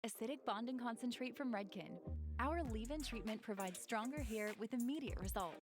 Acidic bonding concentrate from Redken. Our leave-in treatment provides stronger hair with immediate results.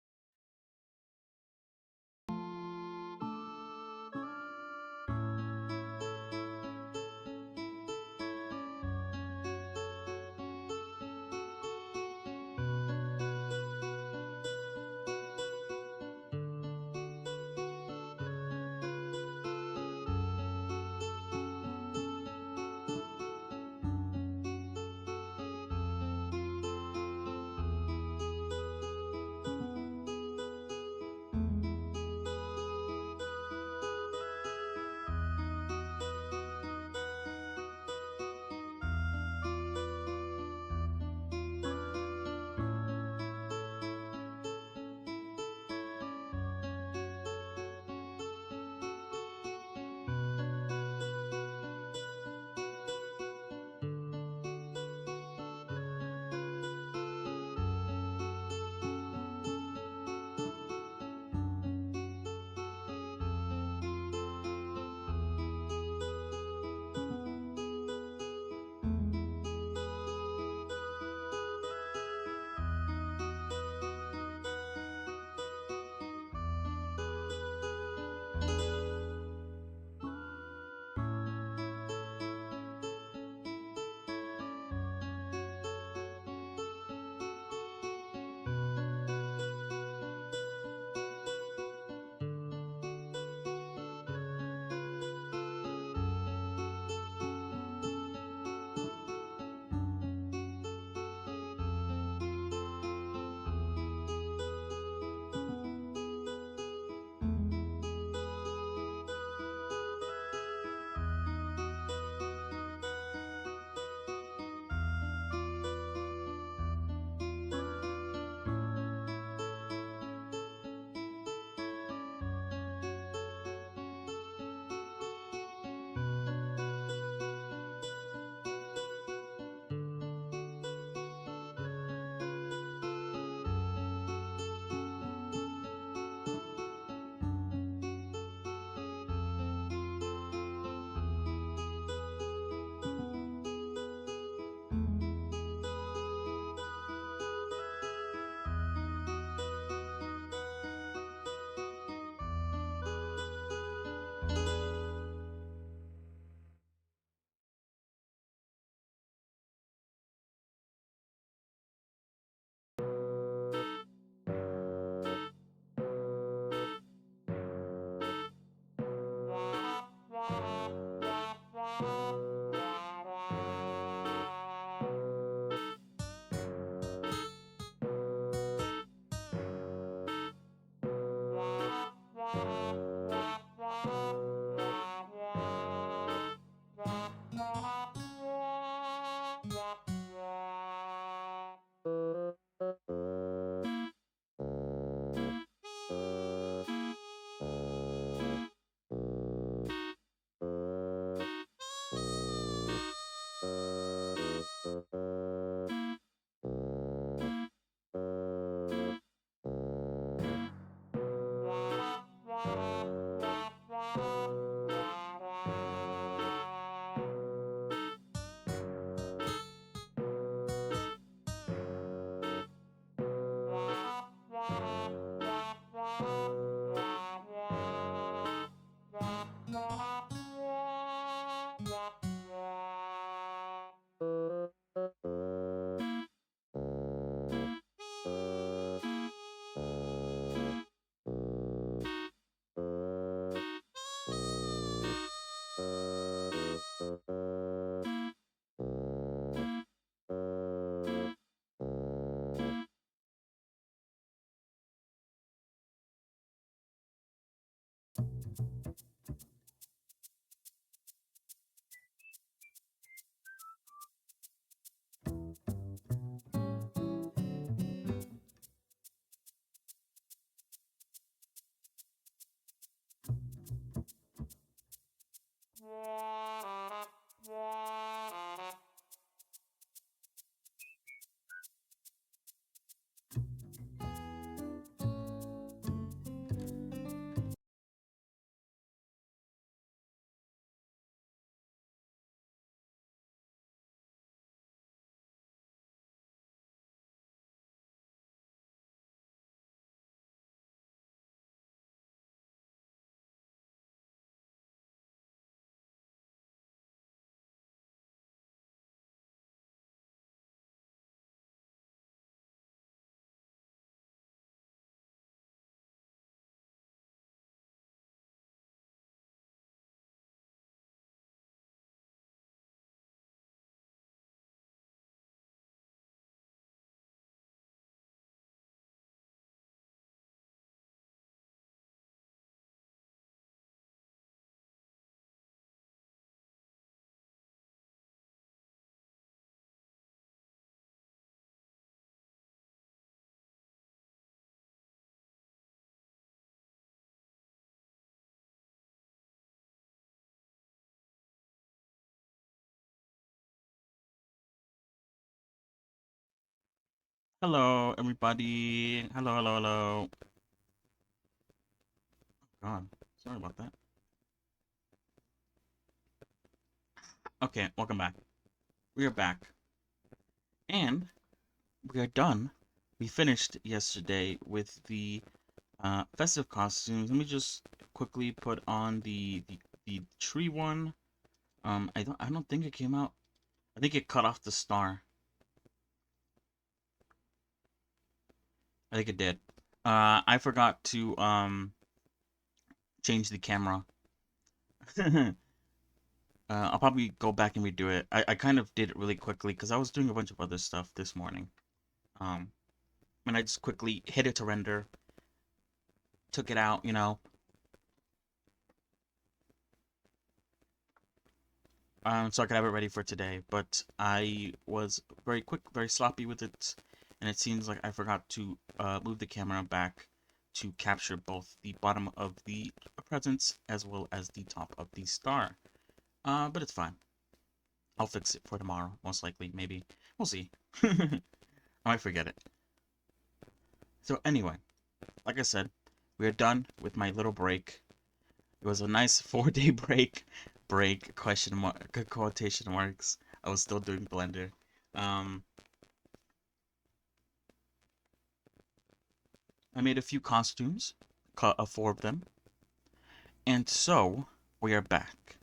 Hello, everybody. Hello, hello, hello. God, sorry about that. Okay, welcome back. We are back, and we are done. We finished yesterday with the festive costumes. Let me just quickly put on the tree one. I don't think it came out. I think it cut off the star. I think it did. I forgot to change the camera. I'll probably go back and redo it. I kind of did it really quickly because I was doing a bunch of other stuff this morning. Um, and I just quickly hit it to render, took it out, so I could have it ready for today. But I was very quick, very sloppy with it, and it seems like I forgot to move the camera back to capture both the bottom of the presents as well as the top of the star. But it's fine. I'll fix it for tomorrow, most likely, maybe. We'll see. I might forget it. So anyway, like I said, we are done with my little break. It was a nice 4 day break. Break question mark quotation marks. I was still doing Blender. Um, I made a few costumes, four of them, and so we are back.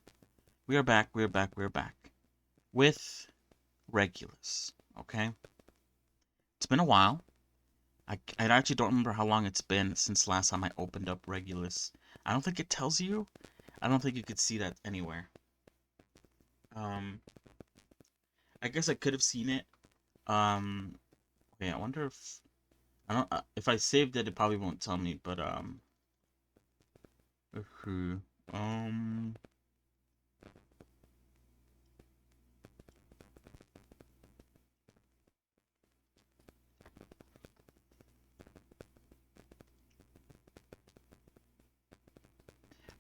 We are back. We are back. We are back with Regulus. Okay, it's been a while. I actually don't remember how long it's been since last time I opened up Regulus. I don't think it tells you. I don't think you could see that anywhere. Um, I guess I could have seen it. Okay, I wonder if I don't if I saved it, it probably won't tell me. But uh, um,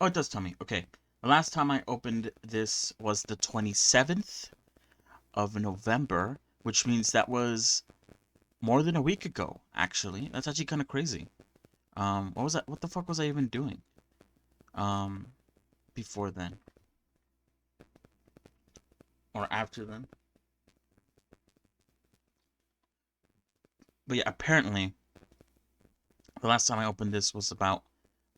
oh, it does tell me. Okay, the last time I opened this was the 27th of November, which means that was more than a week ago. Actually, that's actually kind of crazy. What was that? What the fuck was I even doing? Um, before then or after then? But yeah, apparently the last time I opened this was about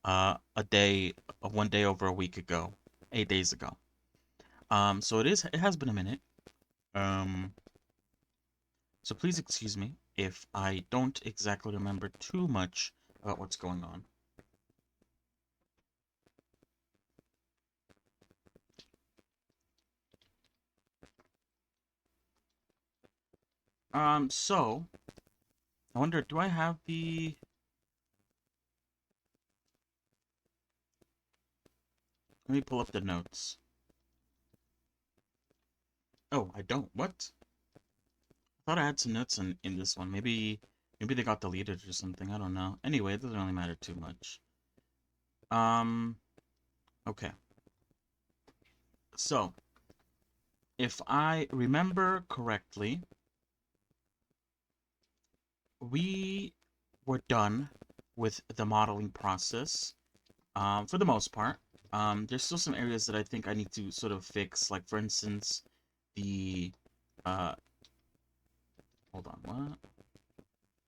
a day, 1 day over a week ago, 8 days ago. So it has been a minute. Um, so please excuse me if I don't exactly remember too much about what's going on. So I wonder, do I have the? Let me pull up the notes. Oh, I don't. What? I thought I had some notes in this one. Maybe they got deleted or something. I don't know. Anyway, it doesn't really matter too much. Um, okay. So, if I remember correctly, we were done with the modeling process, for the most part. There's still some areas that I think I need to sort of fix, like for instance, the uh, hold on, what?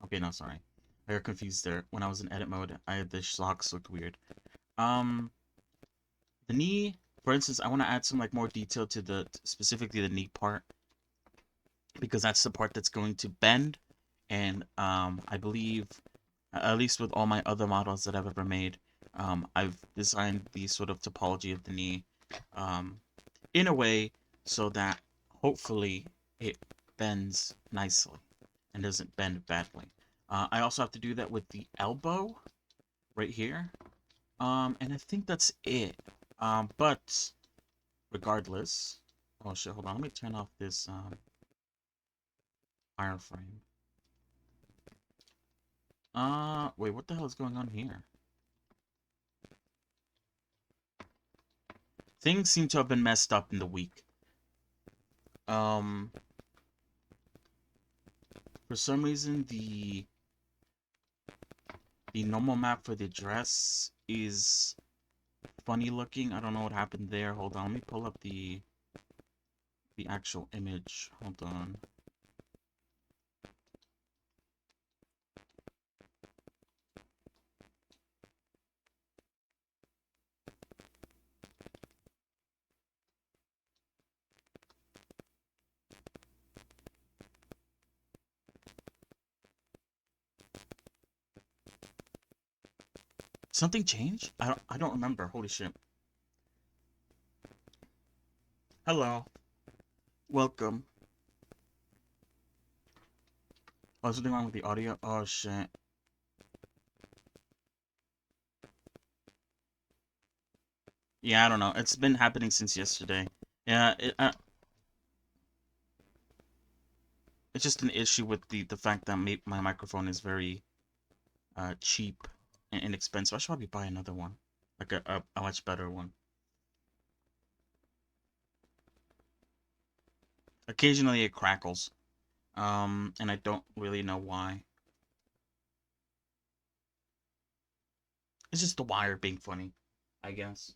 Okay, no, sorry, I got confused there. When I was in edit mode, the socks looked weird. Um, the knee, for instance, I want to add some like more detail to the specifically the knee part because that's the part that's going to bend, and I believe at least with all my other models that I've ever made, I've designed the sort of topology of the knee um, in a way so that hopefully it bends nicely and doesn't bend badly. I also have to do that with the elbow right here. And I think that's it. But regardless, oh shit, hold on, let me turn off this wireframe. Wait, what the hell is going on here? Things seem to have been messed up in the week. Um, for some reason, the normal map for the dress is funny looking. I don't know what happened there. Hold on, let me pull up the actual image. Hold on. Something changed? I don't remember. Holy shit. Hello. Welcome. Oh, something wrong with the audio? Oh shit. Yeah, I don't know. It's been happening since yesterday. Yeah, it's just an issue with the fact that my microphone is very cheap and inexpensive. I should probably buy another one, like a much better one. Occasionally it crackles, and I don't really know why. It's just the wire being funny, I guess.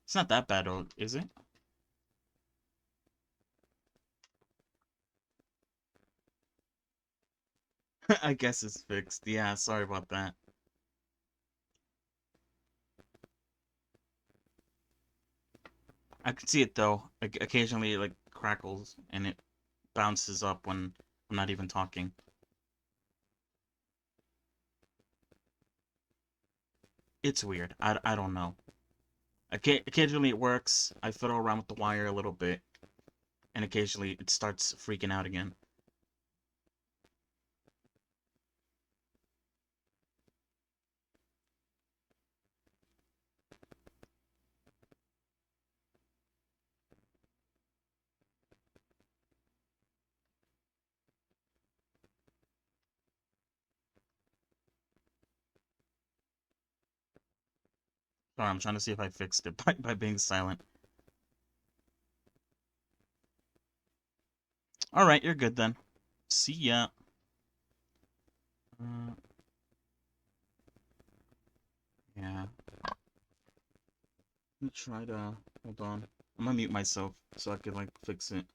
It's not that bad, is it? I guess it's fixed. Yeah, sorry about that. I can see it though. Occasionally it like crackles and it bounces up when I'm not even talking. It's weird. I don't know. Occasionally it works. I fiddle around with the wire a little bit, and occasionally it starts freaking out again. Sorry, I'm trying to see if I fixed it by being silent. Alright, you're good then. See ya. Uh, yeah. Let me try to... Hold on. I'm gonna mute myself so I can, like, fix it.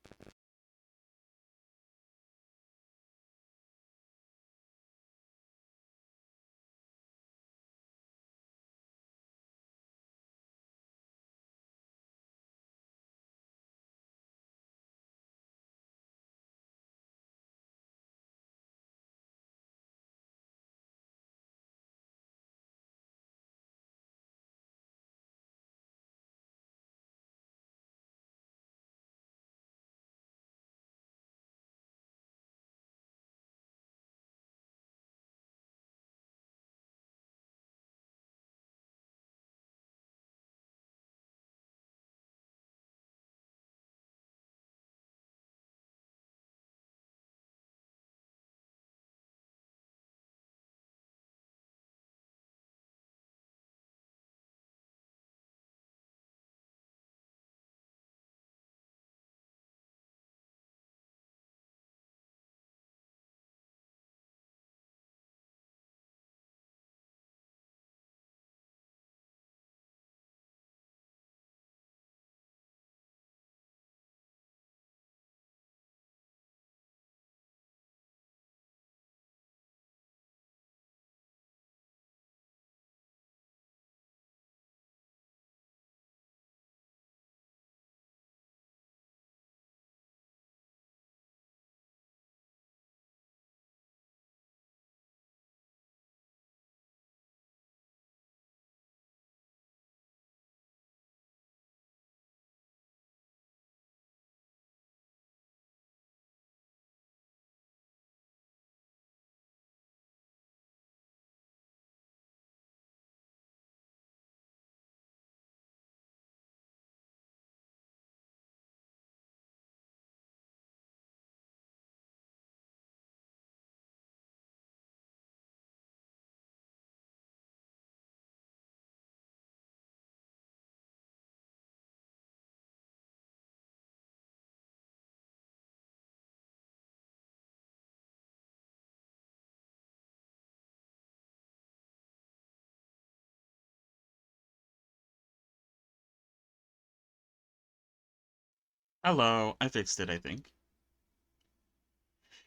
Hello, I fixed it, I think.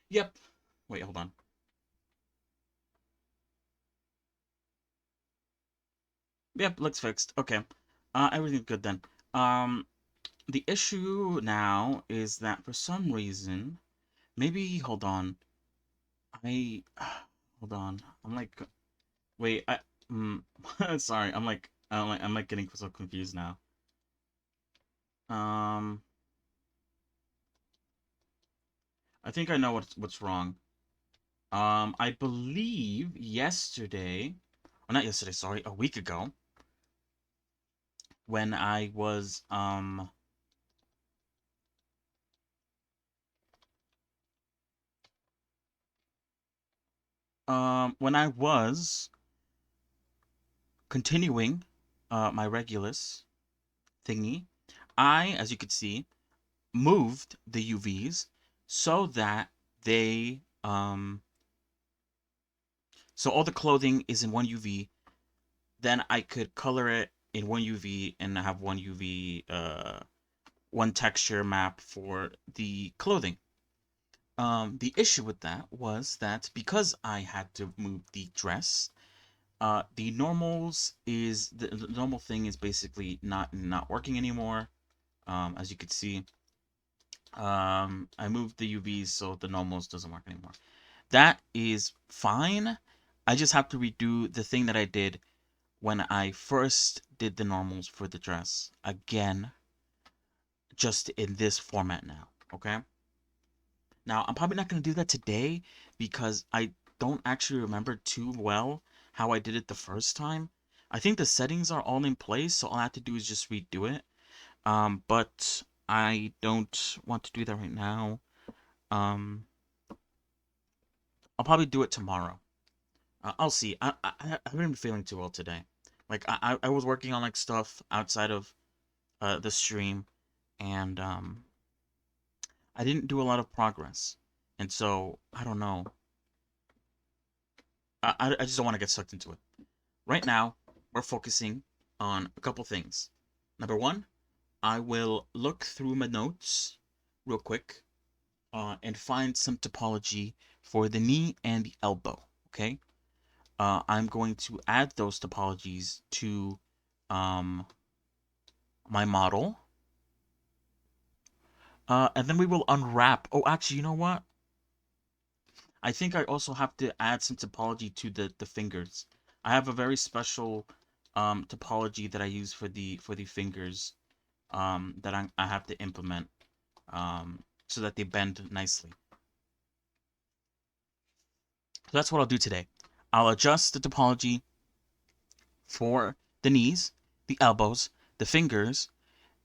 Yep. Wait, hold on. Yep, looks fixed. Okay. Everything's good then. Um, the issue now is that for some reason, maybe, hold on. I, hold on. I'm like, wait, mm, sorry, I'm like getting so confused now. Um, I think I know what's wrong. I believe yesterday, or not yesterday, sorry, a week ago, when I was, when I was continuing my Regulus thingy, as you could see, moved the UVs so that they so all the clothing is in one UV. Then I could color it in one UV and have one UV one texture map for the clothing. The issue with that was that because I had to move the dress, the normal thing is basically not working anymore. As you could see, I moved the UVs so the normals doesn't work anymore. That is fine. I just have to redo the thing that I did when I first did the normals for the dress again, just in this format now. Okay. Now I'm probably not gonna do that today because I don't actually remember too well how I did it the first time. I think the settings are all in place, so all I have to do is just redo it. But I don't want to do that right now. Um, I'll probably do it tomorrow. I'll see. I haven't been feeling too well today. Like I was working on like stuff outside of the stream, and I didn't do a lot of progress, and so I don't know. I just don't want to get sucked into it. Right now, we're focusing on a couple things. Number one, I will look through my notes real quick and find some topology for the knee and the elbow. Okay, I'm going to add those topologies to um, my model, and then we will unwrap. Oh, actually, you know what? I think I also have to add some topology to the fingers. I have a very special topology that I use for the fingers that I have to implement so that they bend nicely. So that's what I'll do today. I'll adjust the topology for the knees, the elbows, the fingers,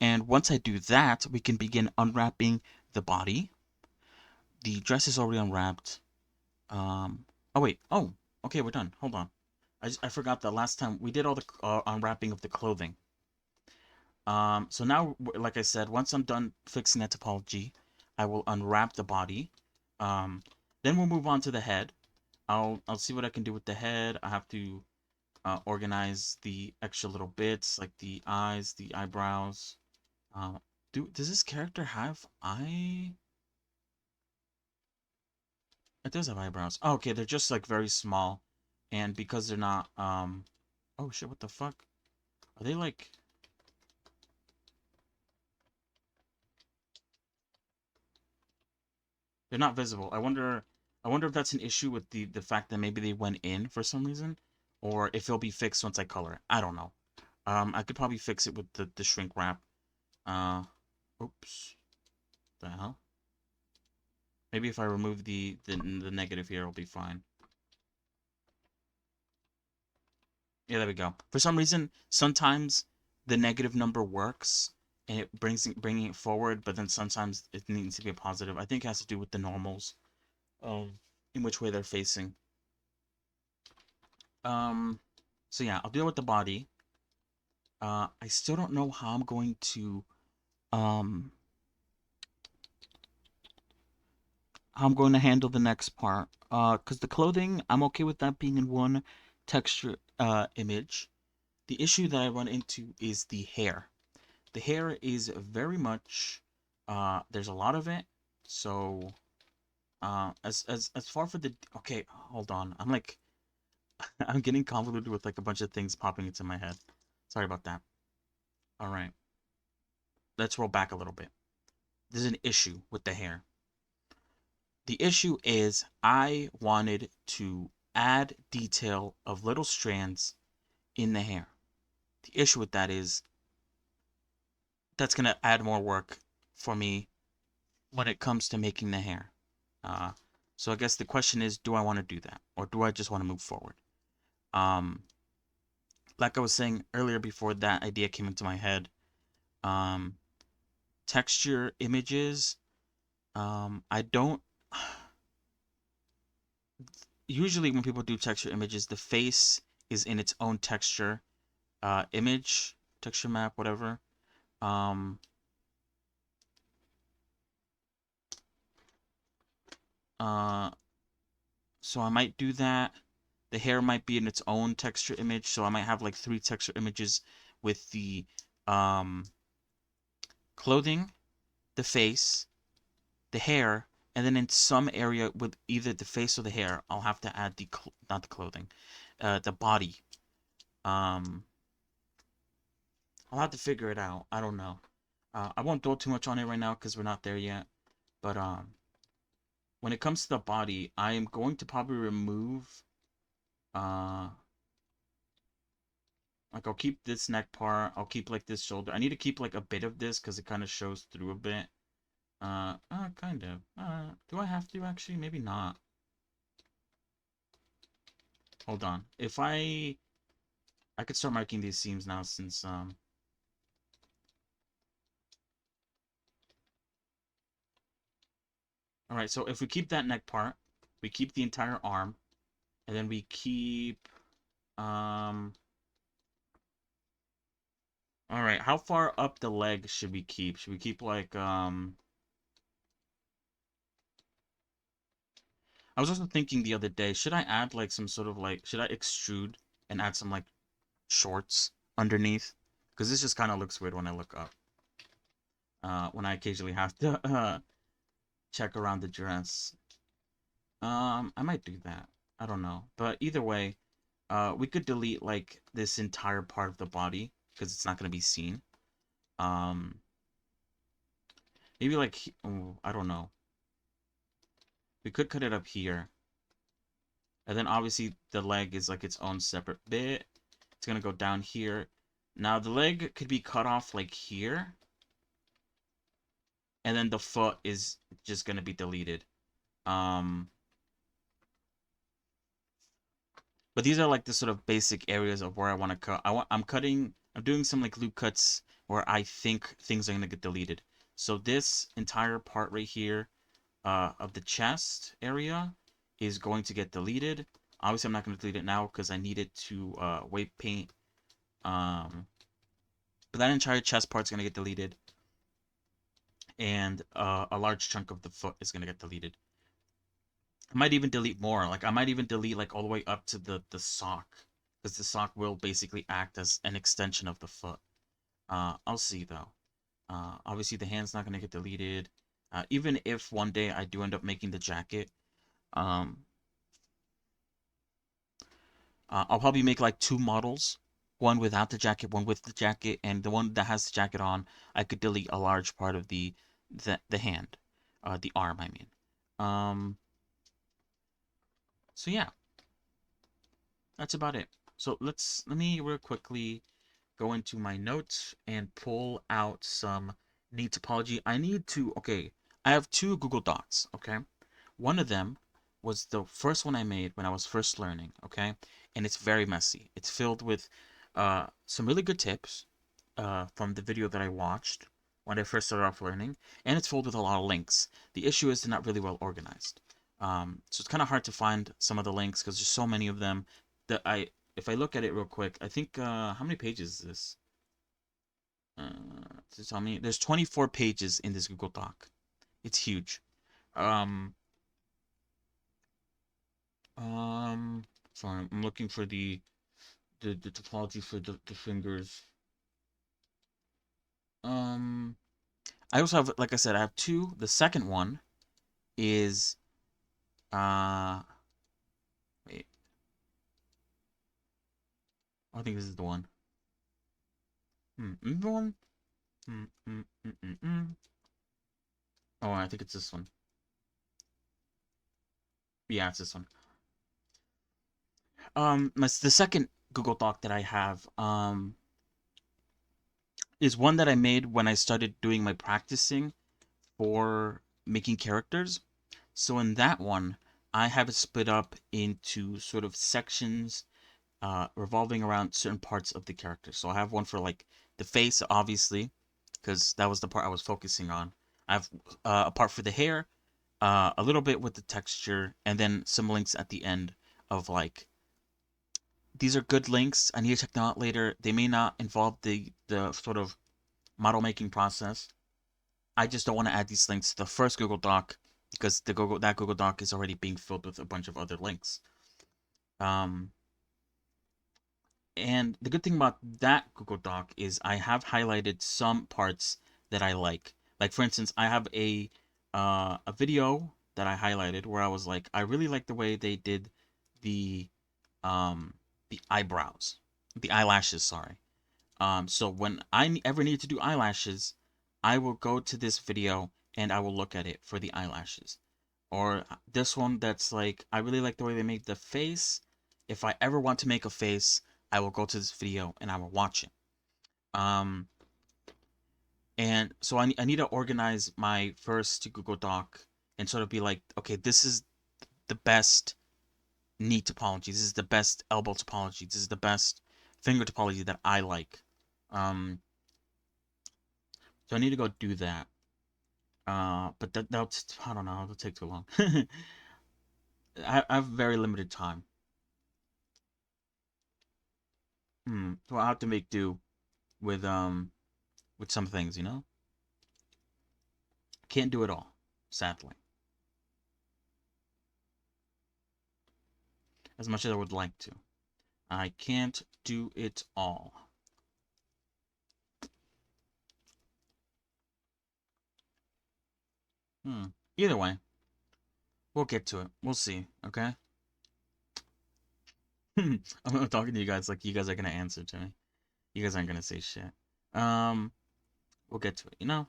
and once I do that, we can begin unwrapping the body. The dress is already unwrapped. Oh wait, oh, okay, we're done. Hold on. I forgot the last time we did all the unwrapping of the clothing. So now, like I said, once I'm done fixing that topology, I will unwrap the body. Um, then we'll move on to the head. I'll see what I can do with the head. I have to organize the extra little bits like the eyes, the eyebrows. Uh, does this character have eye? It does have eyebrows. Oh, okay, they're just like very small, and because they're not oh shit, what the fuck? Are they like? They're not visible. I wonder if that's an issue with the fact that maybe they went in for some reason, or if it'll be fixed once I color it. I don't know. I could probably fix it with the shrink wrap. Uh, oops. The hell? Maybe if I remove the negative here, it'll be fine. Yeah, there we go. For some reason, sometimes the negative number works and it bringing it forward, but then sometimes it needs to be a positive. I think it has to do with the normals, in which way they're facing. Um, so yeah, I'll deal with the body. I still don't know um how I'm going to handle the next part. Because the clothing, I'm okay with that being in one texture image. The issue that I run into is the hair. The hair is very much There's a lot of it. So as far for the okay, hold on. I'm like I'm getting convoluted with like a bunch of things popping into my head. Sorry about that. All right. Let's roll back a little bit. There's an issue with the hair. The issue is I wanted to add detail of little strands in the hair. The issue with that is that's going to add more work for me when it comes to making the hair. Uh, so I guess the question is, do I want to do that, or do I just want to move forward? Um, like I was saying earlier, before that idea came into my head, um, texture images. I don't. Usually, when people do texture images, the face is in its own texture, image, texture map, whatever. Um, uh, so I might do that. The hair might be in its own texture image, so I might have like 3 texture images with the um, clothing, the face, the hair, and then in some area with either the face or the hair, I'll have to add the not the clothing, the body. Um, I'll have to figure it out. I don't know. I won't dwell too much on it right now because we're not there yet. But when it comes to the body, I am going to probably remove uh like I'll keep this neck part. I'll keep like this shoulder. I need to keep like a bit of this because it kind of shows through a bit. Kind of. Do I have to actually? Maybe not. Hold on. If I could start marking these seams now since all right, so if we keep that neck part, we keep the entire arm, and then we keep um all right, how far up the leg should we keep? Should we keep like I was also thinking the other day, should I add like some sort of like should I extrude and add some like shorts underneath? Because this just kind of looks weird when I look up. When I occasionally have to check around the dress. I might do that. I don't know. But either way, we could delete like this entire part of the body because it's not going to be seen. Um, maybe like oh, I don't know. We could cut it up here. And then obviously the leg is like its own separate bit. It's going to go down here. Now the leg could be cut off like here. And then the foot is just going to be deleted. Um, but these are like the sort of basic areas of where I want to cut. I'm doing some like loop cuts where I think things are going to get deleted. So this entire part right here of the chest area is going to get deleted. Obviously, I'm not going to delete it now because I need it to weight paint. Um, but that entire chest part is going to get deleted, and a large chunk of the foot is going to get deleted. I might even delete more. Like I might even delete like all the way up to the sock, because the sock will basically act as an extension of the foot. I'll see though. Obviously the hand's not gonna get deleted. Even if one day I do end up making the jacket, um, I'll probably make like 2 models, one without the jacket, one with the jacket, and the one that has the jacket on, I could delete a large part of the hand, the arm, I mean. Um, so yeah, that's about it. So let me real quickly go into my notes and pull out some neat topology. Okay, I have 2 Google Docs, okay? One of them was the first one I made when I was first learning, okay? And it's very messy. It's filled with some really good tips from the video that I watched when I first started off learning, and it's filled with a lot of links. The issue is they're not really well organized. So it's kind of hard to find some of the links because there's so many of them that if I look at it real quick, I think, how many pages is this? To tell me, there's 24 pages in this Google Doc. It's huge. Um, um, sorry, I'm looking for the topology for the fingers. Um, I also have, like I said, I have two. The second one is uh wait, I think this is the one. The one. Mm, mm, mm, mm, mm. Oh, I think it's this one. Yeah, it's this one. The second Google Doc that I have is one that I made when I started doing my practicing for making characters. So in that one, I have it split up into sort of sections revolving around certain parts of the character. So I have one for like the face, obviously, because that was the part I was focusing on. I have a part for the hair, a little bit with the texture, and then some links at the end of like these are good links. I need to check them out later. They may not involve the sort of model making process. I just don't want to add these links to the first Google Doc because that Google Doc is already being filled with a bunch of other links. Um, and the good thing about that Google Doc is I have highlighted some parts that I like. Like for instance, I have a video that I highlighted where I was like, I really like the way they did the um the eyebrows, the eyelashes. Sorry. So when I ever need to do eyelashes, I will go to this video and I will look at it for the eyelashes. Or this one that's like, I really like the way they make the face. If I ever want to make a face, I will go to this video and I will watch it. Um, and so I need to organize my first Google Doc and sort of be like, okay, this is the best knee topology. This is the best elbow topology. This is the best finger topology that I like. Um, so I need to go do that. But I don't know, it'll take too long. I have very limited time. So I have to make do with some things, you know? Can't do it all, sadly. As much as I would like to. I can't do it all. Hmm. Either way, we'll get to it. We'll see, okay? I'm talking to you guys like you guys are gonna answer to me. You guys aren't gonna say shit. Um, we'll get to it, you know?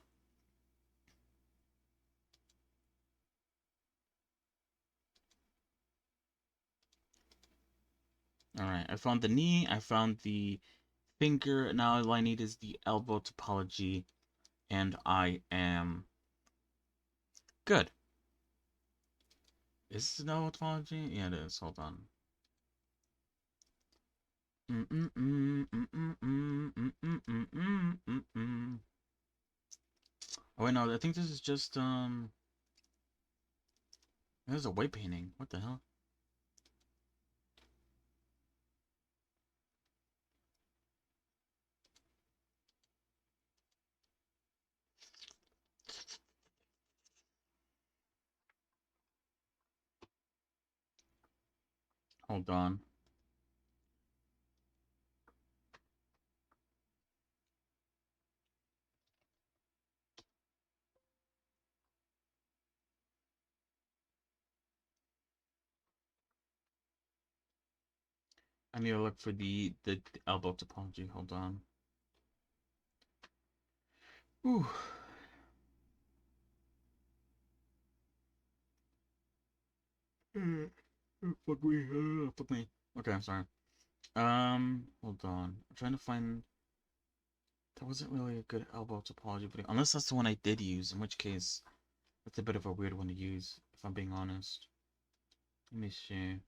Alright, I found the knee, I found the finger, now all I need is the elbow topology, and I am good. Is this an elbow topology? Yeah, it is. Hold on. Oh wait, no, I think this is just this is a white painting. What the hell? Hold on. I need to look for the elbow topology. Hold on. Ooh. Fuck me. Fuck me. Okay, I'm sorry. Hold on. I'm trying to find. That wasn't really a good elbow topology video, unless that's the one I did use. In which case, that's a bit of a weird one to use, if I'm being honest. Let me see.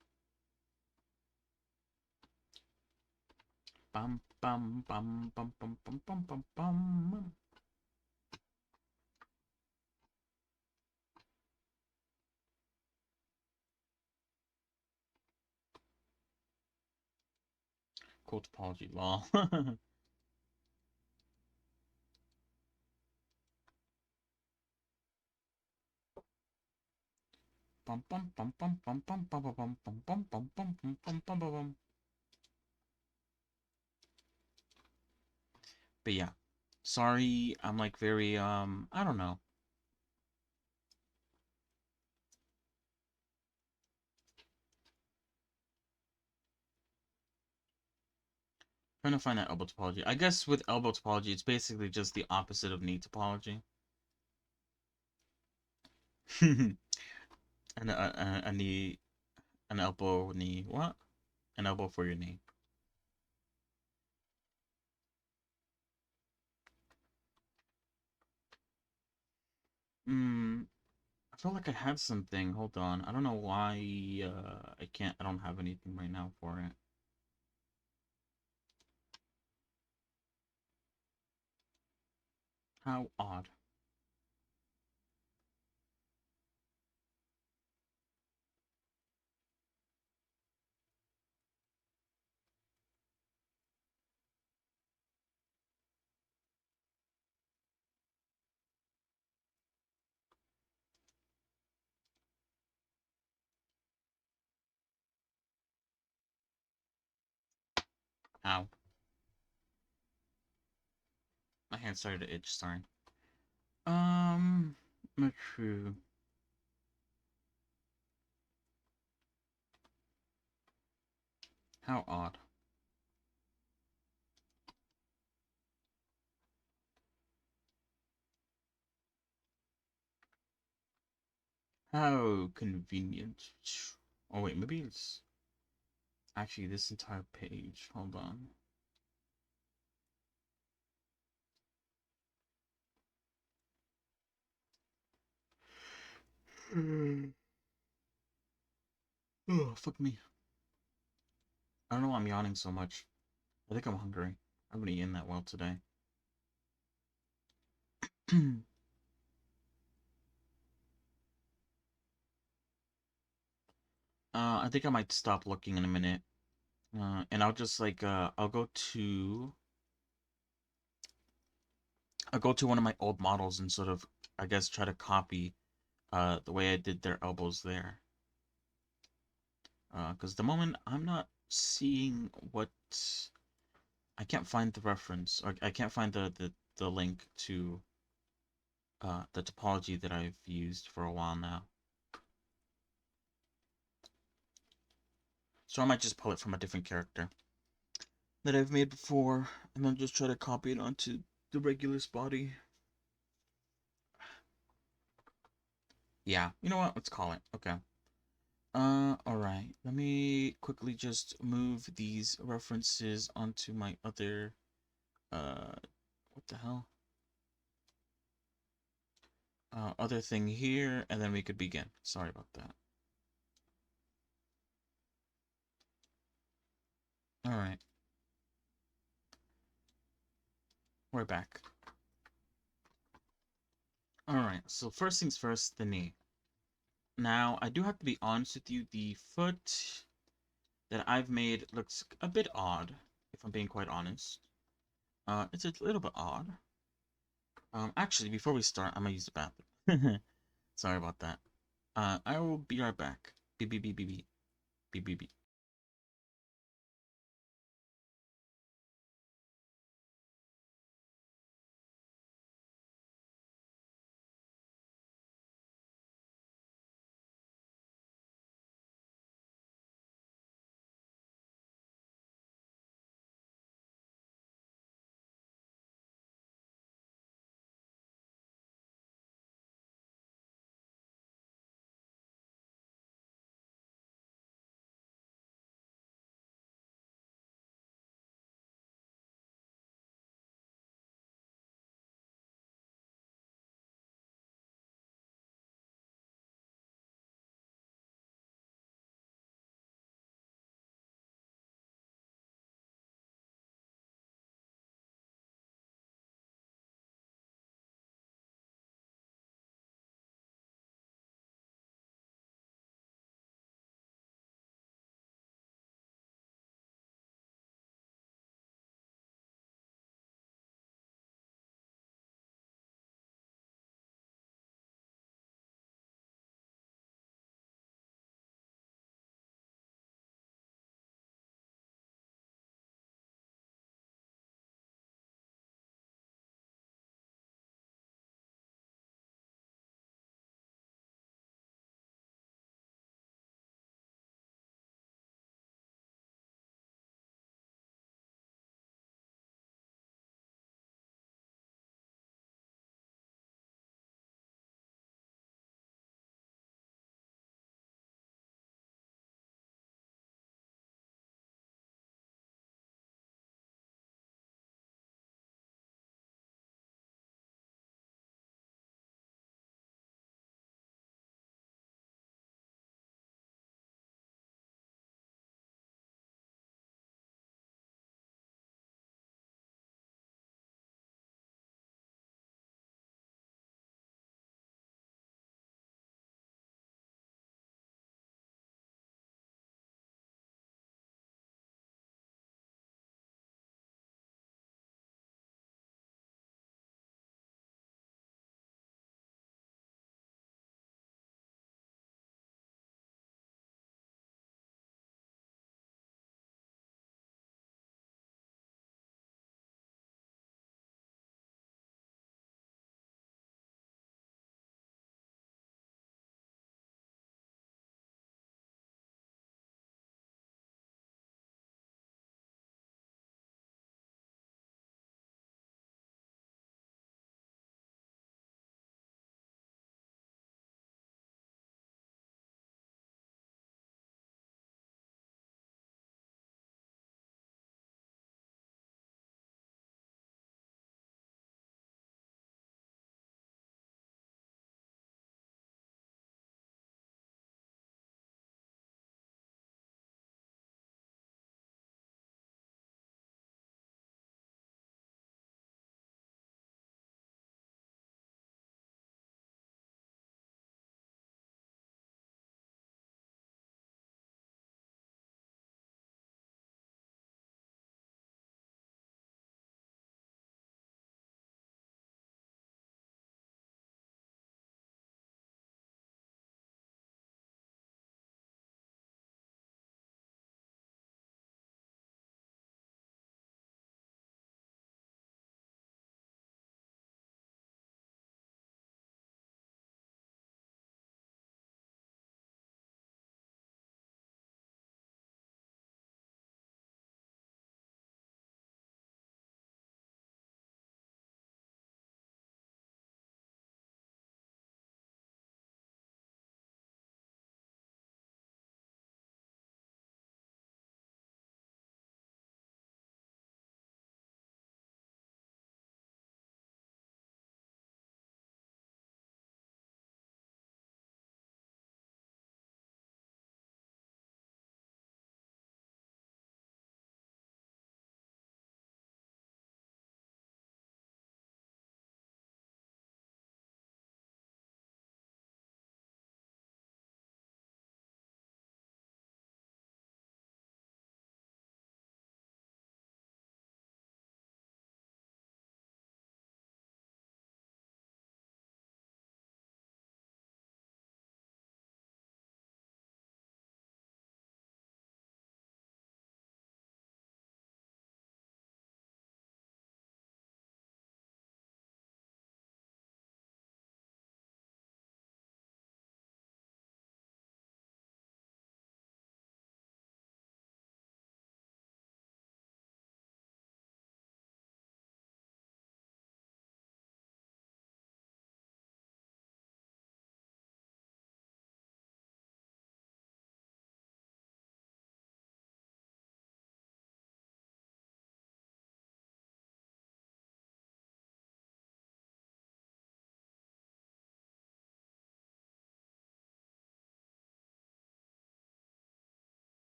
Bum bum bum bum bum bum bum bum bum. Cool topology, lol. Bum bum bum bum bum bum bum bum bum bum bum bum bum bum bum bum bum. But yeah, Sorry, I'm like very I don't know. Trying to find that elbow topology. I guess with elbow topology, it's basically just the opposite of knee topology. and a knee, an elbow, knee. What? An elbow for your knee. Hmm. I felt like I had something. Hold on. I don't know why I can't. I don't have anything right now for it. How odd. How? My hand started to itch. Sorry. Um. Not true. How odd. How convenient. Oh wait, maybe it's actually this entire page. Hold on. Oh, fuck me. I don't know why I'm yawning so much. I think I'm hungry. I haven't eaten that well today. I think I might stop looking in a minute. And I'll just like I'll go to one of my old models and sort of I guess try to copy the way I did their elbows there. Because the moment I'm not seeing what I can't find the reference or I can't find the link to the topology that I've used for a while now. So I might just pull it from a different character that I've made before and then just try to copy it onto the Regulus body. Yeah, you know what? Let's call it. Okay. Alright. Let me quickly just move these references onto my other, what the hell? Other thing here, and then we could begin. Sorry about that. Alright. We're back. Alright, so first things first, the knee. Now, I do have to be honest with you, the foot that I've made looks a bit odd, if I'm being quite honest. It's a little bit odd. Actually, before we start, I'm gonna use the bathroom. Sorry about that. I will be right back. Beep beep beep beep beep beep beep beep.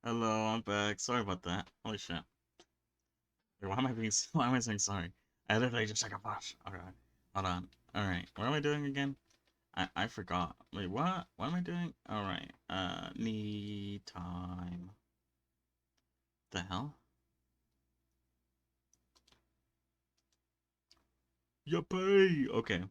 Hello, I'm back. Sorry about that. Holy shit. Wait, why am I being? Why am I saying sorry? I literally just took a brush. Alright, hold on. Alright, what am I doing again? I forgot. Wait, what? What am I doing? Alright, knee time. The hell? Yuppie! Okay.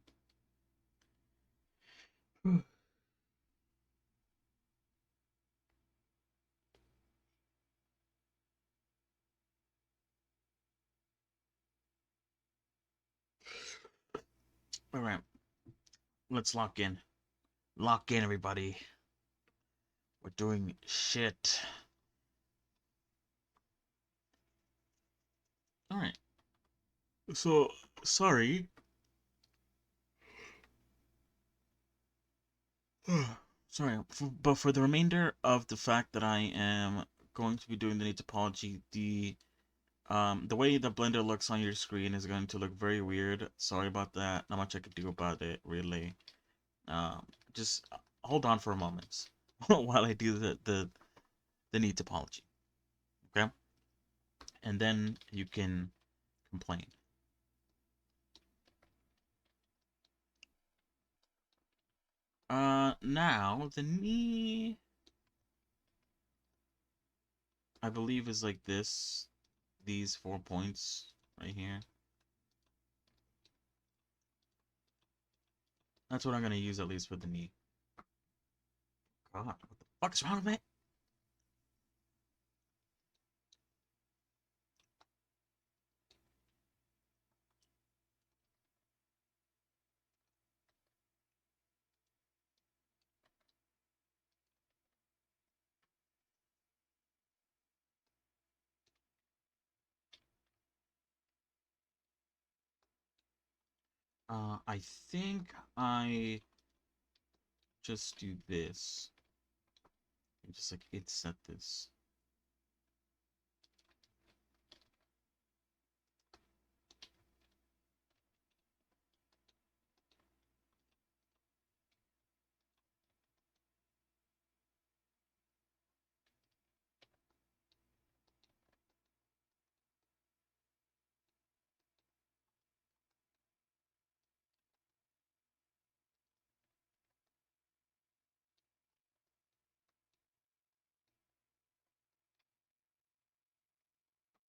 Alright, let's lock in. Lock in, everybody. We're doing shit. Alright. So, sorry. Sorry, but for the remainder of the fact that I am going to be doing the need topology, the way the blender looks on your screen is going to look very weird. Sorry about that. Not much I could do about it, really. Just hold on for a moment while I do the need topology, okay? And then you can complain. Now the knee, I believe, is like this. These 4 points right here. That's what I'm gonna use at least for the knee. God, what the fuck's wrong with me? I think I just do this. And just like it set this.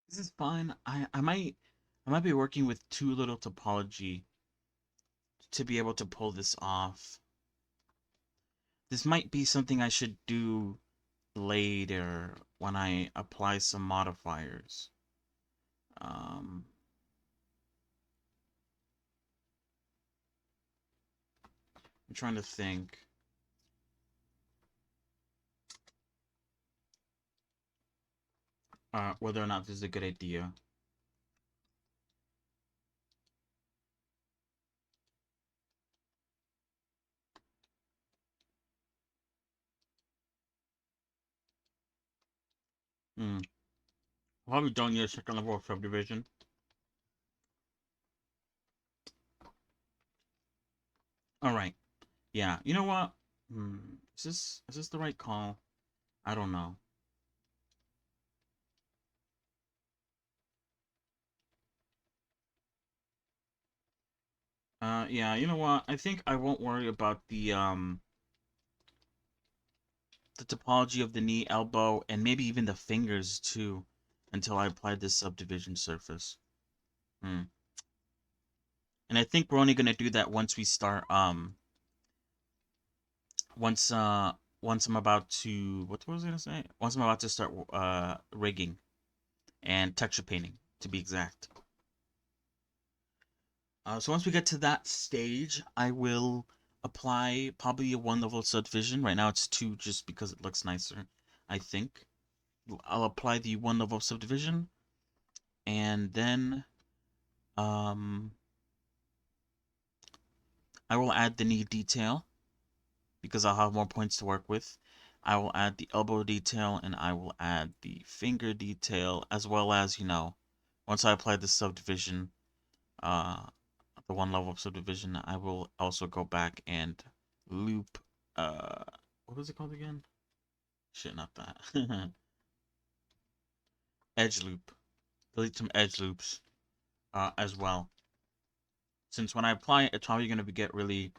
This is fine. I might be working with too little topology to be able to pull this off. This might be something I should do later when I apply some modifiers. Um, I'm trying to think. Whether or not this is a good idea. Hmm. Probably don't need a second level of subdivision. All right. Yeah. You know what? Is this the right call? I don't know. Yeah. You know what? I think I won't worry about the topology of the knee, elbow, and maybe even the fingers too, until I apply this subdivision surface. Hmm. And I think we're only gonna do that once we start. Once once I'm about to, what was I gonna say? Once I'm about to start rigging and texture painting, to be exact. So once we get to that stage, I will apply probably a one level subdivision. Right now it's two, just because it looks nicer. I think I'll apply the one level subdivision, and then um I will add the knee detail because I'll have more points to work with. I will add the elbow detail, and I will add the finger detail, as well as, once I apply the subdivision, uh, the one level of subdivision, I will also go back and loop, uh, what was it called again? Shit, not that. edge loop, delete some edge loops as well. Since when I apply it, it's probably going to get really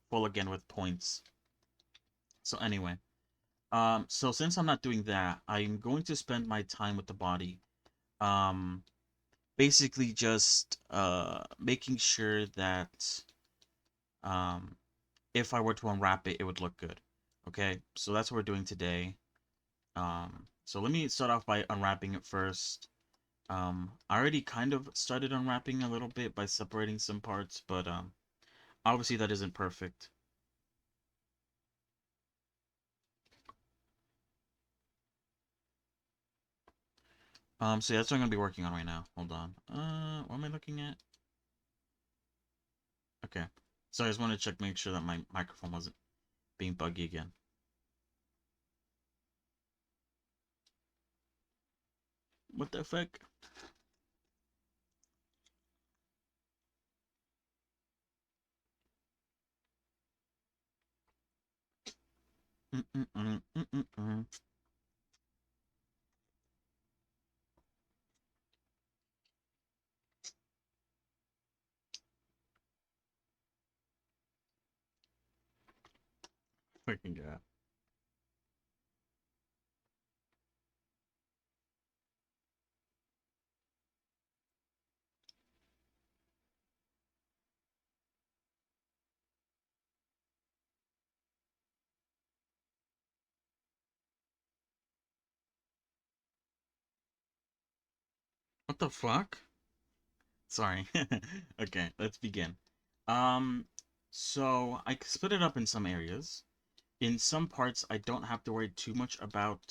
full again with points. So anyway, so since I'm not doing that, I'm going to spend my time with the body. Um, Basically just making sure that um if I were to unwrap it, it would look good. Okay, so that's what we're doing today. So let me start off by unwrapping it first. I already kind of started unwrapping a little bit by separating some parts, but obviously that isn't perfect. So yeah, that's what I'm gonna be working on right now. Hold on. What am I looking at? Okay. So I just want to check, make sure that my microphone wasn't being buggy again. What the fuck? Mm-mm-mm-mm-mm-mm. Fucking god. What the fuck? Sorry. Okay, let's begin. Um, so I split it up in some areas. In some parts, I don't have to worry too much about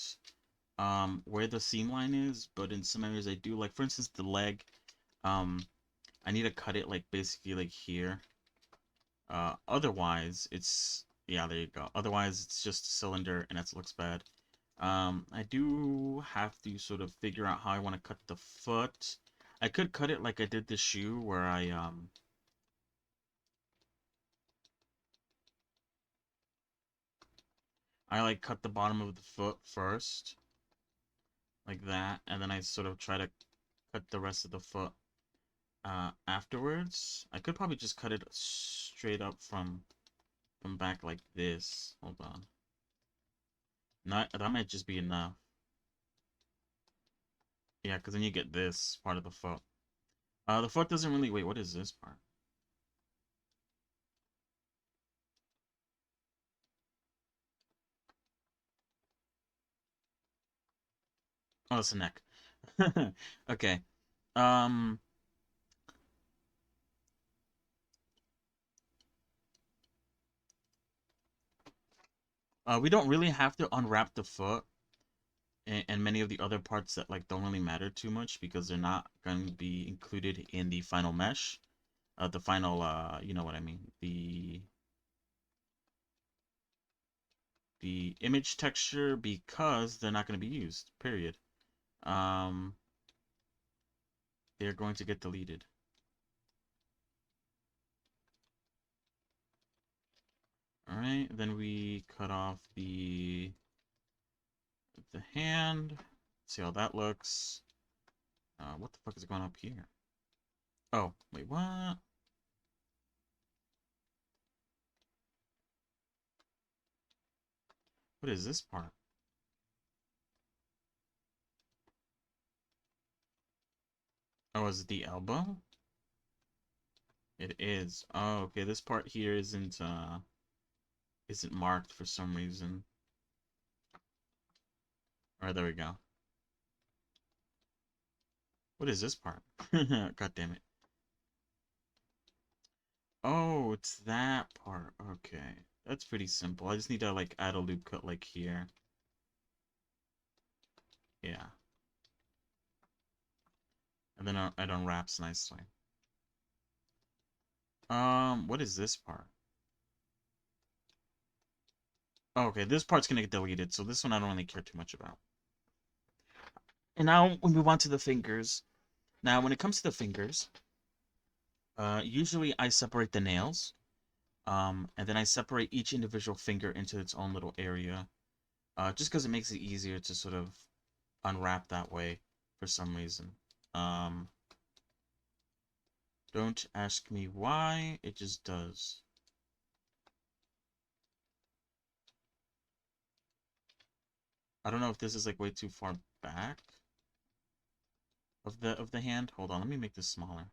where the seam line is, but in some areas I do. Like for instance, the leg. Um, I need to cut it like basically like here. Otherwise, it's yeah, there you go. Otherwise, it's just a cylinder and that looks bad. I do have to sort of figure out how I want to cut the foot. I could cut it like I did the shoe, where I like cut the bottom of the foot first, like that, and then I sort of try to cut the rest of the foot afterwards. I could probably just cut it straight up from back like this. Hold on. Not that might just be enough. Yeah, because then you get this part of the foot. The foot doesn't really wait. What is this part? Oh, it's the neck. Okay. Um, we don't really have to unwrap the foot and many of the other parts that like don't really matter too much because they're not going to be included in the final mesh. The final, you know what I mean, the image texture, because they're not going to be used. Period. Um, they're going to get deleted. All right, then we cut off the hand. See how that looks. What the fuck is going up here? Oh, wait, what? What is this part? Oh, is it the elbow? It is. Oh, okay. This part here isn't marked for some reason. All right, there we go. What is this part? God damn it. Oh, it's that part. Okay. That's pretty simple. I just need to like add a loop cut like here. Yeah. And then it unwraps nicely. What is this part? Oh, okay, this part's gonna get deleted, so this one I don't really care too much about. And now we move on to the fingers. Now, when it comes to the fingers, usually I separate the nails. And then I separate each individual finger into its own little area, just because it makes it easier to sort of unwrap that way for some reason. Um, don't ask me why, it just does. I don't know if this is like way too far back of the hand. Hold on, let me make this smaller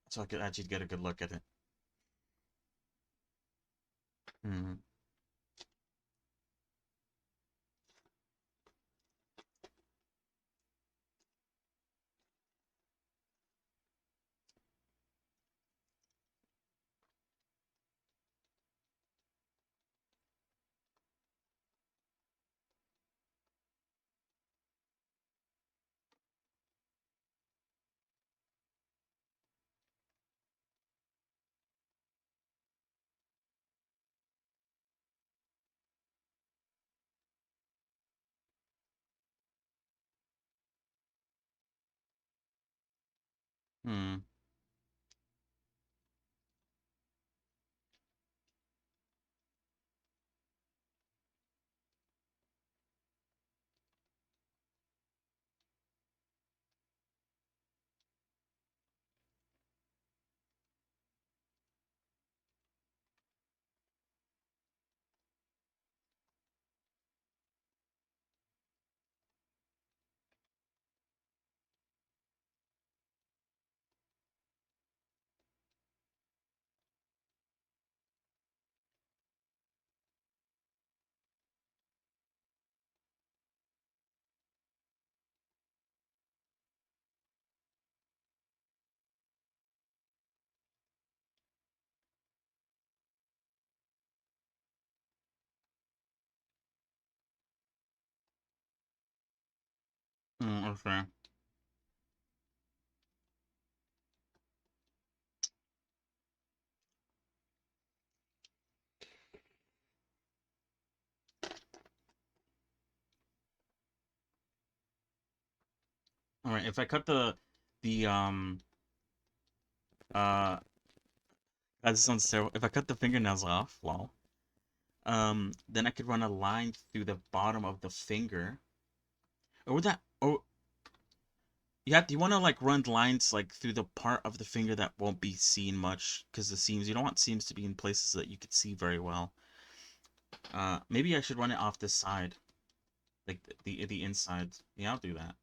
so I could actually get a good look at it. Hmm. Hmm. Hmm. Okay. All right. If I cut the uh that sounds terrible. If I cut the fingernails off, well, then I could run a line through the bottom of the finger. Or would that? Or you want to like run lines like through the part of the finger that won't be seen much because the seams. You don't want seams to be in places that you could see very well. Maybe I should run it off this side, like the inside. Yeah, I'll do that.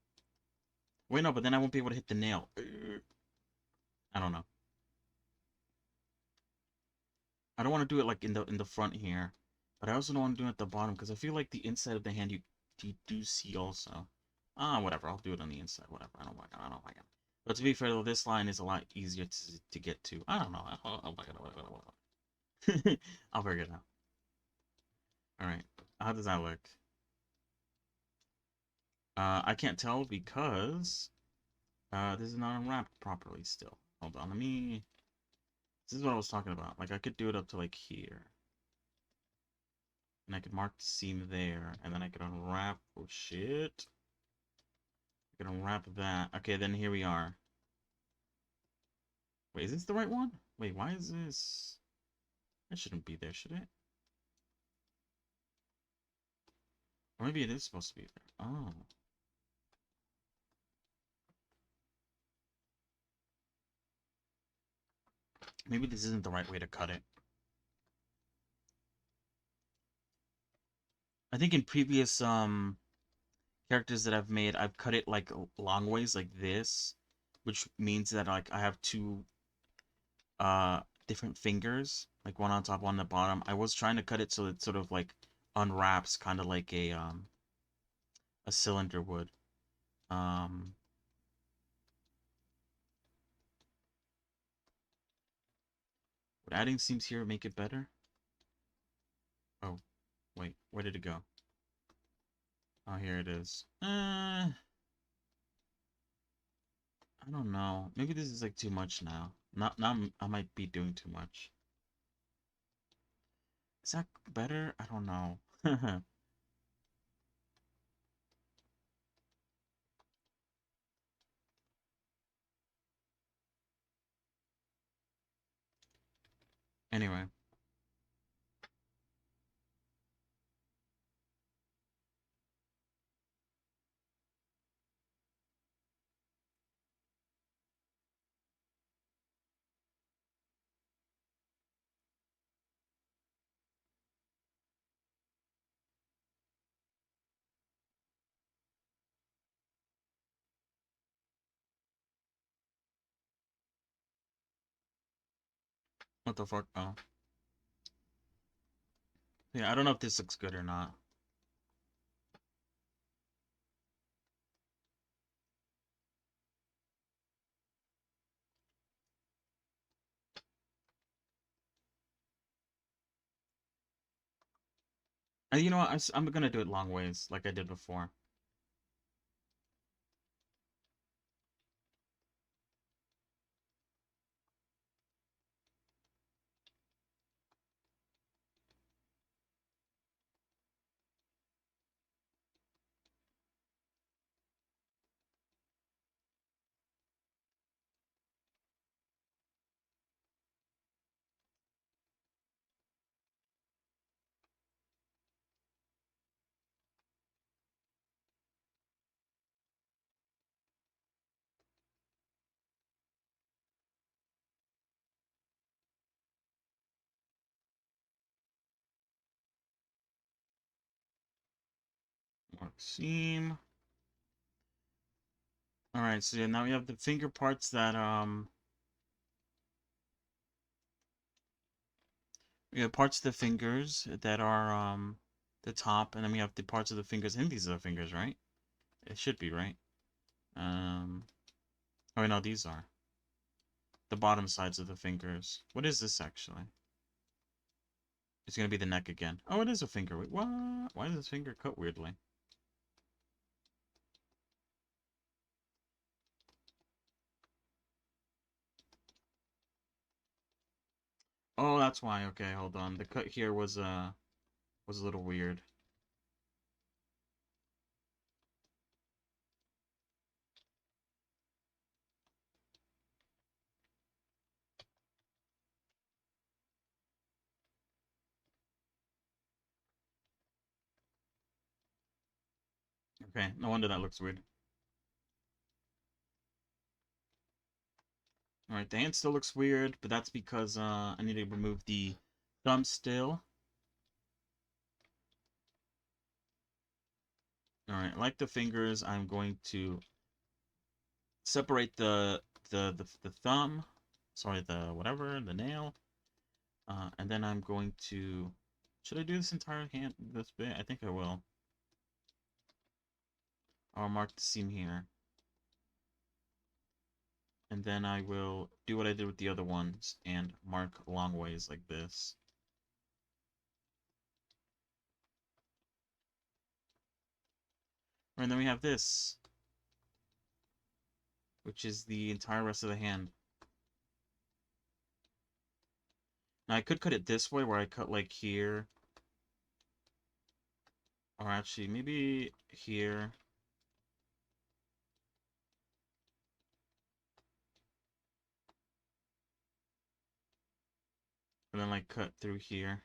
Wait, no, but then I won't be able to hit the nail. I don't know. I don't want to do it like in the front here, but I also don't want to do it at the bottom because I feel like the inside of the hand you do see also. Ah, whatever. I'll do it on the inside. Whatever. I don't like it. I don't like it. But to be fair though, this line is a lot easier to get to. I don't know. I'll figure it out. All right. How does that look? I can't tell because this is not unwrapped properly still. Hold on. Let me. This is what I was talking about. Like I could do it up to like here. And I could mark the seam there, and then I could unwrap. Oh shit! I could unwrap that. Okay, then here we are. Wait, is this the right one? Wait, why is this? It shouldn't be there, should it? Or maybe it is supposed to be there. Oh, maybe this isn't the right way to cut it. I think in previous characters that I've made, I've cut it like long ways, like this, which means that like I have two different fingers, like one on top, one on the bottom. I was trying to cut it so it sort of like unwraps, kind of like a cylinder would. Um, would adding seams here make it better? Oh, wait, where did it go? Oh, here it is. I don't know. Maybe this is like too much now. Not now. I might be doing too much. Is that better? I don't know. Anyway, What the fuck? Oh. Yeah, I don't know if this looks good or not. And you know what? I'm gonna do it long ways, like I did before. Mark seam. All right, so yeah, now we have the finger parts that we have parts of the fingers that are the top, and then we have the parts of the fingers. And these are the fingers, right? It should be, right? Um, oh wait, no, these are the bottom sides of the fingers. What is this actually? It's gonna be the neck again. Oh, it is a finger. Wait, what? Why is this finger cut weirdly? Oh, that's why. Okay, hold on. The cut here was a little weird. Okay, no wonder that looks weird. All right, the hand still looks weird, but that's because I need to remove the thumb still. All right, like the fingers, I'm going to separate the thumb, sorry, the whatever, the nail, and then I'm going to. Should I do this entire hand this bit? I think I will. I'll mark the seam here, and then I will do what I did with the other ones and mark long ways like this. And then we have this, which is the entire rest of the hand. Now I could cut it this way, where I cut like here, or actually maybe here. And then like cut through here.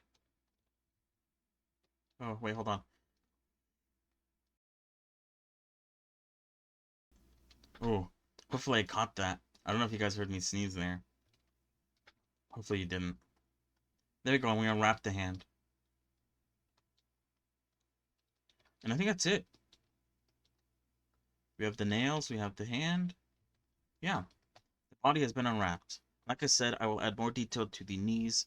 Oh, wait, hold on. Oh, hopefully I caught that. I don't know if you guys heard me sneeze there. Hopefully you didn't. There we go, and we unwrap the hand. And I think that's it. We have the nails, we have the hand. Yeah, the body has been unwrapped. Like I said, I will add more detail to the knees,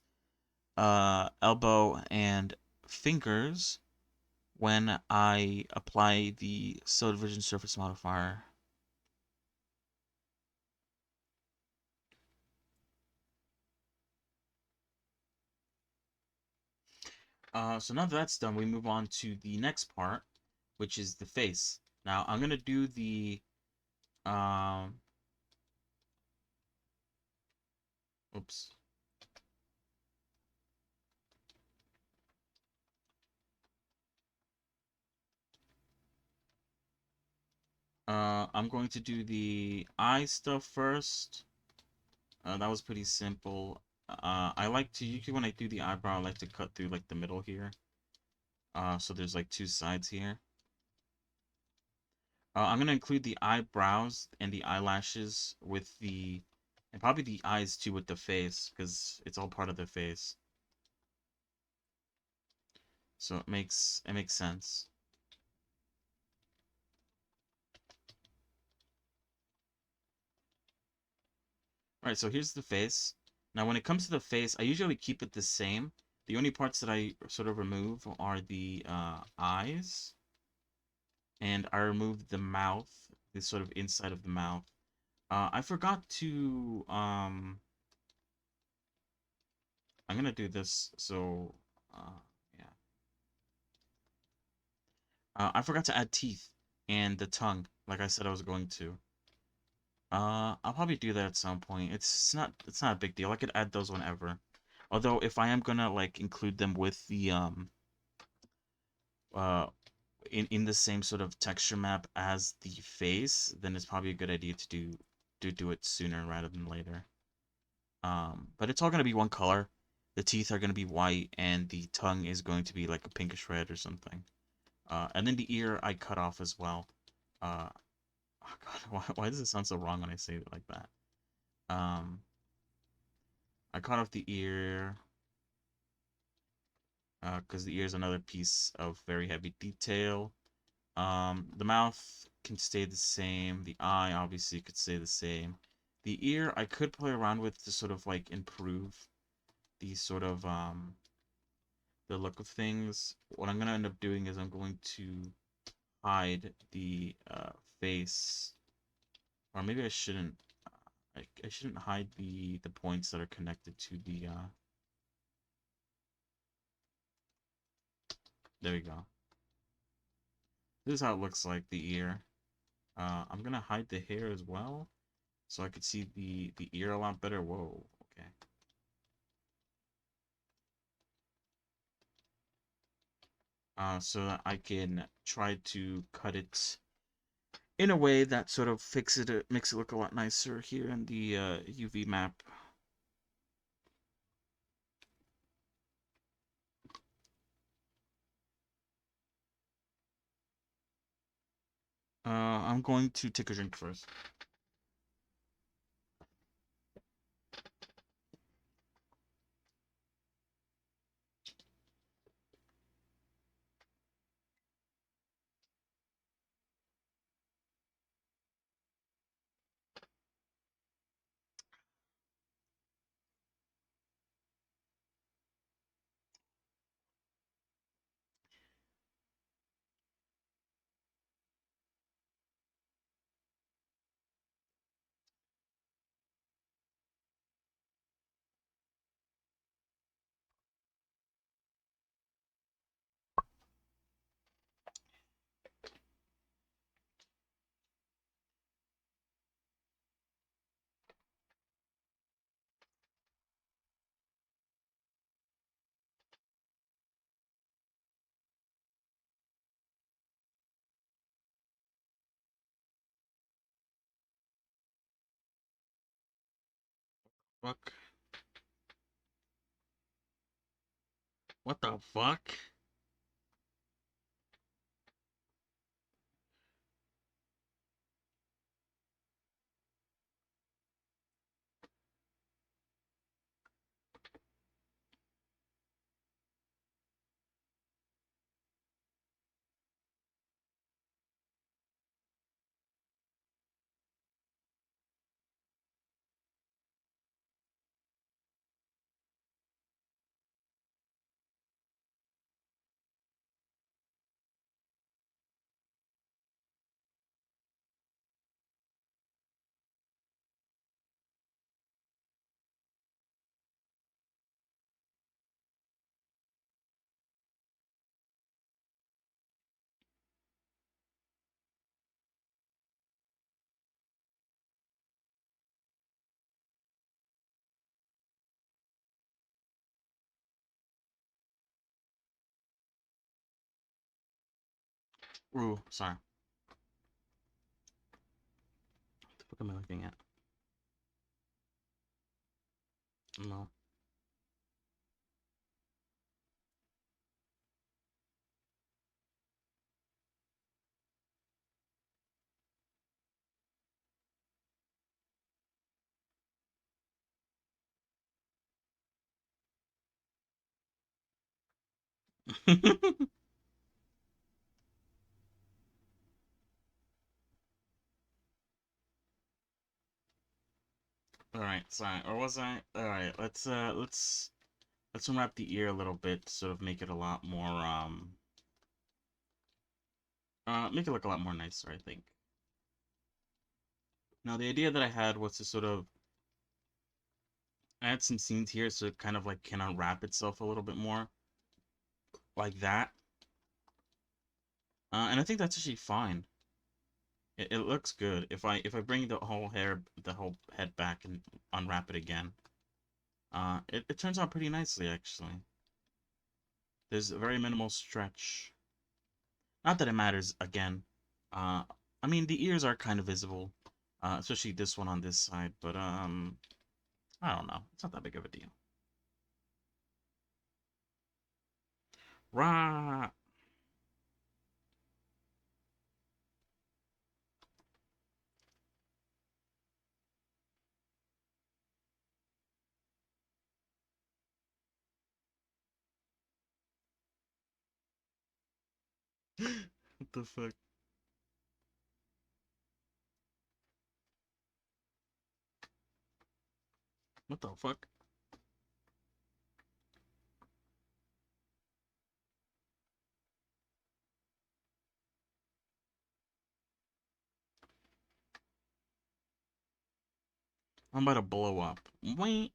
elbow, and fingers when I apply the subdivision surface modifier. So now that that's done, we move on to the next part, which is the face. Now I'm gonna do the um, oops. I'm going to do the eye stuff first. That was pretty simple. I like to usually when I do the eyebrow, I like to cut through like the middle here. So there's like two sides here. I'm gonna include the eyebrows and the eyelashes with the, and probably the eyes too with the face, because it's all part of the face. So it makes sense. All right, so here's the face. Now, when it comes to the face, I usually keep it the same. The only parts that I sort of remove are the eyes, and I remove the mouth, the sort of inside of the mouth. I forgot to I'm gonna do this. So, yeah. I forgot to add teeth and the tongue, like I said I was going to. I'll probably do that at some point. It's not a big deal. I could add those whenever. Although if I am gonna like include them with the uh in the same sort of texture map as the face, then it's probably a good idea to do it sooner rather than later. But it's all gonna be one color. The teeth are gonna be white, and the tongue is going to be like a pinkish red or something. And then the ear I cut off as well. Oh God, why does it sound so wrong when I say it like that? Um, I cut off the ear because the ear is another piece of very heavy detail. The mouth can stay the same. The eye obviously could stay the same. The ear I could play around with to sort of like improve the sort of the look of things. What I'm gonna end up doing is I'm going to hide the face, or maybe I shouldn't. I shouldn't hide the points that are connected to the. There we go. This is how it looks like the ear. I'm gonna hide the hair as well, so I could see the ear a lot better. Whoa. Okay. So that I can try to cut it in a way that sort of makes it look a lot nicer here in the UV map. I'm going to take a drink first. Fuck. What the fuck? Ooh, sorry. What the fuck am I looking at? No. All right, sorry, or was I? All right, let's unwrap the ear a little bit, sort of make it a lot more make it look a lot more nicer, I think. Now, the idea that I had was to sort of add some scenes here so it kind of like can unwrap itself a little bit more, like that. And I think that's actually fine. It looks good. If I bring the whole head back and unwrap it again, it turns out pretty nicely actually. There's a very minimal stretch. Not that it matters again. Uh, I mean the ears are kind of visible, especially this one on this side, but I don't know. It's not that big of a deal. Rah! What the fuck? What the fuck? I'm about to blow up. Wait.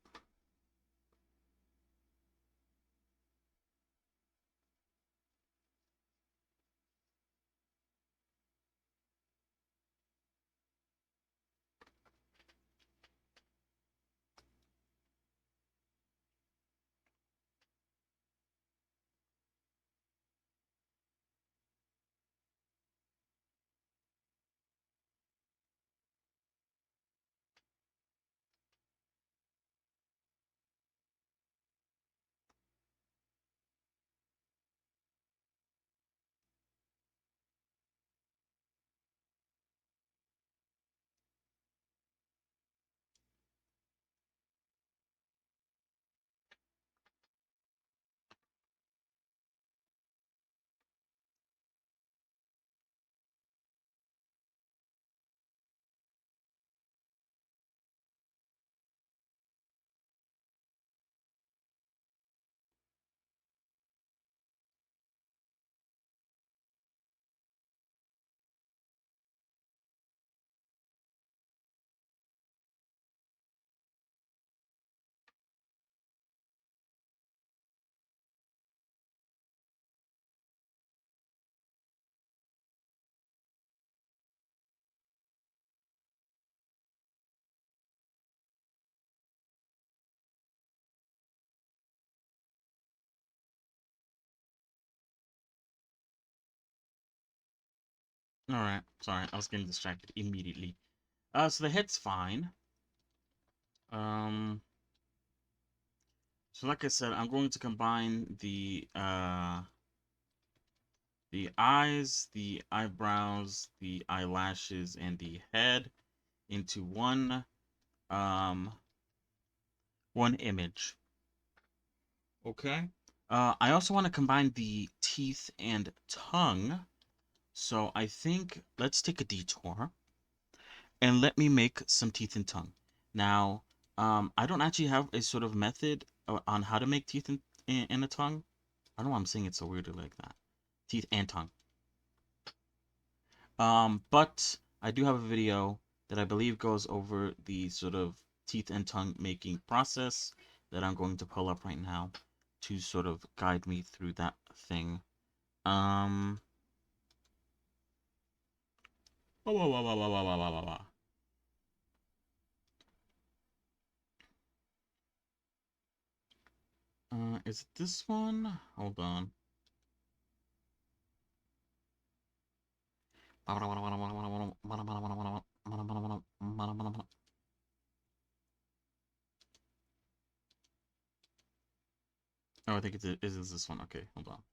All right. Sorry, I was getting distracted immediately. So the head's fine. Um, so like I said, I'm going to combine the eyes, the eyebrows, the eyelashes, and the head into um one image. Okay. I also want to combine the teeth and tongue. So I think let's take a detour and let me make some teeth and tongue. Now, I don't actually have a sort of method on how to make teeth and a tongue. I don't know why I'm saying it so weirdly like that. Teeth and tongue. But I do have a video that I believe goes over the sort of teeth and tongue making process that I'm going to pull up right now to sort of guide me through that thing. Um, wah, wah, wah, wah, wah, wah, wah, wah, wah. Is it this one? Hold on. Oh, I think it is this one. Okay, hold on.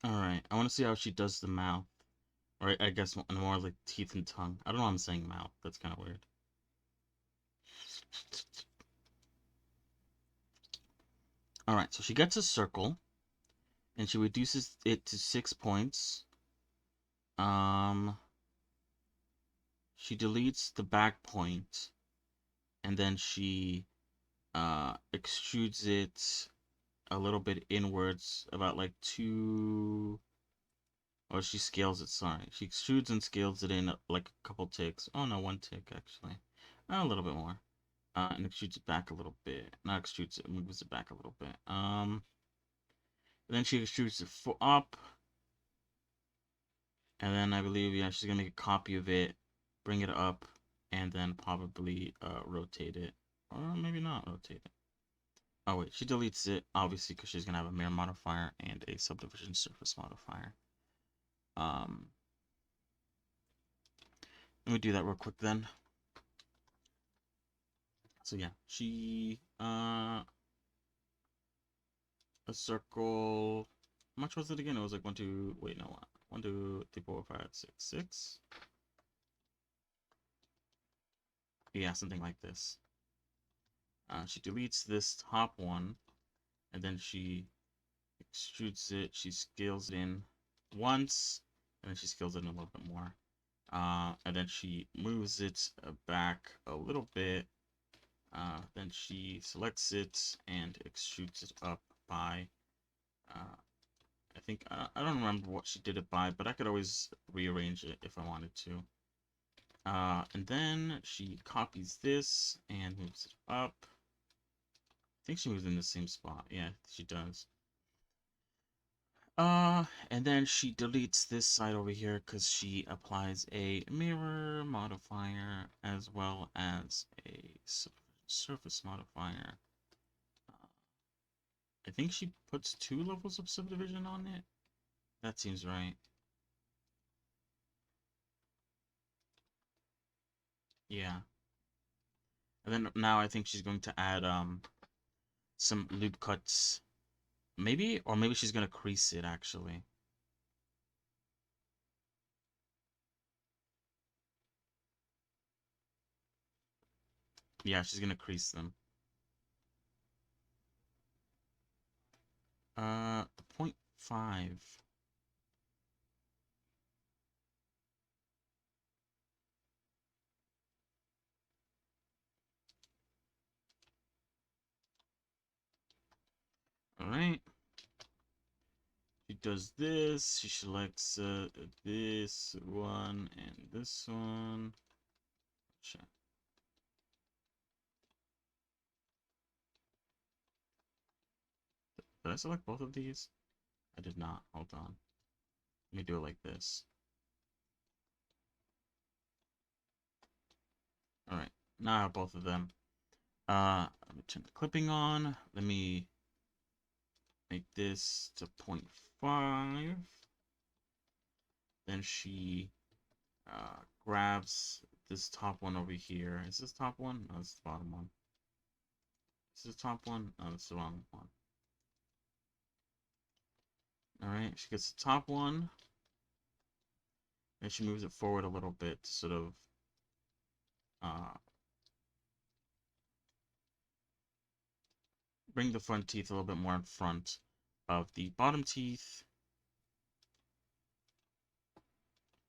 Alright, I want to see how she does the mouth. Or I guess more like teeth and tongue. I don't know why I'm saying mouth. That's kind of weird. Alright, so she gets a circle. And she reduces it to 6 points. Um, she deletes the back point. And then she extrudes it a little bit inwards, about like 2. Or she scales it, sorry. She extrudes and scales it in like a couple ticks. Oh no, 1 tick actually. A little bit more. And extrudes it back a little bit. Not extrudes it, moves it back a little bit. Then she extrudes it up. And then I believe, yeah, she's gonna make a copy of it, bring it up, and then probably rotate it. Or maybe not rotate it. Oh wait, she deletes it, obviously, because she's gonna have a mirror modifier and a subdivision surface modifier. Um, Let me do that real quick then. So yeah, she a circle. How much was it again? It was like 1, 2. Wait, no, 1, 2, 3, 4, 5, 6, 6. Yeah, something like this. She deletes this top one, and then she extrudes it. She scales it in once, and then she scales it in a little bit more. And then she moves it back a little bit. Then she selects it and extrudes it up by, I think, I don't remember what she did it by, but I could always rearrange it if I wanted to. And then she copies this and moves it up. I think she moves in the same spot. Yeah, she does. And then she deletes this side over here because she applies a mirror modifier as well as a surface modifier. I think she puts 2 levels of subdivision on it. That seems right. Yeah. And then now I think she's going to add some loop cuts. Maybe, or maybe she's gonna crease it actually. Yeah, she's gonna crease them. Uh, 0.5. Alright. She does this. She selects this one and this one. Sure. Did I select both of these? I did not. Hold on. Let me do it like this. Alright. Now I have both of them. Let me turn the clipping on. Let me make this to 0.5. Then she grabs this top one over here. Is this top one? No, it's the bottom one. Is this the top one? No, it's the wrong one. Alright, she gets the top one. And she moves it forward a little bit to sort of uh, bring the front teeth a little bit more in front of the bottom teeth.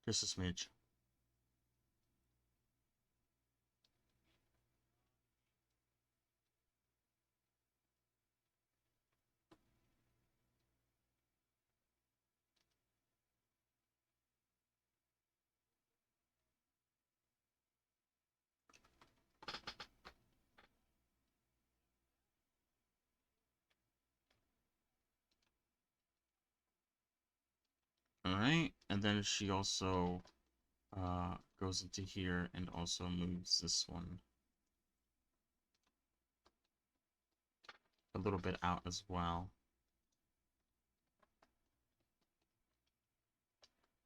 Just a smidge. Alright, and then she also goes into here and also moves this one a little bit out as well.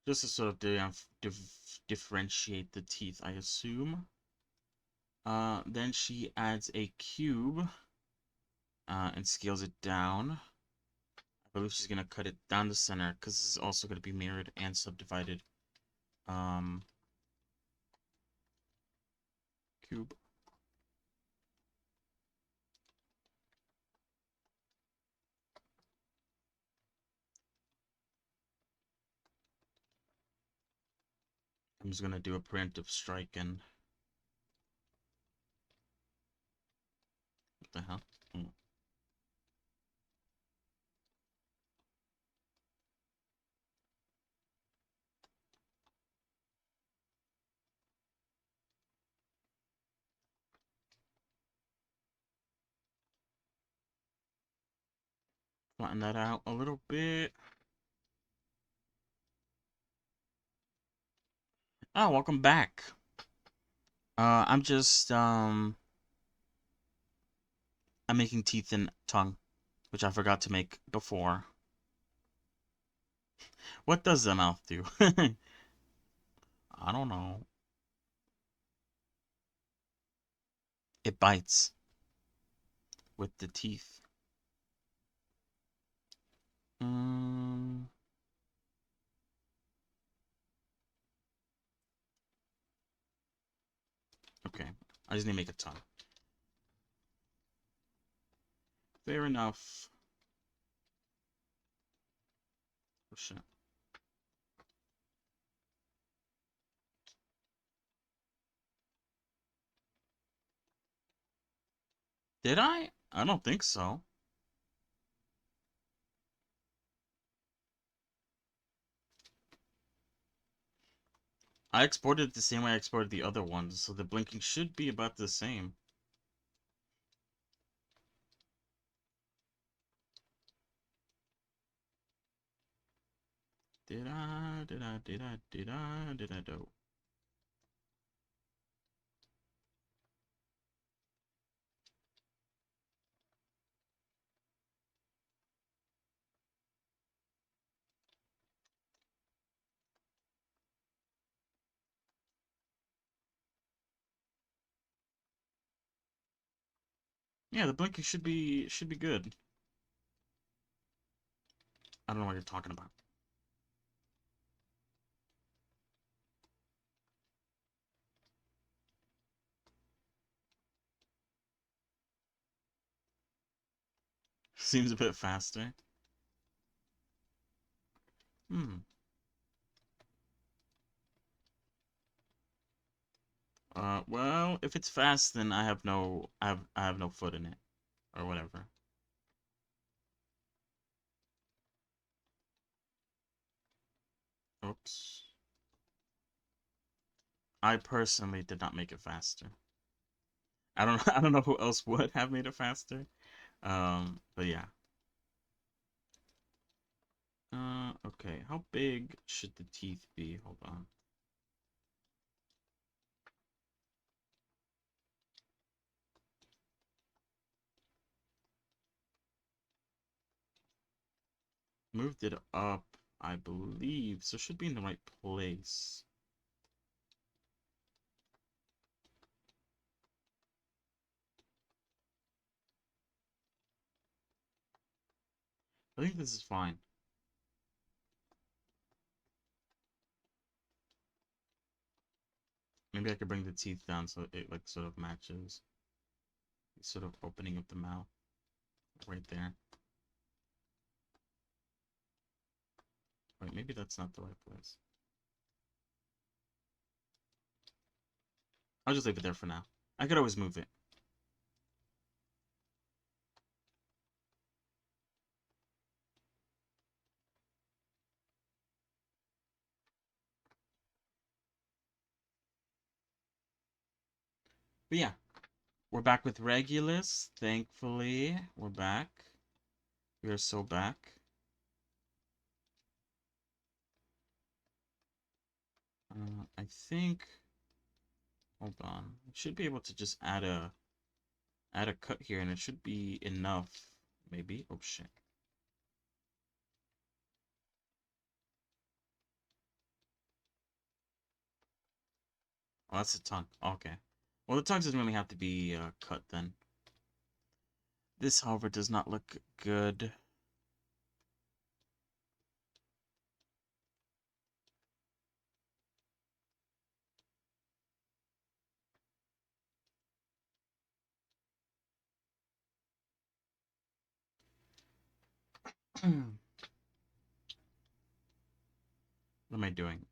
Just to sort of differentiate the teeth, I assume. Then she adds a cube and scales it down. believe she's gonna cut it down the center because this is also gonna be mirrored and subdivided. Um, Cube. I'm just gonna do a preemptive strike and what the hell? Oh. Flatten that out a little bit. Oh, welcome back. I'm just I'm making teeth and tongue, which I forgot to make before. What does the mouth do? I don't know. It bites with the teeth. Um, okay. I just need to make a tongue. Fair enough. Oh, shit. Did I? I don't think so. I exported it the same way I exported the other ones, so the blinking should be about the same. Did I? Did I? Did I? Did I? Did I do? Yeah, the blinking should be good. I don't know what you're talking about. Seems a bit faster. Hmm. Well, if it's fast, then I have no foot in it, or whatever. Oops. I personally did not make it faster. I don't I don't know who else would have made it faster. But yeah. Okay. How big should the teeth be? Hold on. Moved it up, I believe, so it should be in the right place. I think this is fine. Maybe I could bring the teeth down so it like sort of matches. Sort of opening up the mouth right there. Wait, maybe that's not the right place. I'll just leave it there for now. I could always move it. But yeah, we're back with Regulus. Thankfully, we're back. We are so back. I think. Hold on. I should be able to just add a cut here, and it should be enough. Maybe. Oh shit. Oh, that's the tongue. Okay. Well, the tongue doesn't really have to be cut then. This, however, does not look good. What am I doing?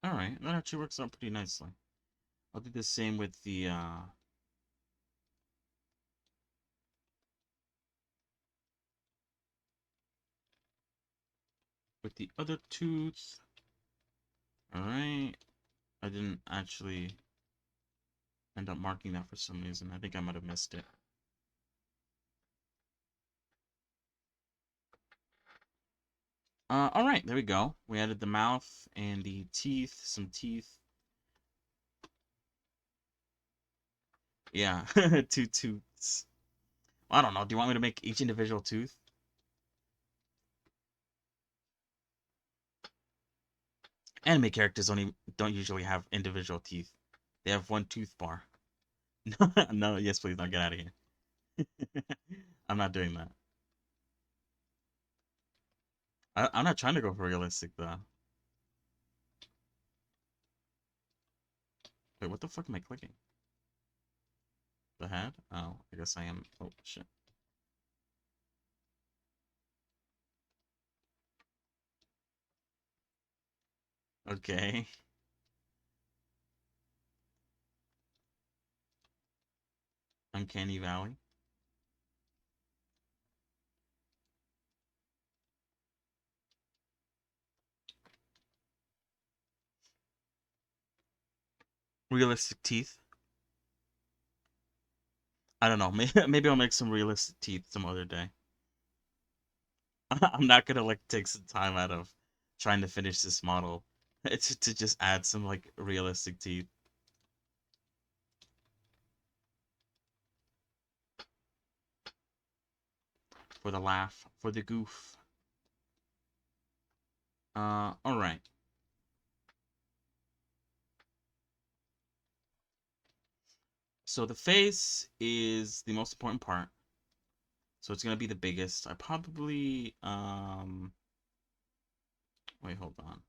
All right, that actually works out pretty nicely. I'll do the same with the other tooth. All right, I didn't actually end up marking that for some reason. I think I might have missed it. All right, there we go. We added the mouth and the teeth, some teeth. Yeah, two tooths. I don't know. Do you want me to make each individual tooth? Anime characters don't usually have individual teeth. They have one tooth bar. No, yes, please, don't get out of here. I'm not doing that. I'm not trying to go for realistic though. Wait, what the fuck am I clicking? The head? Oh, I guess I am. Oh shit. Okay. Uncanny Valley. Realistic teeth. I don't know. Maybe I'll make some realistic teeth some other day. I'm not gonna like take some time out of trying to finish this model. It's to just add some like realistic teeth for the laugh, for the goof. All right. So the face is the most important part. So it's gonna be the biggest. I probably wait, hold on.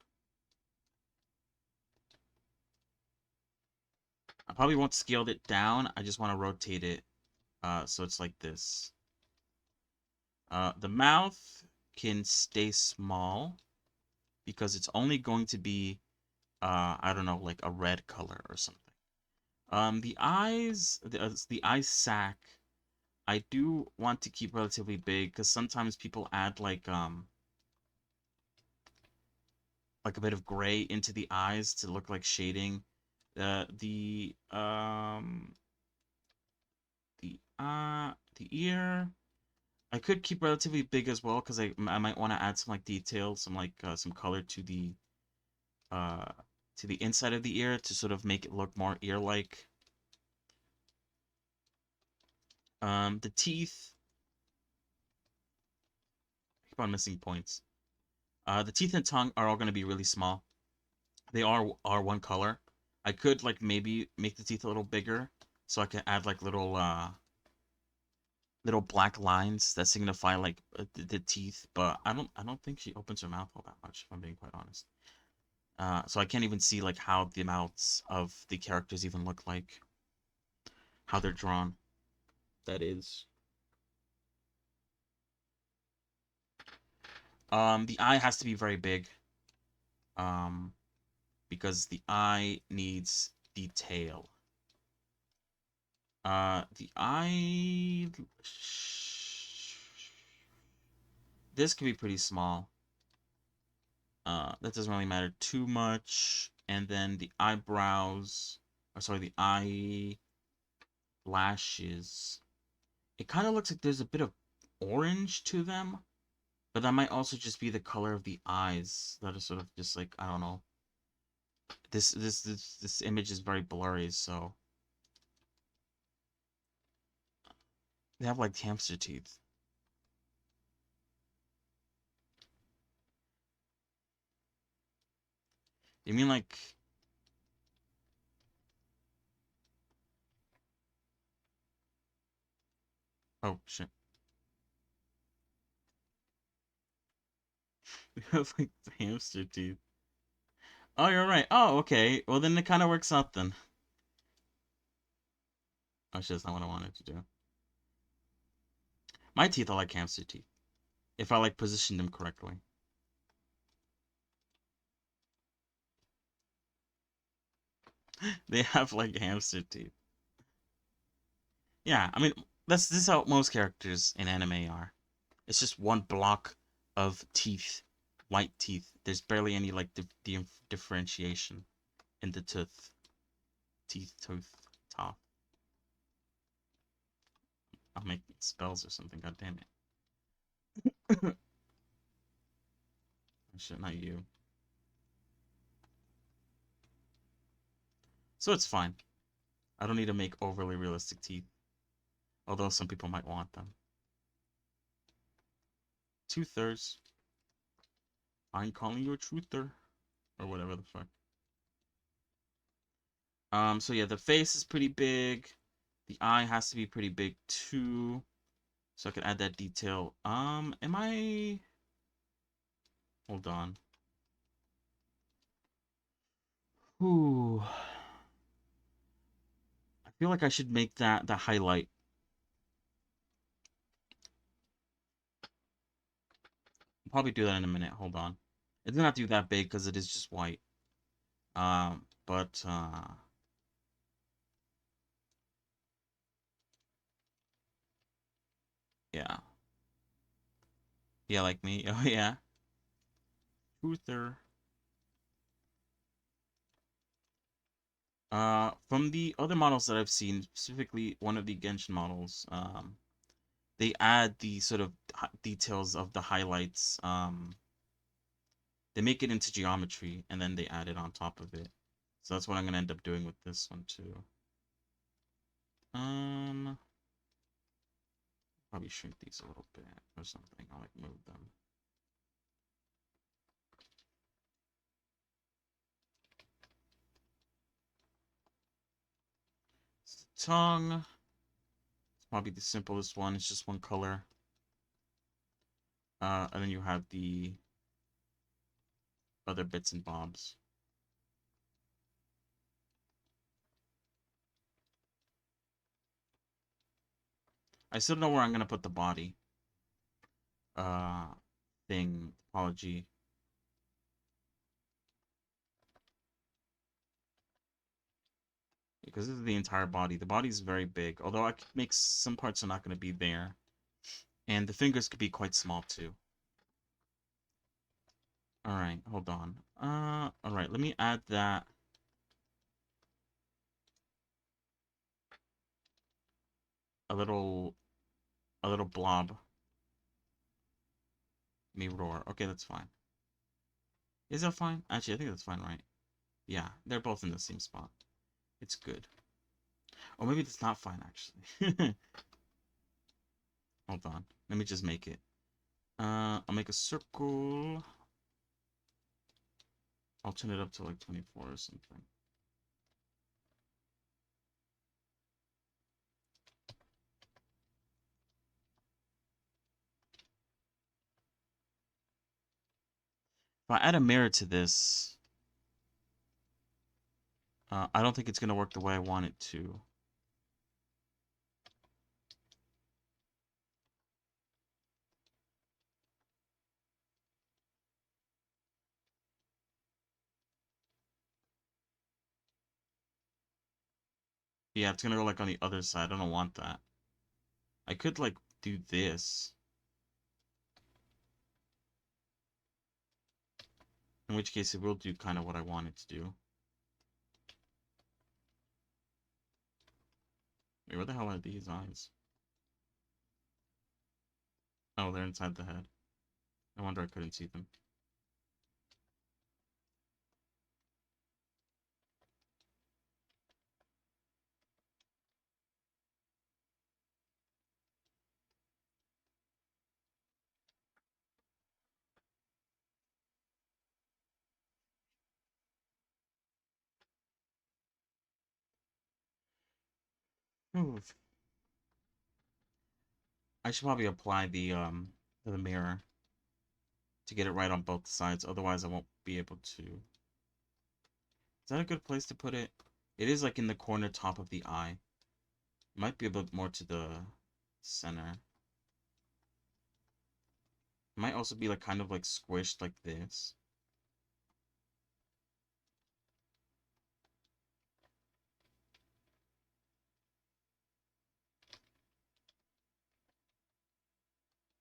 I probably won't scale it down. I just want to rotate it so it's like this. The mouth can stay small because it's only going to be I don't know, like a red color or something. The eyes, the eye sac, I do want to keep relatively big because sometimes people add like a bit of gray into the eyes to look like shading. The ear I could keep relatively big as well because I might want to add some like detail, some color uh to the inside of the ear to sort of make it look more ear-like. The teeth, I keep on missing points. The teeth and tongue are all going to be really small. They are one color. I could like maybe make the teeth a little bigger so I can add like little black lines that signify like the teeth, but I don't think she opens her mouth all that much, if I'm being quite honest. So I can't even see like how the mouths of the characters even look like, how they're drawn. That is. The eye has to be very big. Um, because the eye needs detail. The eye. This can be pretty small. That doesn't really matter too much. And then the eyebrows, or sorry, the eye lashes. It kind of looks like there's a bit of orange to them, but that might also just be the color of the eyes that are sort of just like I don't know. This image is very blurry, so they have like hamster teeth. You mean like oh shit. We have like hamster teeth. Oh, you're right. Oh, okay. Well, then it kind of works out then. Oh, shit, that's not what I wanted to do. My teeth are like hamster teeth. If I like position them correctly. They have like hamster teeth. Yeah, I mean, this is how most characters in anime are. It's just one block of teeth, white teeth. There's barely any like differentiation in the tooth, top. I'll make spells or something. God damn it. Shit, not you. So it's fine. I don't need to make overly realistic teeth, although some people might want them. 2/3. I'm calling you a truther, or whatever the fuck. So yeah, the face is pretty big. The eye has to be pretty big too. So I can add that detail. Am I... Hold on. Ooh. I feel like I should make that the highlight. I'll probably do that in a minute. Hold on. It's not do that big because it is just white. But yeah. Yeah, like me. Oh yeah. Truther. From the other models that I've seen, specifically one of the Genshin models, they add the sort of details of the highlights. They make it into geometry and then they add it on top of it. So that's what I'm gonna end up doing with this one too. Um, Probably shrink these a little bit or something. I'll like move them. Tongue. It's probably the simplest one. It's just one color. And then you have the other bits and bobs. I still don't know where I'm gonna put the body. Uh, thing. Apology. Because this is the entire body. The body is very big, although I could make some parts are not gonna be there, and the fingers could be quite small too. All right, hold on. All right. Let me add that a little, a little blob. Me roar. Okay, that's fine. Is that fine? Actually, I think that's fine, right? Yeah, they're both in the same spot. It's good. Or maybe that's not fine, actually. Hold on. Let me just make it. I'll make a circle. I'll turn it up to like 24 or something. If I add a mirror to this, I don't think it's gonna work the way I want it to. Yeah, it's gonna go like on the other side. I don't want that. I could like do this. In which case it will do kind of what I want it to do. Wait, where the hell are these eyes? Oh, they're inside the head. No wonder I couldn't see them. Ooh. I should probably apply the to the mirror. to get it right on both sides. Otherwise, I won't be able to. Is that a good place to put it? It is like in the corner top of the eye. Might be a bit more to the center. Might also be like kind of like squished like this.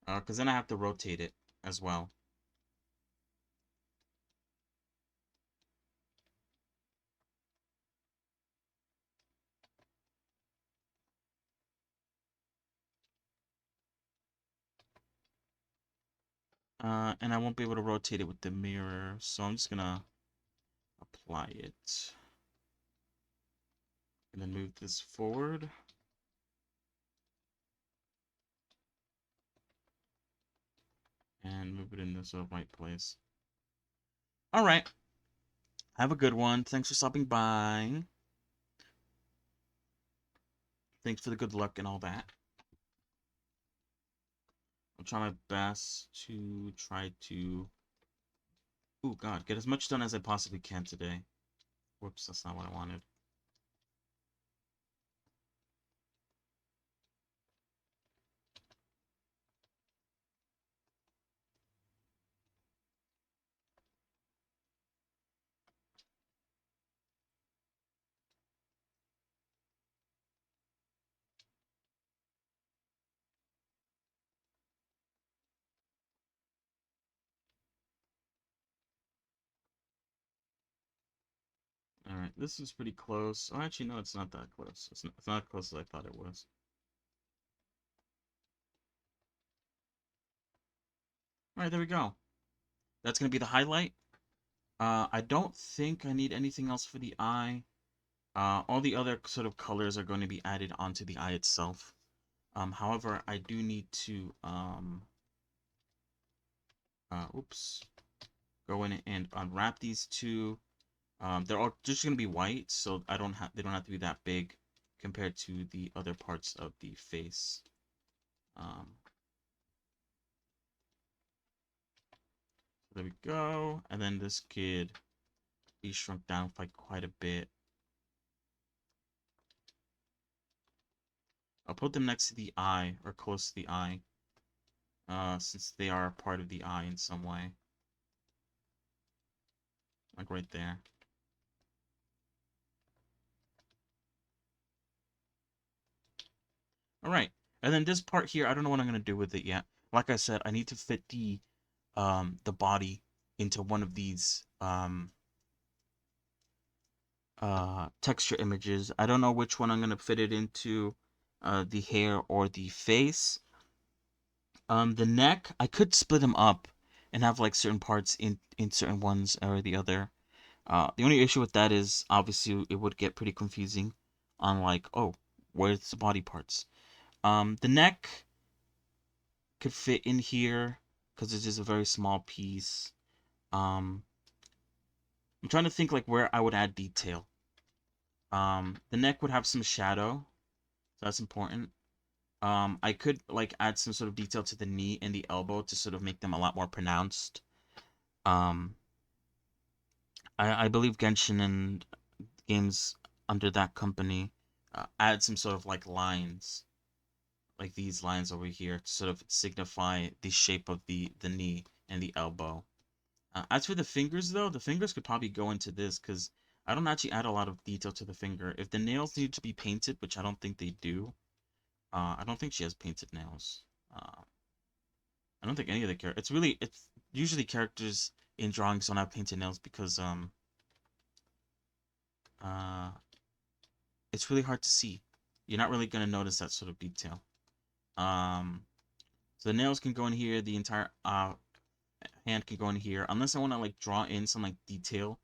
Because then I have to rotate it as well. And I won't be able to rotate it with the mirror, so I'm just gonna apply it. And then move this forward. And move it in the sort of right place. Alright. Have a good one. Thanks for stopping by. Thanks for the good luck and all that. I'll try my best to oh god, get as much done as I possibly can today. Whoops, that's not what I wanted. Alright, this is pretty close. Oh, actually, no, it's not that close. It's not as close as I thought it was. Alright, there we go. That's going to be the highlight. I don't think I need anything else for the eye. All the other sort of colors are going to be added onto the eye itself. However, I do need to, oops, go in and unwrap these two. They're all just going to be white, so they don't have to be that big compared to the other parts of the face. There we go. And then this could be shrunk down by quite a bit. I'll put them next to the eye, or close to the eye, since they are part of the eye in some way. Like right there. Alright, and then this part here, I don't know what I'm going to do with it yet. Like I said, I need to fit the body into one of these, texture images. I don't know which one I'm going to fit it into, the hair or the face. The neck, I could split them up and have like certain parts in certain ones or the other. The only issue with that is obviously it would get pretty confusing on like, oh, where's the body parts? The neck could fit in here because it's just a very small piece. Um, I'm trying to think like where I would add detail. The neck would have some shadow, so that's important. I could like add some sort of detail to the knee and the elbow to sort of make them a lot more pronounced. Um, I believe Genshin and games under that company add some sort of like lines, like these lines over here, to sort of signify the shape of the knee and the elbow. As for the fingers, though, the fingers could probably go into this because I don't actually add a lot of detail to the finger. If the nails need to be painted, which I don't think they do, I don't think she has painted nails. I don't think any of the characters. It's usually characters in drawings don't have painted nails because uh it's really hard to see. You're not really gonna notice that sort of detail. Um, so the nails can go in here. The entire hand can go in here, unless I want to like draw in some like detail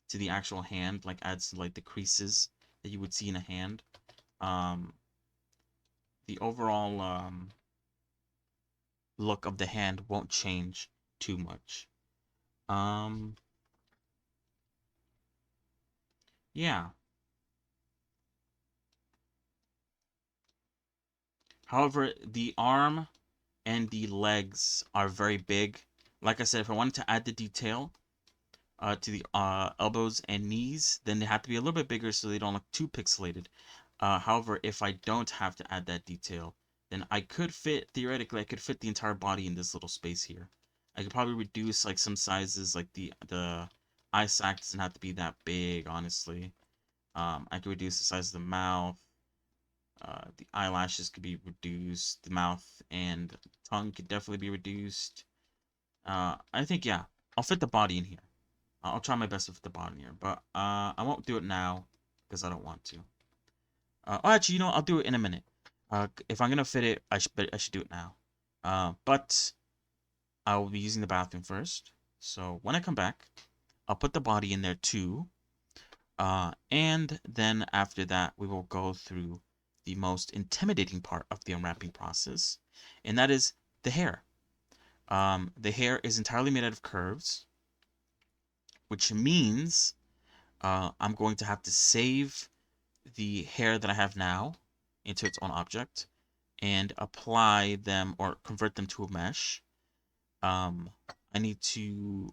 to the actual hand, like add some like the creases that you would see in a hand. Um, the overall look of the hand won't change too much. Um, yeah. However, the arm and the legs are very big. Like I said, if I wanted to add the detail to the elbows and knees, then they have to be a little bit bigger so they don't look too pixelated. However, if I don't have to add that detail, then I could theoretically, I could fit the entire body in this little space here. I could probably reduce like some sizes, like the eye sac doesn't have to be that big, honestly. I could reduce the size of the mouth. The eyelashes could be reduced. The mouth and tongue could definitely be reduced. I think, yeah, I'll fit the body in here. I'll try my best to fit the body in here, but I won't do it now because I don't want to. Oh, actually, I'll do it in a minute. If I'm gonna fit it, I should do it now. But I will be using the bathroom first. So when I come back, I'll put the body in there too. And then after that, we will go through the most intimidating part of the unwrapping process, and that is the hair. The hair is entirely made out of curves, which means I'm going to have to save the hair that I have now into its own object and apply them or convert them to a mesh. Um, I need to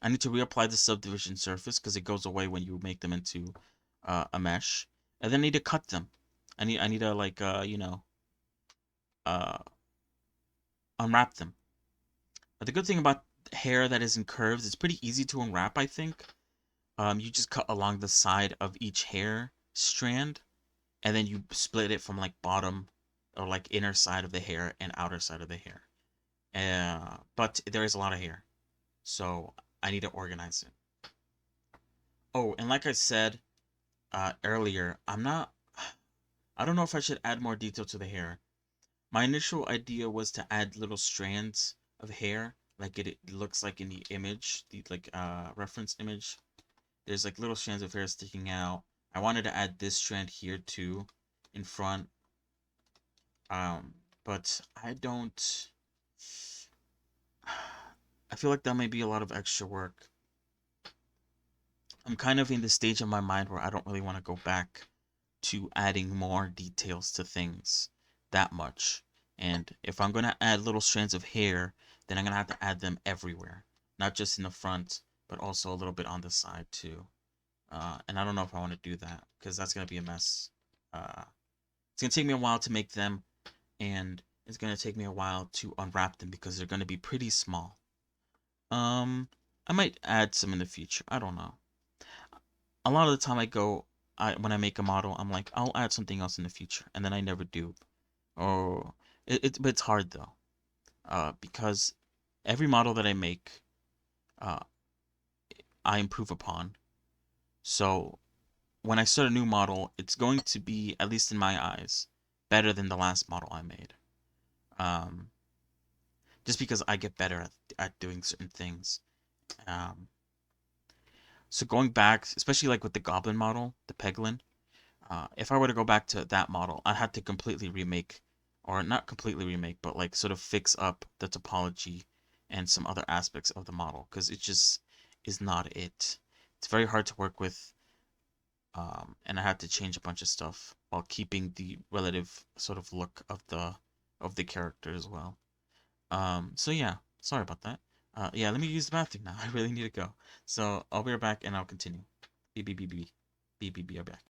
reapply the subdivision surface because it goes away when you make them into a mesh, and then I need to cut them. I need to like uh unwrap them. But the good thing about hair that is in curves, it's pretty easy to unwrap, I think. You just cut along the side of each hair strand, and then you split it from like bottom or like inner side of the hair and outer side of the hair. But there is a lot of hair, so I need to organize it. Oh, and like I said earlier, I don't know if I should add more detail to the hair. My initial idea was to add little strands of hair, like it looks like in the image, the like reference image. There's like little strands of hair sticking out. I wanted to add this strand here too, in front. But I don't. I feel like that may be a lot of extra work. I'm kind of in the stage of my mind where I don't really want to go back to adding more details to things that much. And if I'm going to add little strands of hair, then I'm going to have to add them everywhere, not just in the front, but also a little bit on the side too. And I don't know if I want to do that because that's going to be a mess. It's going to take me a while to make them, and it's going to take me a while to unwrap them because they're going to be pretty small. I might add some in the future. I don't know. A lot of the time when I make a model, I'm like, I'll add something else in the future, and then I never do. Or but it's hard though, because every model that I make, uh, I improve upon. So when I start a new model, it's going to be, at least in my eyes, better than the last model I made. Um, just because I get better at doing certain things. Um, so going back, especially like with the Goblin model, the Peglin, if I were to go back to that model, I had to completely remake, or not completely remake, but like sort of fix up the topology and some other aspects of the model because it just is not it. It's very hard to work with, and I had to change a bunch of stuff while keeping the relative sort of look of the character as well. So yeah, sorry about that. Yeah, let me use the bathroom now. I really need to go. So I'll be right back and I'll continue. B B B B B B B. I'll be back.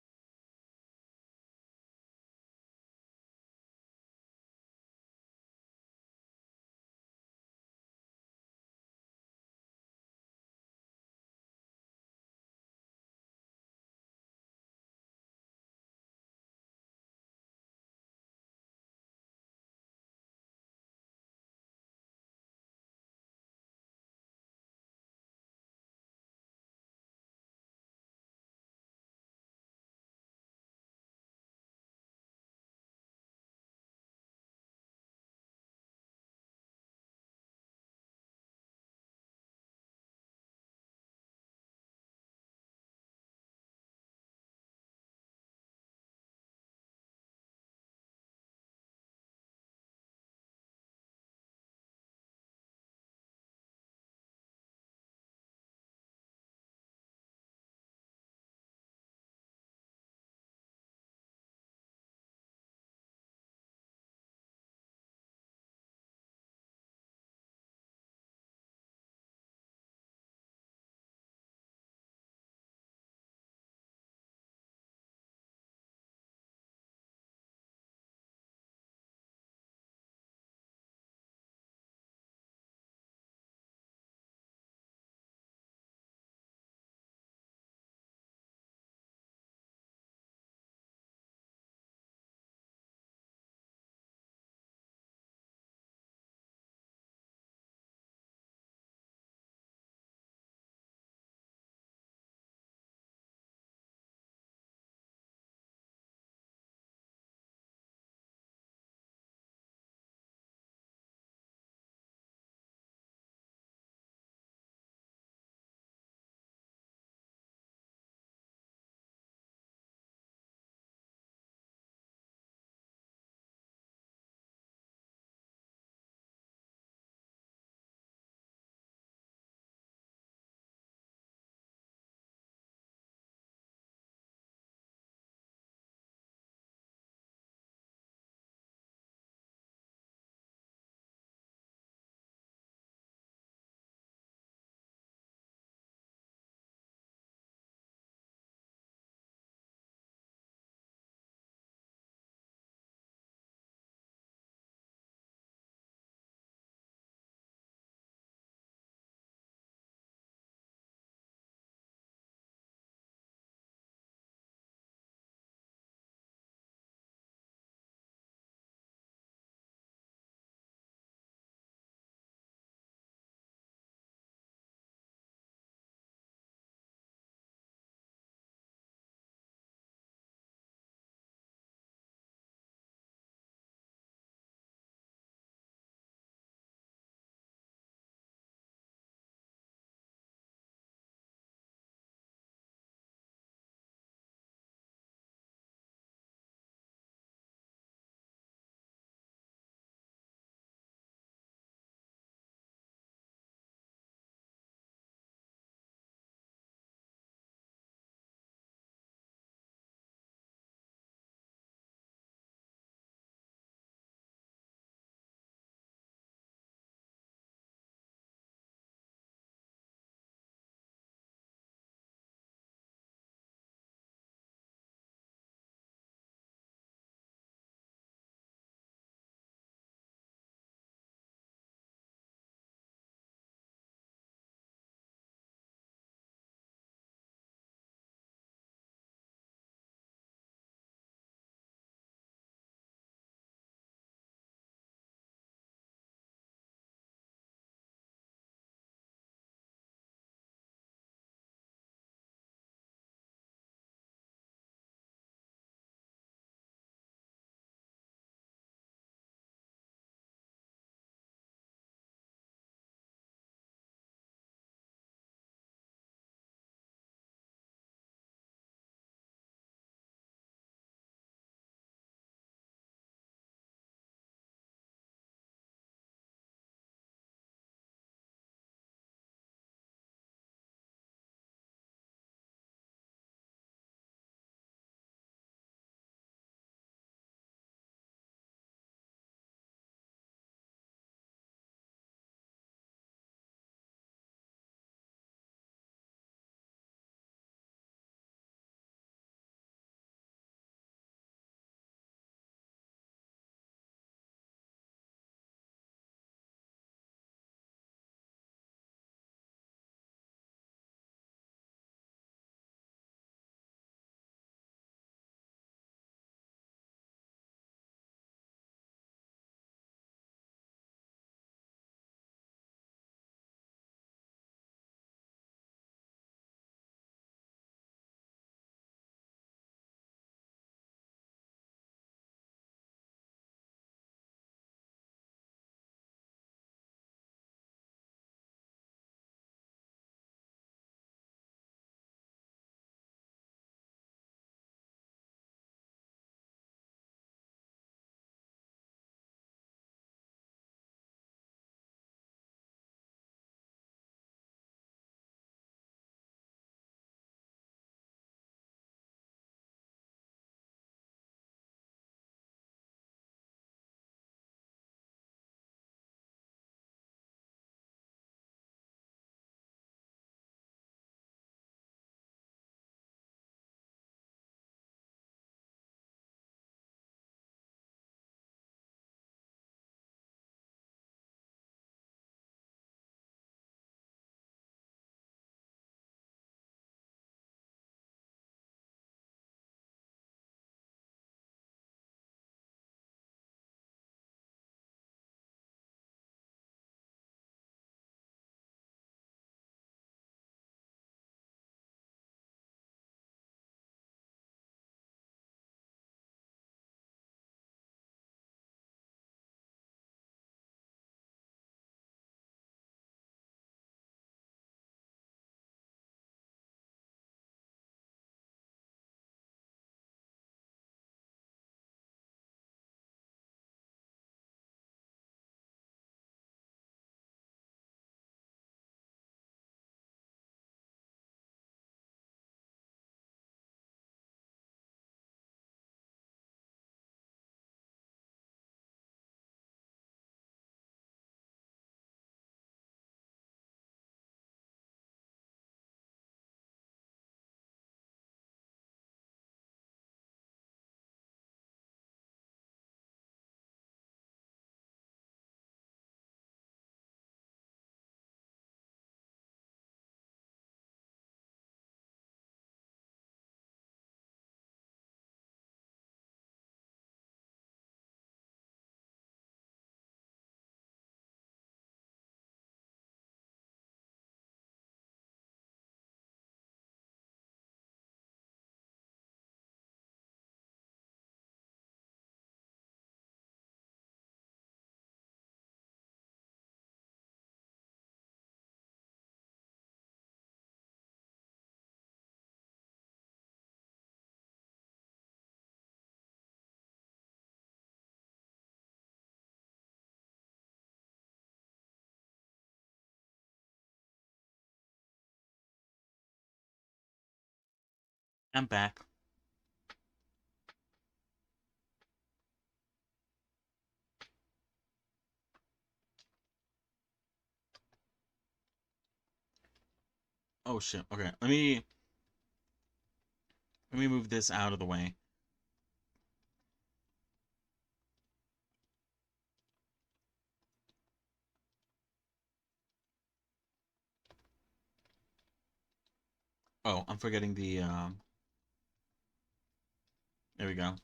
I'm back. Oh shit. Okay. Let me move this out of the way. Oh, I'm forgetting the there we go.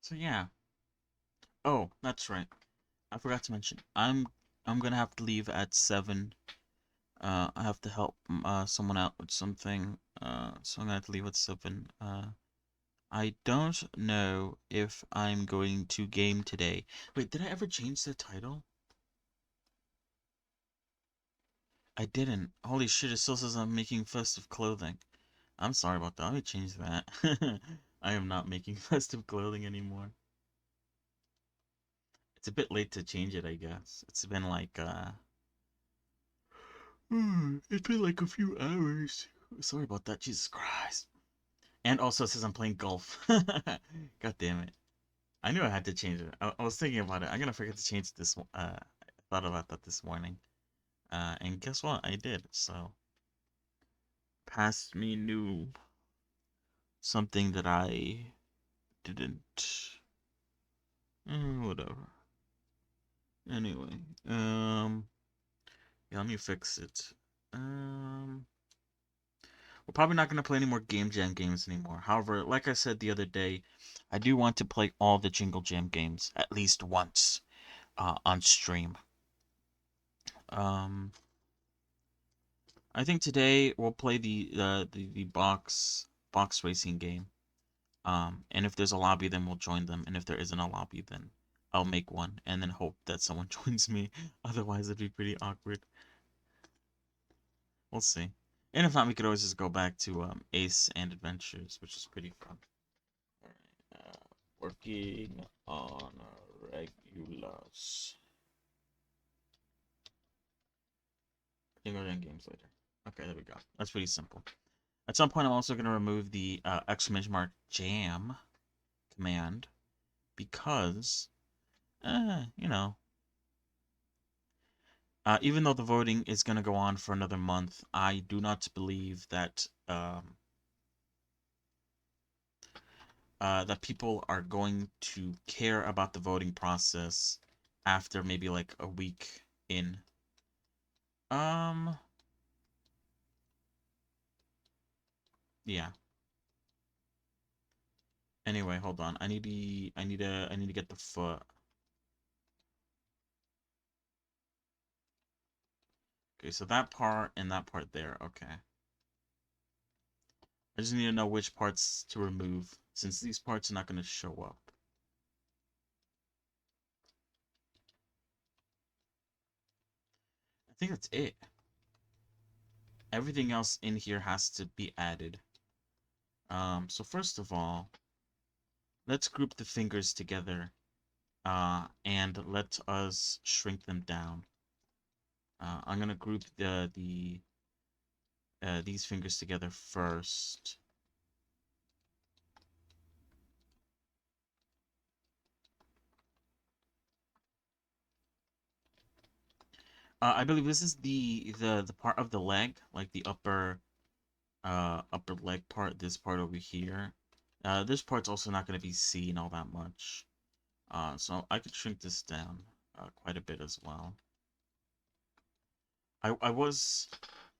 So yeah. Oh, that's right. I forgot to mention. I'm gonna have to leave at 7. I have to help someone out with something. So I'm gonna have to leave at 7. I don't know if I'm going to game today. Wait, did I ever change the title? I didn't. Holy shit, it still says I'm making festive clothing. I'm sorry about that. Let me change that. I am not making festive clothing anymore. It's a bit late to change it, I guess. It's been like it's been like a few hours. Sorry about that, Jesus Christ. And also it says I'm playing golf. God damn it. I knew I had to change it. I was thinking about it. I'm gonna forget to change it this I thought about that this morning. And guess what? I did. So past me knew something that I didn't. Whatever. Anyway, yeah, let me fix it. Um, we're probably not gonna play any more Game Jam games anymore. However, like I said the other day, I do want to play all the Jingle Jam games at least once, on stream. Um, I think today we'll play the box racing game. And if there's a lobby, then we'll join them. And if there isn't a lobby, then I'll make one and then hope that someone joins me. Otherwise, it'd be pretty awkward. We'll see. And if not, we could always just go back to Ace and Adventures, which is pretty fun. Alright, working on regulars. Jingle Jam games later. Okay, there we go. That's pretty simple. At some point, I'm also going to remove the exclamation mark jam command because, you know, even though the voting is going to go on for another month, I do not believe that that people are going to care about the voting process after maybe like a week in. Um, yeah. Anyway, hold on. I need to get the foot. Okay, so that part and that part there. Okay. I just need to know which parts to remove since these parts are not going to show up. I think that's it. Everything else in here has to be added. So first of all, let's group the fingers together, and let us shrink them down. I'm gonna group these fingers together first. I believe this is the part of the leg, like the upper leg part. This part over here. This part's also not gonna be seen all that much. So I could shrink this down quite a bit as well. I was,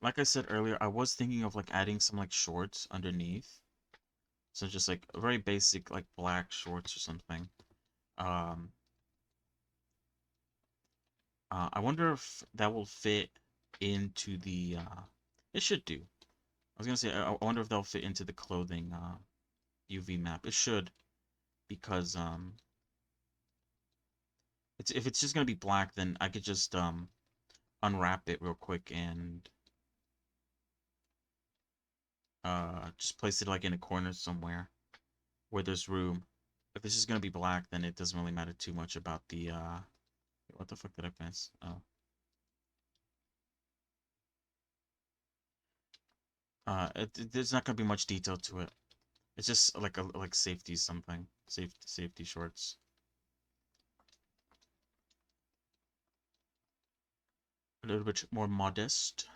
like I said earlier, I was thinking of like adding some like shorts underneath. So just like a very basic like black shorts or something. Um, I wonder if that will fit into the. It should do. I was gonna say I wonder if they'll fit into the clothing UV map. It should because it's if it's just gonna be black, then I could just unwrap it real quick and just place it like in a corner somewhere where there's room. If this is gonna be black, then it doesn't really matter too much about the what the fuck did I miss? Oh. There's not gonna be much detail to it. It's just like a like safety something. Safety shorts. A little bit more modest.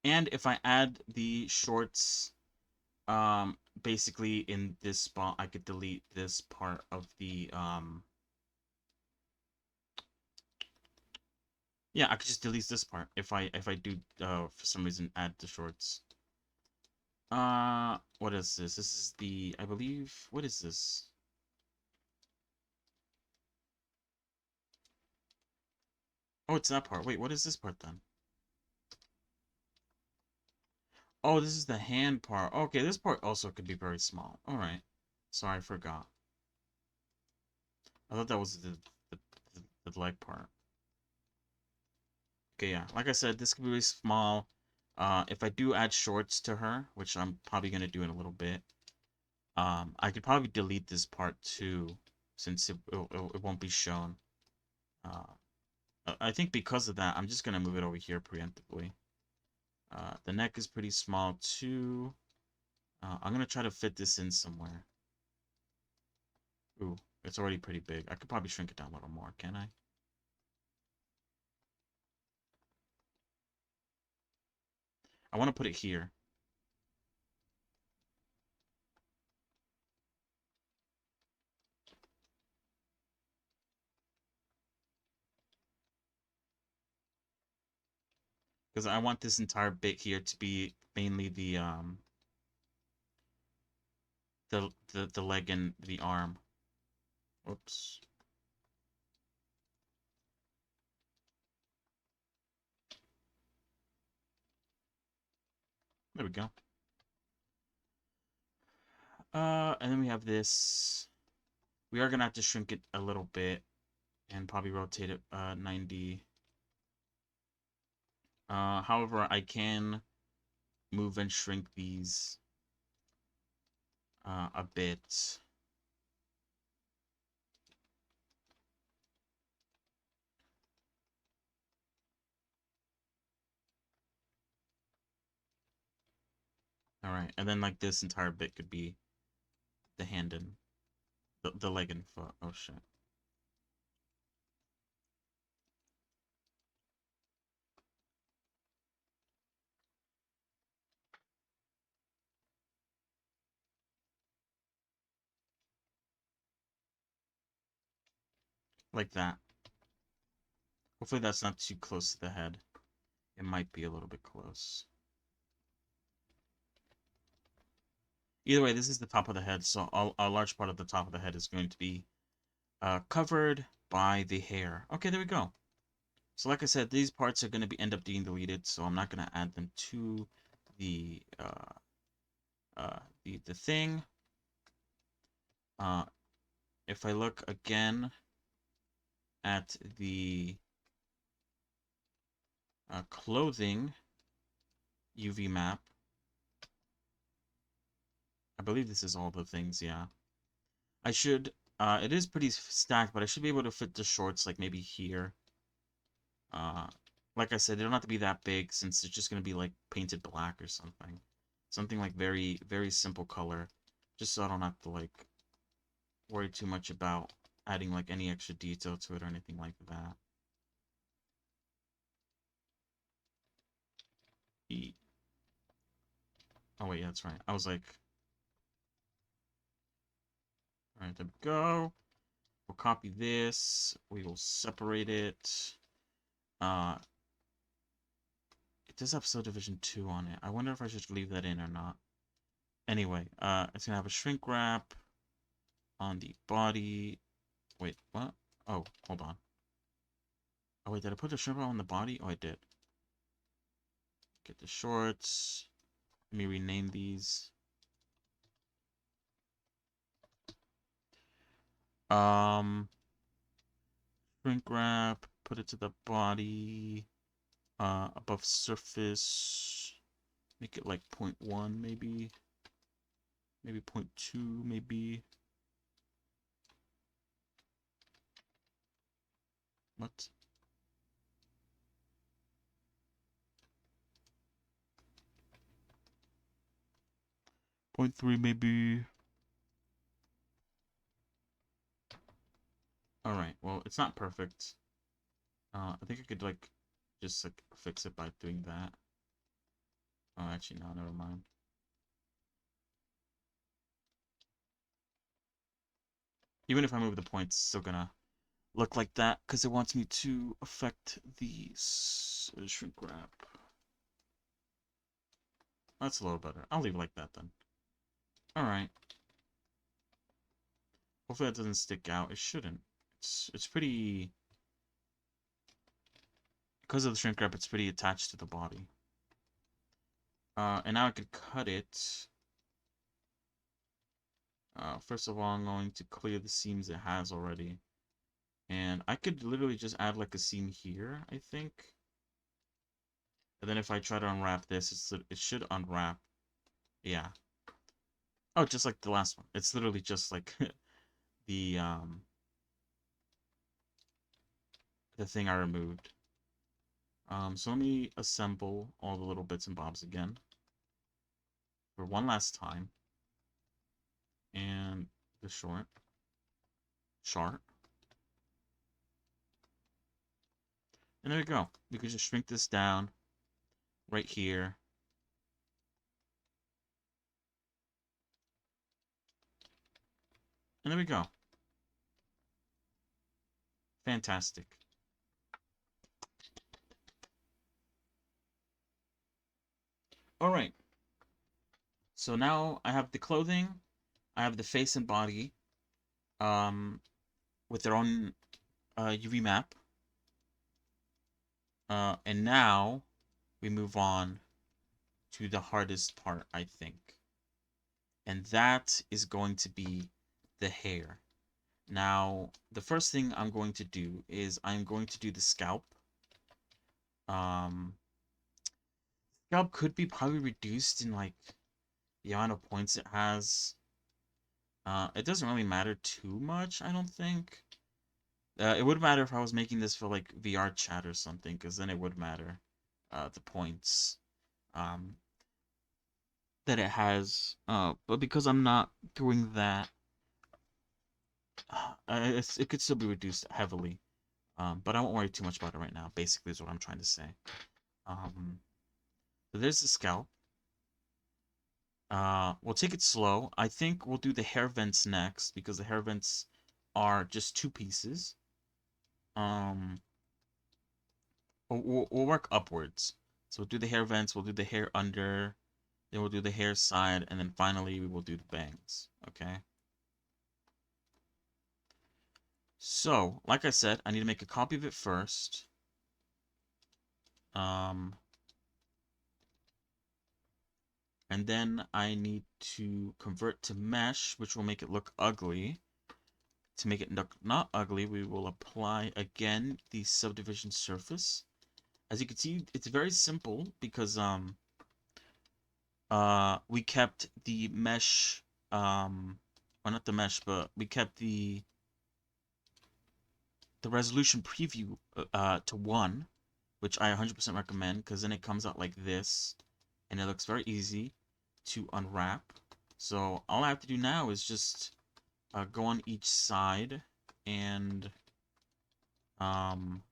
And if I add the shorts, basically in this spot, I could delete this part of the, yeah, I could just delete this part if I do, for some reason add the shorts. What is this? This is the, I believe, what is this? Oh, it's that part. Wait, what is this part then? Oh, this is the hand part. Okay, this part also could be very small. All right. Sorry, I forgot. I thought that was the leg part. Okay, yeah. Like I said, this could be really small. If I do add shorts to her, which I'm probably gonna do in a little bit, I could probably delete this part too, since it won't be shown. Uh, I think because of that, I'm just gonna move it over here preemptively. The neck is pretty small too. I'm gonna try to fit this in somewhere. Ooh, it's already pretty big. I could probably shrink it down a little more, can I? I want to put it here. Because I want this entire bit here to be mainly the leg and the arm. Oops. There we go. And then we have this. We are gonna have to shrink it a little bit and probably rotate it 90. However, I can move and shrink these a bit. All right, and then like this entire bit could be the hand and the leg and foot. Oh shit. Like that. Hopefully that's not too close to the head. It might be a little bit close. Either way, this is the top of the head, so a large part of the top of the head is going to be covered by the hair. Okay, there we go. So like I said, these parts are going to be end up being deleted, so I'm not going to add them to the the thing. If I look again at the clothing UV map, I believe this is all the things, yeah. I should, it is pretty stacked, but I should be able to fit the shorts, like, maybe here. Uh, like I said, they don't have to be that big, since it's just going to be, like, painted black or something. Something, like, very, very simple color, just so I don't have to, like, worry too much about adding, like, any extra detail to it or anything like that. E Oh, wait, yeah, that's right. I was like, alright, there we go. We'll copy this. We will separate it. Uh, it does have subdivision 2 on it. I wonder if I should leave that in or not. Anyway, it's gonna have a shrink wrap on the body. Wait, what? Oh, hold on. Oh wait, did I put the shrink wrap on the body? Oh, I did. Get the shorts. Let me rename these. Um, Shrink wrap. Put it to the body. Above surface. Make it like 0.1 maybe. Maybe 0.2 maybe. What? 0.3 maybe. Alright, well, it's not perfect. I think I could, like, just, like, fix it by doing that. Oh, actually, no, never mind. Even if I move the points, it's still gonna look like that, because it wants me to affect the shrink wrap. That's a little better. I'll leave it like that, then. Alright. Hopefully that doesn't stick out. It shouldn't. It's pretty... Because of the shrink wrap, it's pretty attached to the body. And now I could cut it. First of all, I'm going to clear the seams it has already. And I could literally just add like a seam here, I think. And then if I try to unwrap this, it should unwrap. Yeah. Oh, just like the last one. It's literally just like the the thing I removed. So let me assemble all the little bits and bobs again for one last time. And the short. And there we go. We could just shrink this down right here. And there we go. Fantastic. All right. So now I have the clothing, I have the face and body, um, with their own UV map. And now we move on to the hardest part, I think. And that is going to be the hair. Now, the first thing I'm going to do is I'm going to do the scalp. Um, Scalp could be probably reduced in like the amount of points it has. It doesn't really matter too much, I don't think. It would matter if I was making this for like VR chat or something, because then it would matter the points um, that it has. But because I'm not doing that, it could still be reduced heavily. But I won't worry too much about it right now. Basically, is what I'm trying to say. Um, so there's the scalp. We'll take it slow. I think we'll do the hair vents next because the hair vents are just two pieces. Um, we'll work upwards. So we'll do the hair vents, we'll do the hair under, then we'll do the hair side, and then finally we will do the bangs. Okay. So, like I said, I need to make a copy of it first. Um, and then I need to convert to mesh, which will make it look ugly. To make it look not ugly, we will apply again the subdivision surface. As you can see, it's very simple because we kept the mesh well, not the mesh, but we kept the resolution preview to 1, which I 100% recommend because then it comes out like this and it looks very easy to unwrap. So all I have to do now is just go on each side and um,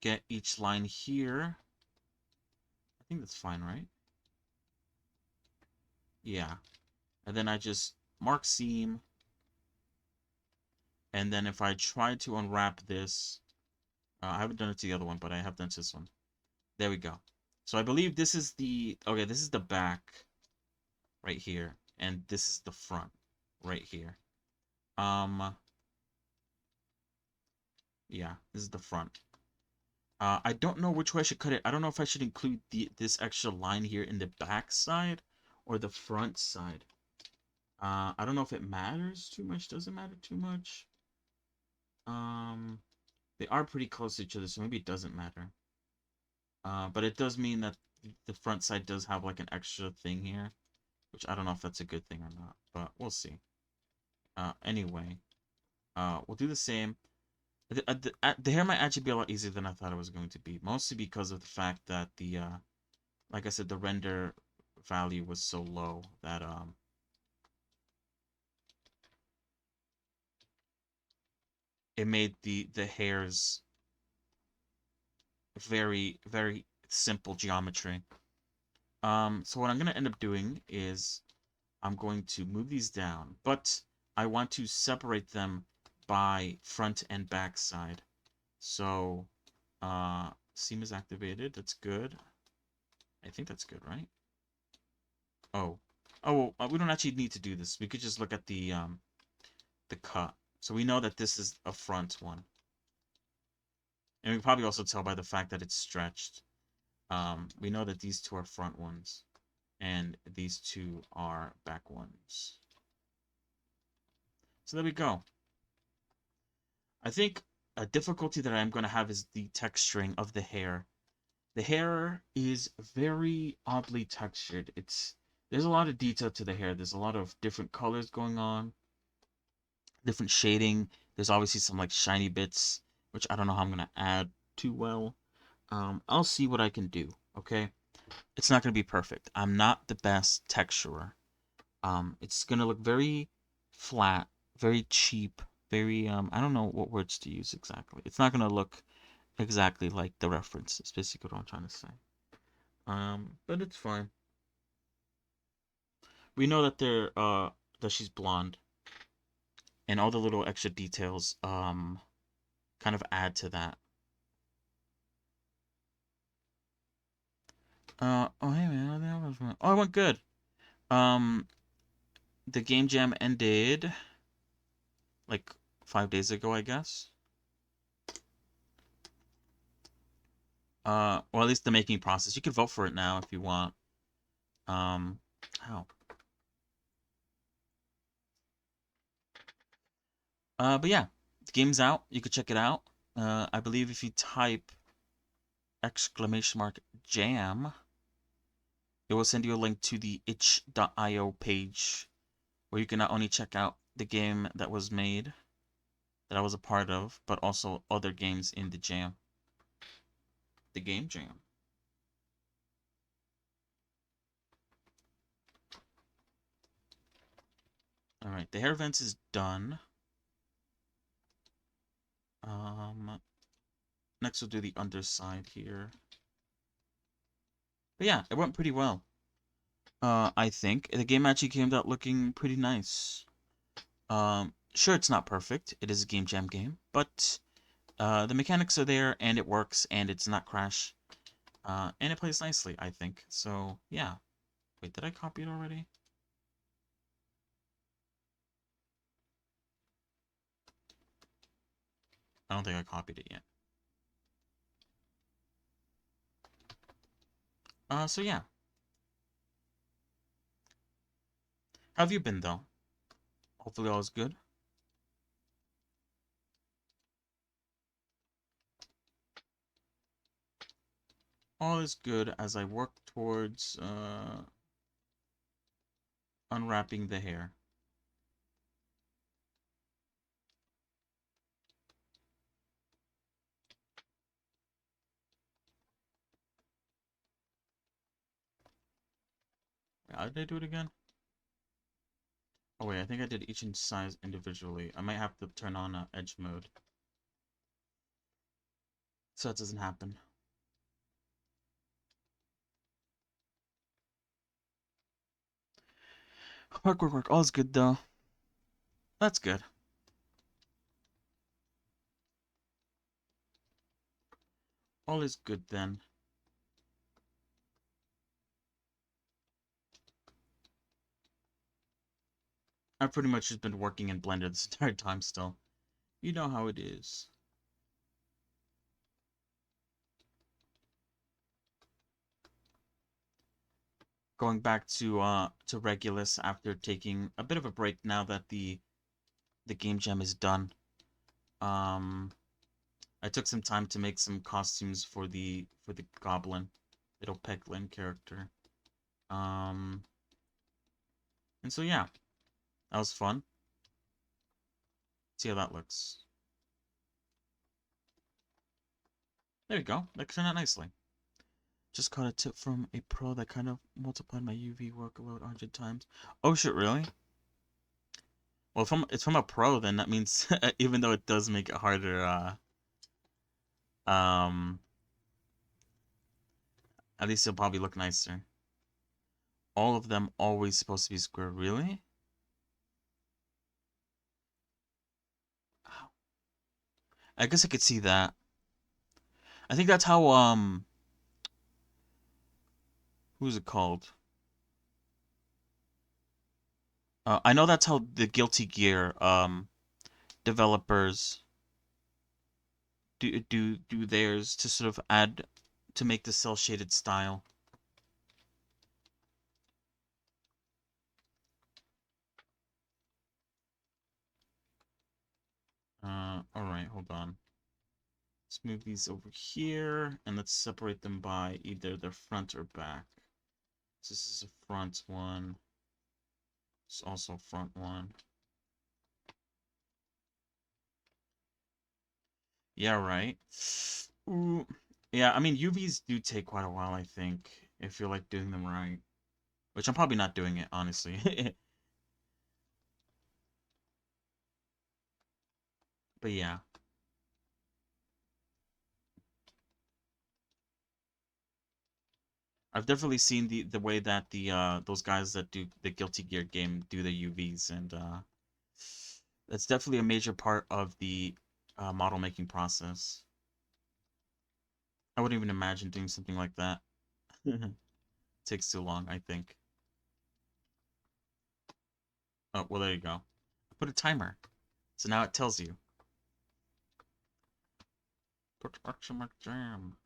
get each line here. I think that's fine, right? Yeah. And then I just mark seam. And then if I try to unwrap this, I haven't done it to the other one, but I have done to this one. There we go. So I believe this is okay, this is the back right here. And this is the front right here. Um, Yeah, this is the front. I don't know which way I should cut it. I don't know if I should include this extra line here in the back side or the front side. I don't know if it matters too much. Does it matter too much? Um, they are pretty close to each other, so maybe it doesn't matter. But it does mean that the front side does have like an extra thing here, which I don't know if that's a good thing or not, but we'll see. Anyway, we'll do the same. The hair might actually be a lot easier than I thought it was going to be, mostly because of the fact that like I said, the render value was so low that it made the hairs very simple geometry. So what I'm gonna end up doing is I'm going to move these down, but I want to separate them by front and back side. So, seam is activated. That's good. I think that's good, right? Oh, oh, well, we don't actually need to do this. We could just look at the cut. So we know that this is a front one, and we can probably also tell by the fact that it's stretched. We know that these two are front ones, and these two are back ones. So there we go. I think a difficulty that I'm going to have is the texturing of the hair. The hair is very oddly textured. There's a lot of detail to the hair. There's a lot of different colors going on, different shading. There's obviously some like shiny bits, which I don't know how I'm gonna add too well. I'll see what I can do. Okay, it's not gonna be perfect. I'm not the best texturer. It's gonna look very flat, very cheap, very I don't know what words to use exactly. It's not gonna look exactly like the reference. It's basically what I'm trying to say. But it's fine. We know that that she's blonde, and all the little extra details kind of add to that. Oh hey man, oh, it went good. Um, the game jam ended like 5 days ago, I guess. Or at least the making process. You can vote for it now if you want. Um, how? But yeah, the game's out. You could check it out. I believe if you type exclamation mark jam, it will send you a link to the itch.io page where you can not only check out the game that was made, that I was a part of, but also other games in the jam. The game jam. Alright, the hair vents is done. Next we'll do the underside here. But yeah, it went pretty well. I think. The game actually came out looking pretty nice. Sure, it's not perfect. It is a game jam game, but the mechanics are there, and it works, and it's not crash. And it plays nicely, I think. So, yeah. Wait, did I copy it already? I don't think I copied it yet. So yeah. How have you been, though? Hopefully all is good. All is good as I work towards, unwrapping the hair. How did I do it again? Oh wait, I think I did each size individually. I might have to turn on edge mode so that doesn't happen. Work. All is good though. That's good. All is good then. I've pretty much just been working in Blender this entire time still. You know how it is. going back to Regulus after taking a bit of a break now that the game jam is done. Um, I took some time to make some costumes for the goblin, little Peglin character. Um, and so yeah, that was fun. See how that looks. There you go. That turned out nicely. Just got a tip from a pro that kind of multiplied my UV workload 100 times. Oh shit, really? Well, if it's from a pro, then that means even though it does make it harder, um, at least it'll probably look nicer. All of them always supposed to be square, really? I guess I could see that. I think that's how who's it called? I know that's how the Guilty Gear developers do theirs to sort of add to make the cell shaded style. All right, hold on. Let's move these over here and let's separate them by either their front or back. So this is a front one. It's also a front one. Yeah, right. Ooh. Yeah, I mean UVs do take quite a while, I think, if you're like doing them right. Which I'm probably not doing it, honestly. But yeah. I've definitely seen the way that the those guys that do the Guilty Gear game do the UVs, and that's definitely a major part of the model making process. I wouldn't even imagine doing something like that. Takes too long, I think. Oh, well, there you go. I put a timer, so now it tells you. Put Archimate Jam.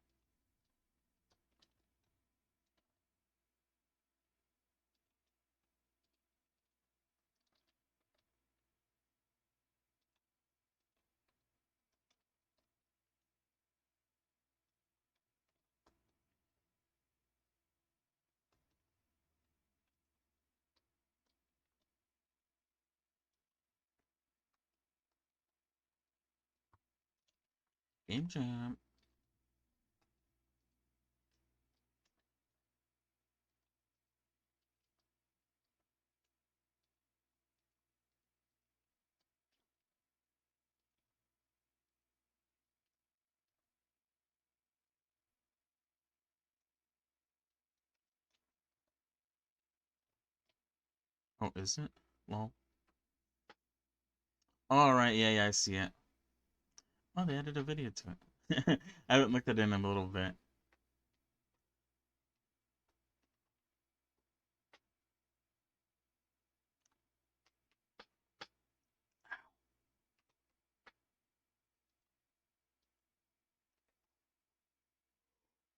Game Jam. Oh, is it? Well. All right, yeah, yeah, I see it. Oh, they added a video to it. I haven't looked at it in a little bit.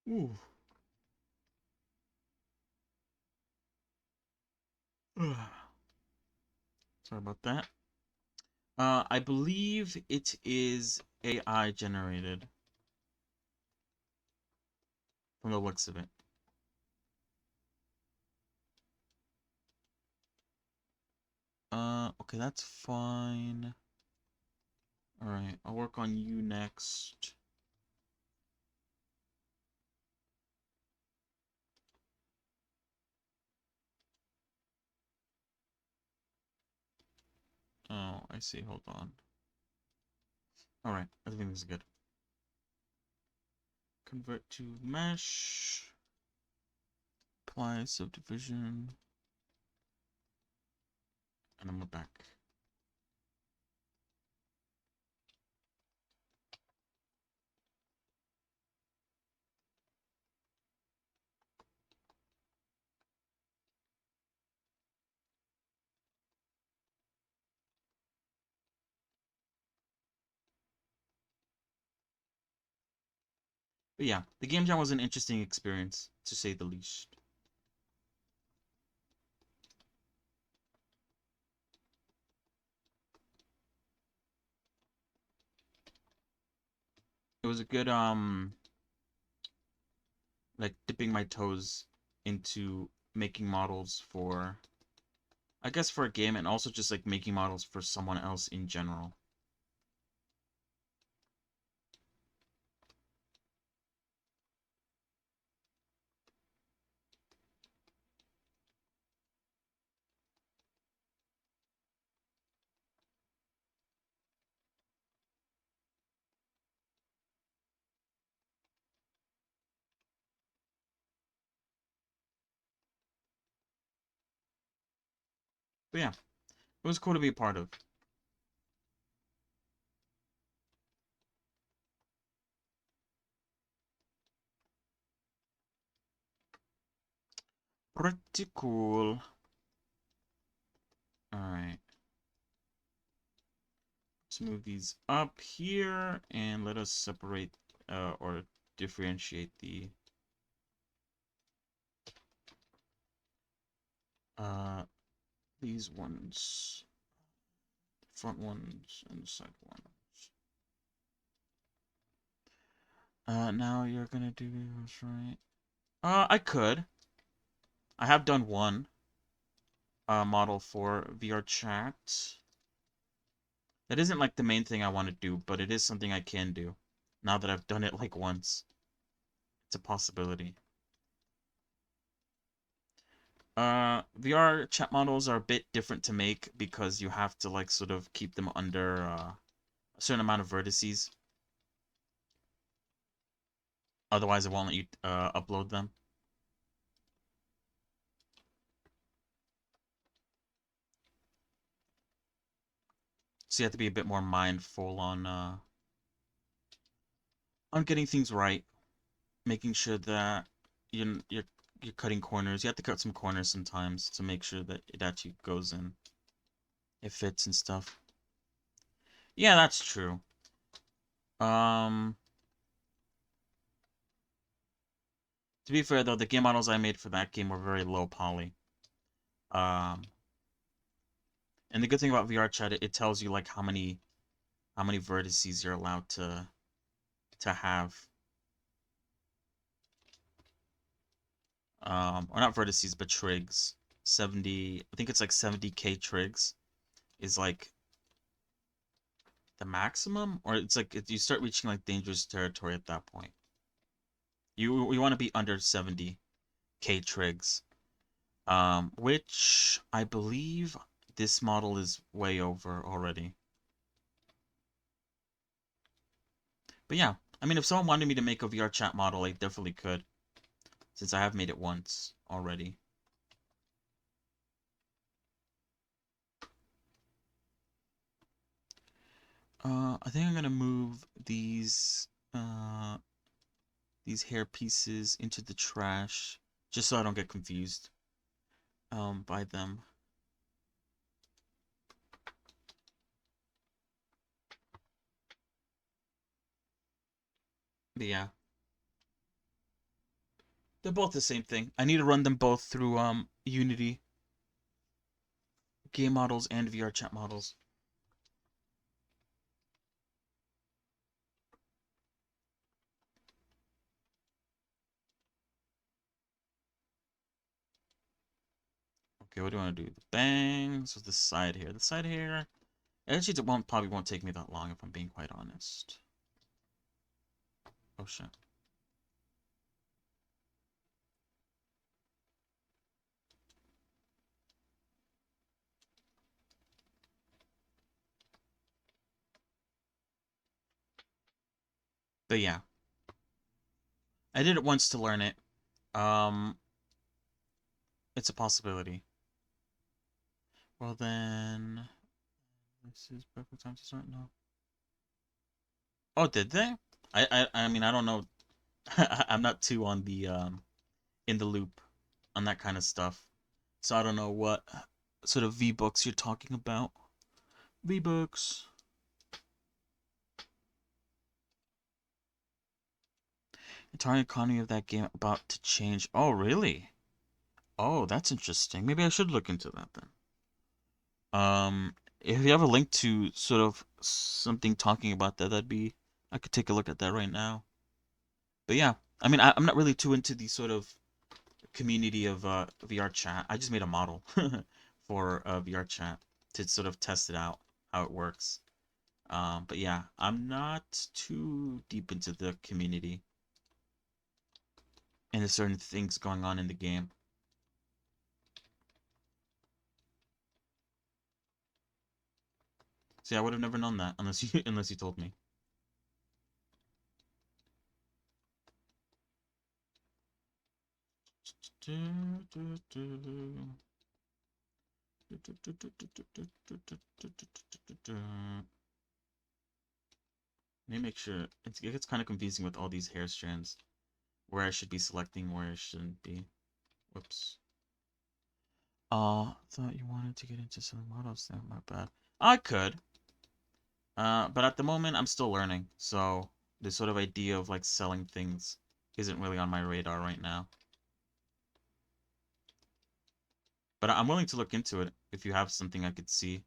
Ooh. Sorry about that. I believe it is AI generated from the looks of it. Okay, that's fine. All right, I'll work on you next. Oh, I see. Hold on. All right, everything is good. Convert to mesh. Apply subdivision. And then we're back. But yeah, the game jam was an interesting experience, to say the least. it was a good like dipping my toes into making models for, I guess, for a game, and also just like making models for someone else in general. But yeah, it was cool to be a part of. Pretty cool. All right, let's move these up here and let us separate or differentiate uh these ones, front ones and the side ones. Now you're gonna do this, right? I could. I have done one model for VR chat. That isn't like the main thing I want to do, but it is something I can do. Now that I've done it like once, it's a possibility. VR chat models are a bit different to make because you have to like sort of keep them under a certain amount of vertices. Otherwise, it won't let you upload them. So you have to be a bit more mindful on getting things right, making sure that you're cutting corners. You have to cut some corners sometimes to make sure that it actually goes in, it fits and stuff. Yeah, that's true. Um, to be fair though, the game models I made for that game were very low poly. Um, and the good thing about VR chat, it tells you like how many vertices you're allowed to have. Or not vertices, but trigs. 70, I think it's like 70k trigs is like the maximum, or it's like you start reaching like dangerous territory at that point. You want to be under 70k trigs, which I believe this model is way over already. But yeah, I mean, if someone wanted me to make a VR chat model, I definitely could, since I have made it once already. I think I'm gonna move these hair pieces into the trash, just so I don't get confused by them. But yeah, they're both the same thing. I need to run them both through Unity game models and VR chat models. Okay, what do I want to do? The bangs with the side hair. The side hair. Actually, it probably won't take me that long if I'm being quite honest. Oh shit. But yeah, I did it once to learn it. Um, it's a possibility. Well then, this is perfect time to start. No. Oh, did they? I mean, I don't know. I'm not too on the in the loop on that kind of stuff, so I don't know what sort of V books you're talking about. V books. Entire economy of that game about to change. Oh, really? Oh, that's interesting. Maybe I should look into that then. If you have a link to sort of something talking about that, that'd be I could take a look at that right now. But yeah, I mean, I'm not really too into the sort of community of VR chat. I just made a model for VR chat to sort of test it out, how it works. But yeah, I'm not too deep into the community and there's certain things going on in the game. See, I would have never known that unless you unless you told me. Let me make sure. It gets kind of confusing with all these hair strands. Where I should be selecting, where I shouldn't be. Whoops. Thought you wanted to get into selling models there. My bad. I could. But at the moment, I'm still learning. So the sort of idea of like selling things isn't really on my radar right now. But I'm willing to look into it if you have something I could see.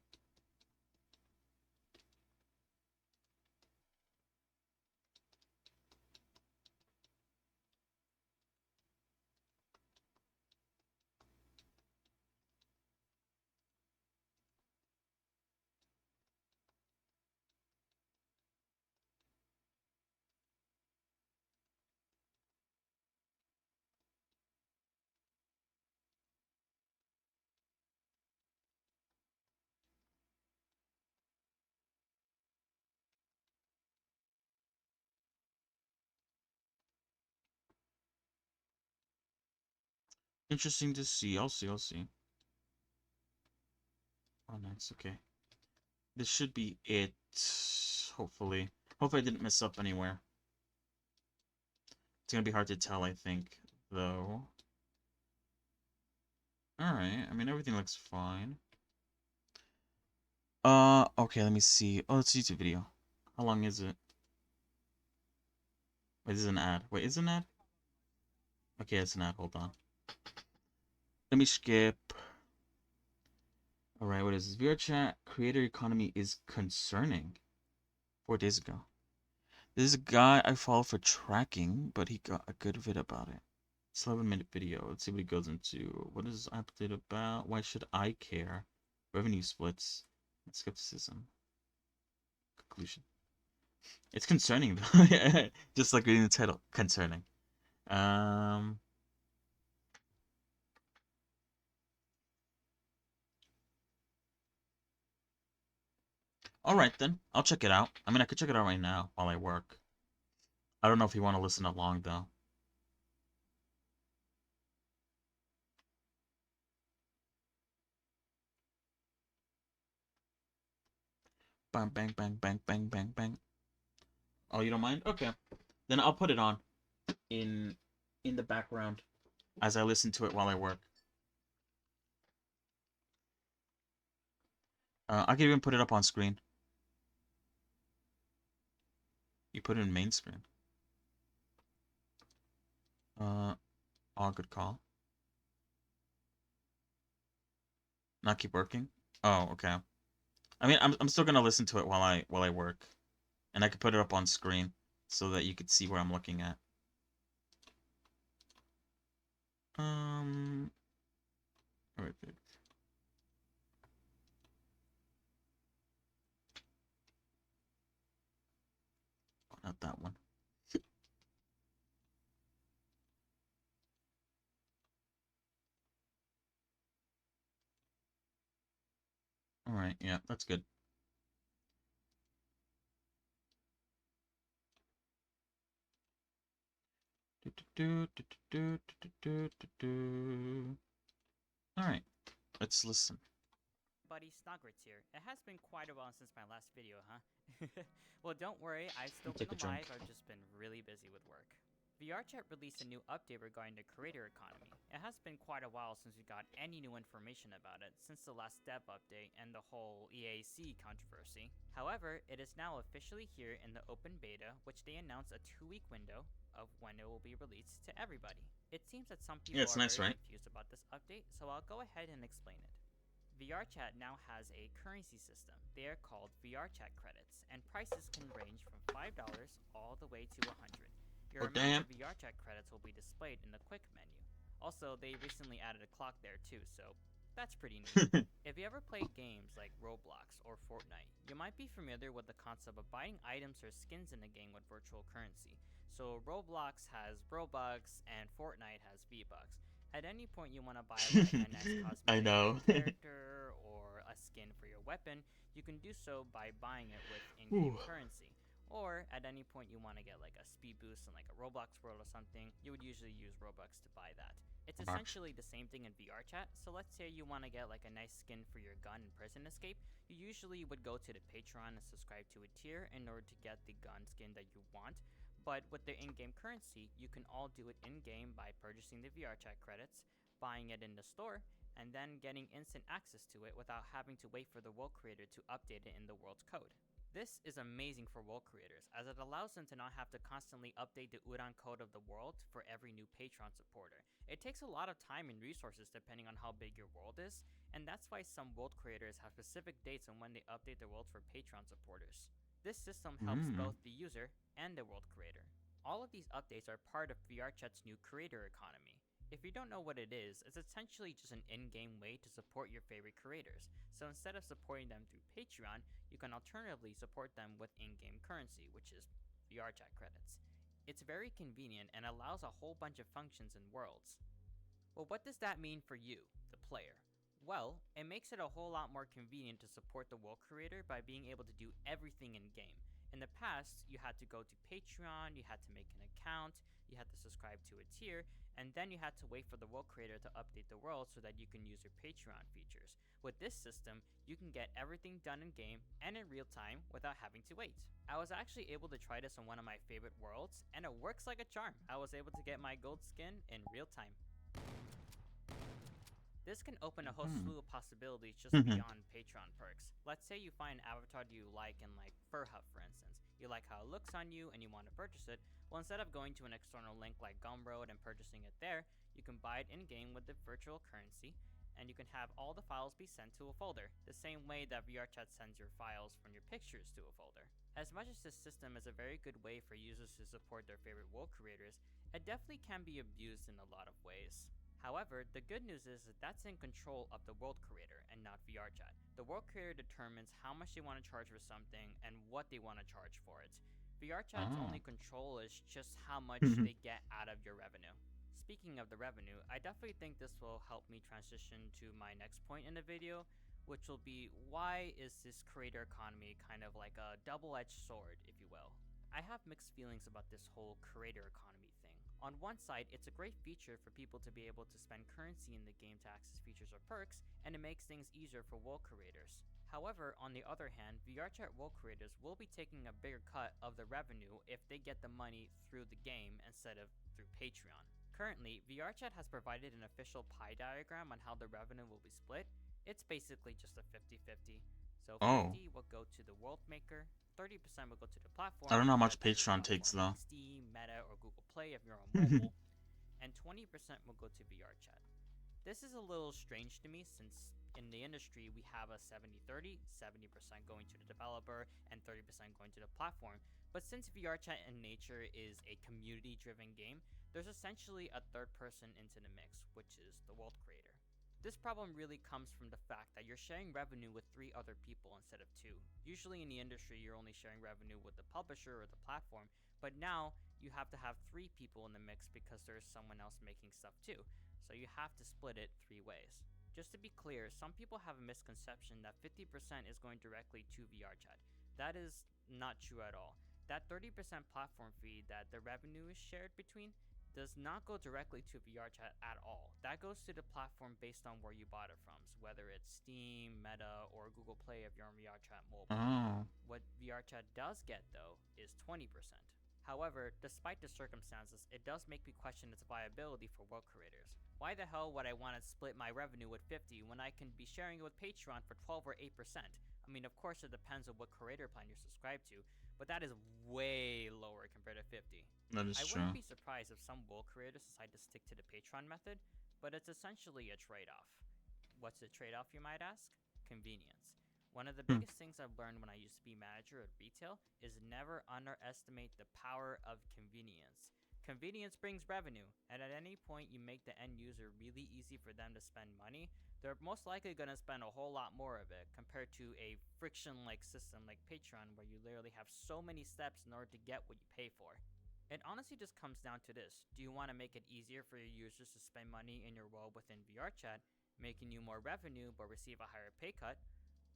Interesting to see. I'll see. I'll see. Oh, nice. Okay. This should be it. Hopefully. Hopefully I didn't mess up anywhere. It's gonna be hard to tell, I think, though. Alright. I mean, everything looks fine. Okay, let me see. Oh, it's a YouTube video. How long is it? Wait, this is an ad. Wait, is it an ad? Okay, it's an ad. Hold on. Let me skip. Alright, what is this? VR chat creator economy is concerning. 4 days ago. This is a guy I follow for tracking, but he got a good vid about it. It's 11-minute video. Let's see what he goes into. What is this update about? Why should I care? Revenue splits. Skepticism. Conclusion. It's concerning though. Just like reading the title. Concerning. Um Alright then. I'll check it out. I mean I could check it out right now while I work. I don't know if you want to listen along though. Bang bang bang bang bang bang bang. Oh, you don't mind? Okay. Then I'll put it on in the background as I listen to it while I work. I can even put it up on screen. You put it in main screen. Oh, good call. Not keep working. Oh, okay. I mean, I'm still gonna listen to it while I work, and I could put it up on screen so that you could see where I'm looking at. Um, wait, wait. Oh, not that one. All right, yeah, that's good. All right, let's listen. Buddy Snoggerts here. It has been quite a while since my last video, huh? Well, don't worry, I've still been Take a drink. alive, I've just been really busy with work. VRChat released a new update regarding the creator economy. It has been quite a while since we got any new information about it since the last step update and the whole EAC controversy. However, it is now officially here in the open beta, which they announced a 2-week window of when it will be released to everybody. It seems that some Yeah, people it's are nice, very right? confused about this update, so I'll go ahead and explain it. VRChat now has a currency system. They are called VRChat credits, and prices can range from $5 all the way to $100. Your Oh, amount damn. of VRChat credits will be displayed in the quick menu. Also, they recently added a clock there too, so that's pretty neat. If you ever played games like Roblox or Fortnite, you might be familiar with the concept of buying items or skins in a game with virtual currency. So Roblox has Robux and Fortnite has V-Bucks. At any point you want to buy like a nice I cosmetic for know. your character or a skin for your weapon, you can do so by buying it with in-game Ooh. currency. Or at any point you want to get like a speed boost in like a Roblox world or something, you would usually use Robux to buy that. It's Robux. essentially the same thing in VRChat. So let's say you want to get like a nice skin for your gun in Prison Escape, you usually would go to the Patreon and subscribe to a tier in order to get the gun skin that you want. But with the in-game currency, you can all do it in-game by purchasing the VRChat credits, buying it in the store, and then getting instant access to it without having to wait for the world creator to update it in the world's code. This is amazing for world creators, as it allows them to not have to constantly update the Uran code of the world for every new Patreon supporter. It takes a lot of time and resources depending on how big your world is, and that's why some world creators have specific dates on when they update their worlds for Patreon supporters. This system helps both the user and the world creator. All of these updates are part of VRChat's new creator economy. If you don't know what it is, it's essentially just an in-game way to support your favorite creators. So instead of supporting them through Patreon, you can alternatively support them with in-game currency, which is VRChat credits. It's very convenient and allows a whole bunch of functions and worlds. Well, what does that mean for you, the player? Well, it makes it a whole lot more convenient to support the world creator by being able to do everything in-game. In the past, you had to go to Patreon, you had to make an account, you had to subscribe to a tier, and then you had to wait for the world creator to update the world so that you can use your Patreon features. With this system, you can get everything done in-game and in real time without having to wait. I was actually able to try this on one of my favorite worlds, and it works like a charm. I was able to get my gold skin in real time. This can open a whole slew of possibilities just beyond Patreon perks. Let's say you find an avatar that you like in like Fur Hut, for instance. You like how it looks on you and you want to purchase it. Well, instead of going to an external link like Gumroad and purchasing it there, you can buy it in-game with the virtual currency, and you can have all the files be sent to a folder, the same way that VRChat sends your files from your pictures to a folder. As much as this system is a very good way for users to support their favorite world creators, it definitely can be abused in a lot of ways. However, the good news is that that's in control of the world creator and not VRChat. The world creator determines how much they want to charge for something and what they want to charge for it. VRChat's only control is just how much they get out of your revenue. Speaking of the revenue, I definitely think this will help me transition to my next point in the video, which will be why is this creator economy kind of like a double-edged sword, if you will. I have mixed feelings about this whole creator economy thing. On one side, it's a great feature for people to be able to spend currency in the game to access features or perks, and it makes things easier for world creators. However, on the other hand, VRChat world creators will be taking a bigger cut of the revenue if they get the money through the game instead of through Patreon. Currently, VRChat has provided an official pie diagram on how the revenue will be split. It's basically just a 50-50. So 50 will go to the world maker, 30% will go to the platform. I don't know how much that is Patreon takes though. like Steam, Meta, or Google Play if you're on mobile, and 20% will go to VRChat. This is a little strange to me since in the industry we have a 70-30, 70% going to the developer and 30% going to the platform. But since VRChat in nature is a community-driven game, there's essentially a third person into the mix, which is the world creator. This problem really comes from the fact that you're sharing revenue with 3 other people instead of 2. Usually in the industry, you're only sharing revenue with the publisher or the platform, but now you have to have 3 people in the mix because there's someone else making stuff too. So you have to split it 3 ways. Just to be clear, some people have a misconception that 50% is going directly to VRChat. That is not true at all. That 30% platform fee that the revenue is shared between does not go directly to VRChat at all. That goes to the platform based on where you bought it from, so whether it's Steam, Meta, or Google Play if you're on VRChat mobile. What VRChat does get, though, is 20%. However, despite the circumstances, it does make me question its viability for world creators. Why the hell would I want to split my revenue with 50 when I can be sharing it with Patreon for 12 or 8%? I mean, of course it depends on what creator plan you're subscribed to, but that is way lower compared to 50. That is I true. wouldn't be surprised if some world creators decide to stick to the Patreon method, but it's essentially a trade-off. What's the trade off, you might ask? Convenience. One of the Hmm. biggest things I've learned when I used to be manager at retail is never underestimate the power of convenience. Convenience brings revenue, and at any point you make the end user really easy for them to spend money, they're most likely going to spend a whole lot more of it compared to a friction like system like Patreon where you literally have so many steps in order to get what you pay for. It honestly just comes down to this. Do you want to make it easier for your users to spend money in your world within VRChat, making you more revenue but receive a higher pay cut?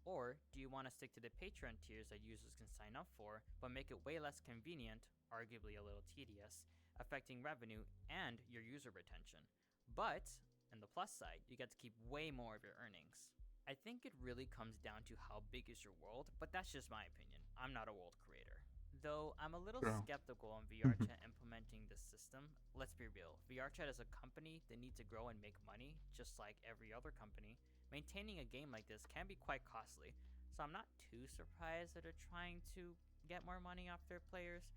Or do you want to stick to the Patreon tiers that users can sign up for, but make it way less convenient, arguably a little tedious, affecting revenue and your user retention? But, on the plus side, you get to keep way more of your earnings. I think it really comes down to how big is your world, but that's just my opinion. I'm not a world creator. Though I'm a little Bro. skeptical on VRChat implementing this system, let's be real. VRChat is a company that needs to grow and make money, just like every other company. Maintaining a game like this can be quite costly, so I'm not too surprised that they're trying to get more money off their players,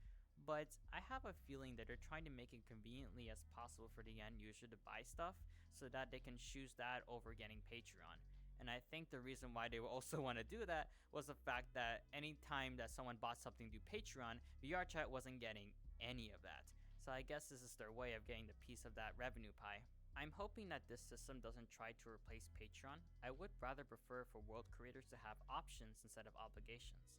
but I have a feeling that they're trying to make it conveniently as possible for the end user to buy stuff so that they can choose that over getting Patreon. And I think the reason why they also want to do that was the fact that anytime that someone bought something through Patreon, VRChat wasn't getting any of that. So I guess this is their way of getting the piece of that revenue pie. I'm hoping that this system doesn't try to replace Patreon. I would rather prefer for world creators to have options instead of obligations.